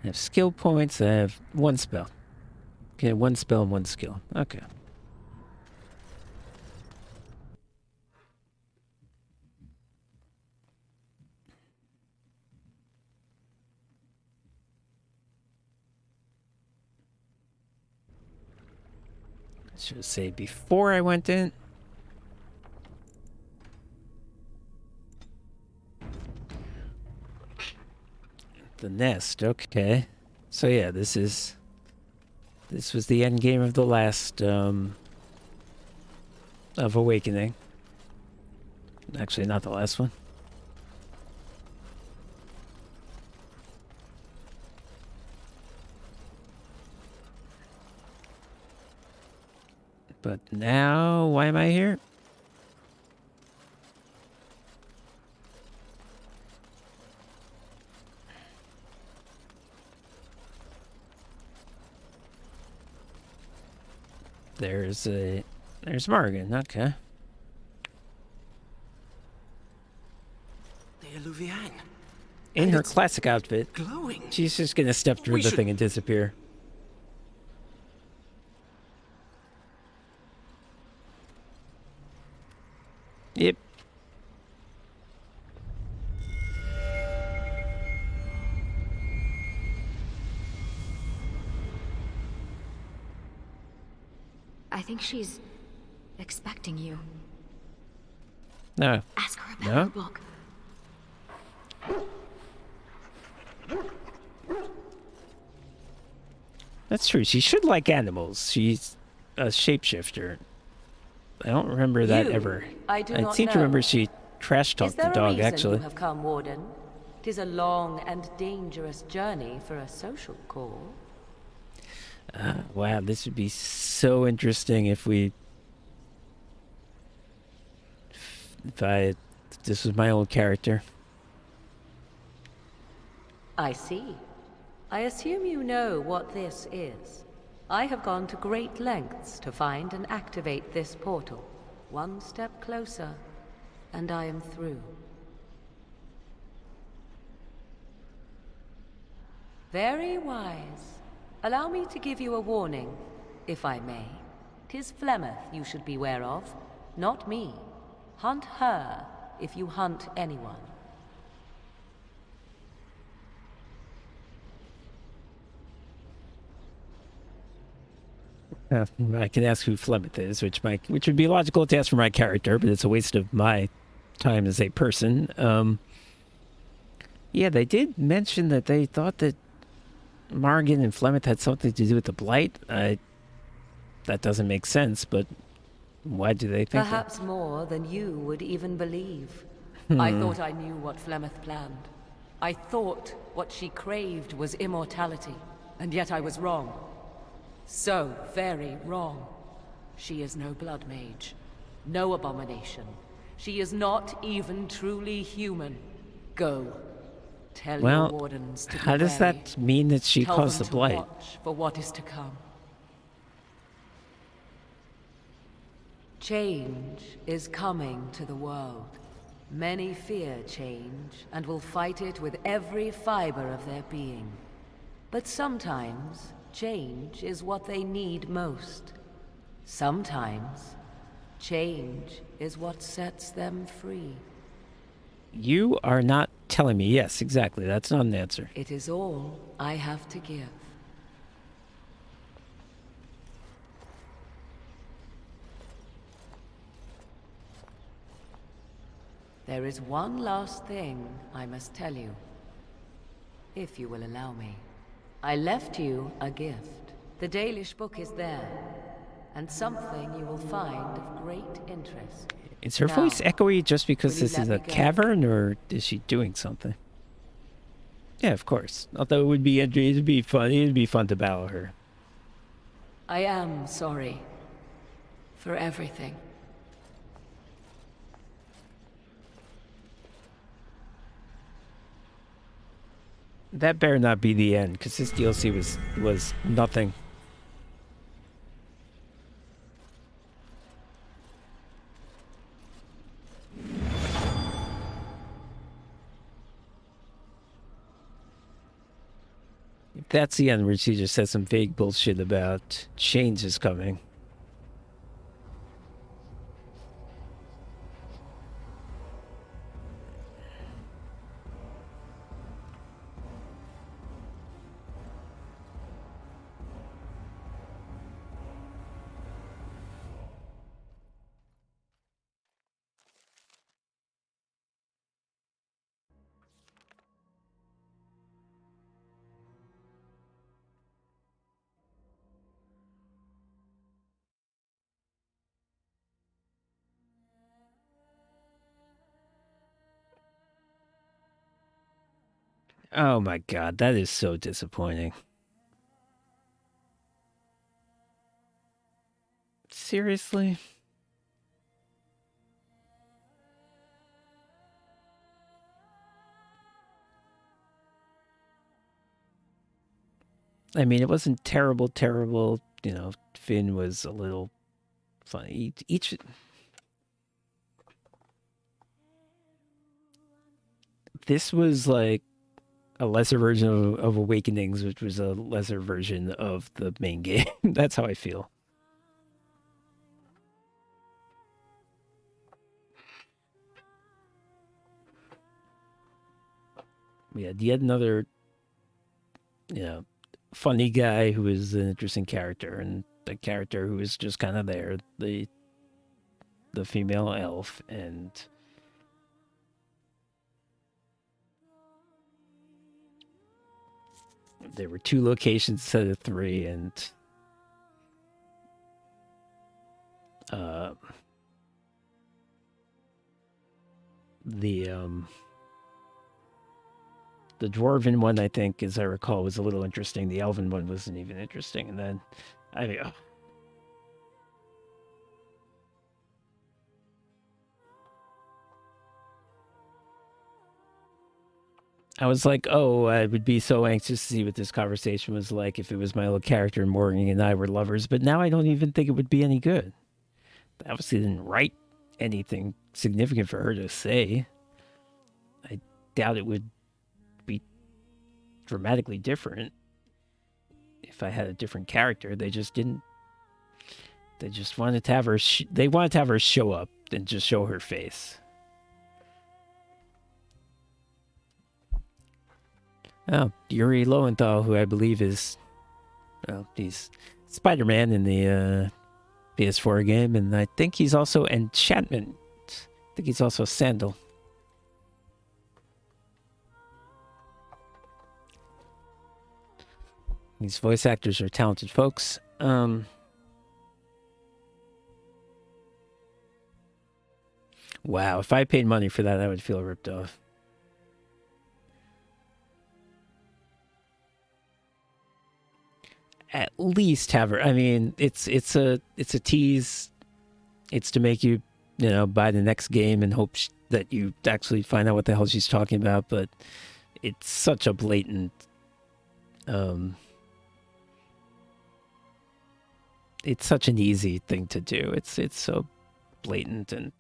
I have skill points. I have one spell. Okay, one spell and one skill. Okay. Should say before I went in. The nest, okay. So yeah, this was the end game of the last of Awakening. Actually, not the last one. But now, why am I here? There's Morgan, okay. The Eluvian. In her classic outfit. Glowing. She's just gonna step through the thing and disappear. Yep. I think she's expecting you. No. Ask her about No? her book. That's true. She should like animals. She's a shapeshifter. I don't remember that You? ever. I do not seem to know. remember she trash Is talked there the dog, a reason actually. you have come, Warden? 'Tis a long and dangerous journey for a social call. Wow, this would be so interesting if this was my old character. I see. I assume you know what this is. I have gone to great lengths to find and activate this portal. One step closer, and I am through. Very wise. Allow me to give you a warning, if I may. 'Tis Flemeth you should beware of, not me. Hunt her if you hunt anyone. I can ask who Flemeth is, which would be logical to ask for my character, but it's a waste of my time as a person. Yeah, they did mention that they thought that Morgan and Flemeth had something to do with the Blight. That doesn't make sense, but why do they think Perhaps more than you would even believe. I thought I knew what Flemeth planned. I thought what she craved was immortality, and yet I was wrong. So very wrong. She is no blood mage, no abomination. She is not even truly human. Go. Tell your wardens to be how does wary. that mean that she Tell caused them the to Blight? watch for what is to come. Change is coming to the world. Many fear change and will fight it with every fiber of their being. But sometimes, change is what they need most. Sometimes, change is what sets them free. You are not telling me. Yes, exactly. That's not an answer. It is all I have to give. There is one last thing I must tell you, if you will allow me. I left you a gift. The Dalish book is there, and something you will find of great interest. Is her Now, voice echoey just because will you this is let a me go? cavern, or is she doing something? Yeah, of course. Although it'd be fun. It'd be fun to battle her. I am sorry for everything. That better not be the end, because this DLC was nothing. If that's the end, where she just says some vague bullshit about change is coming. Oh my god, that is so disappointing. Seriously? I mean, it wasn't terrible, terrible. You know, Finn was a little funny. Each this was like a lesser version of Awakenings, which was a lesser version of the main game. That's how I feel. We had yet another, you know, funny guy who is an interesting character, and the character who is just kind of there, the female elf, and there were 2 locations instead of 3, and the dwarven one, I think, as I recall, was a little interesting. The elven one wasn't even interesting, and then I was like, oh, I would be so anxious to see what this conversation was like if it was my little character and Morgan and I were lovers, but now I don't even think it would be any good. I obviously didn't write anything significant for her to say. I doubt it would be dramatically different if I had a different character. They just didn't. They just wanted to have her. They wanted to have her show up and just show her face. Oh, Yuri Lowenthal, who I believe is, well, he's Spider-Man in the PS4 game, and I think he's also Enchantment. I think he's also Sandal. These voice actors are talented folks. Wow, if I paid money for that, I would feel ripped off. At least have her. I mean, it's a tease. It's to make you, buy the next game and hope that you actually find out what the hell she's talking about. But it's such a blatant. It's such an easy thing to do. It's so blatant and.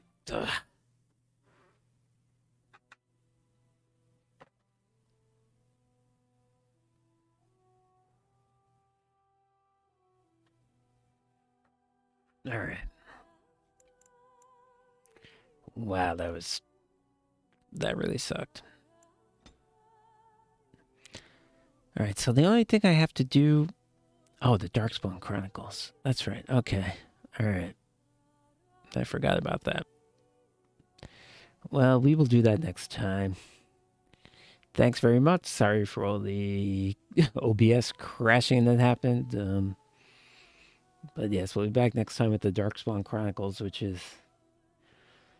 All right. Wow, that really sucked. All right, so the only thing I have to do, the Darkspawn Chronicles. That's right. Okay. All right. I forgot about that. Well, we will do that next time. Thanks very much. Sorry for all the OBS crashing that happened. But yes, we'll be back next time with the Darkspawn Chronicles, which is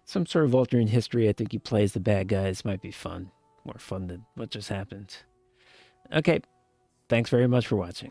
some sort of alternate history. I think you play as the bad guys. Might be fun. More fun than what just happened. Okay. Thanks very much for watching.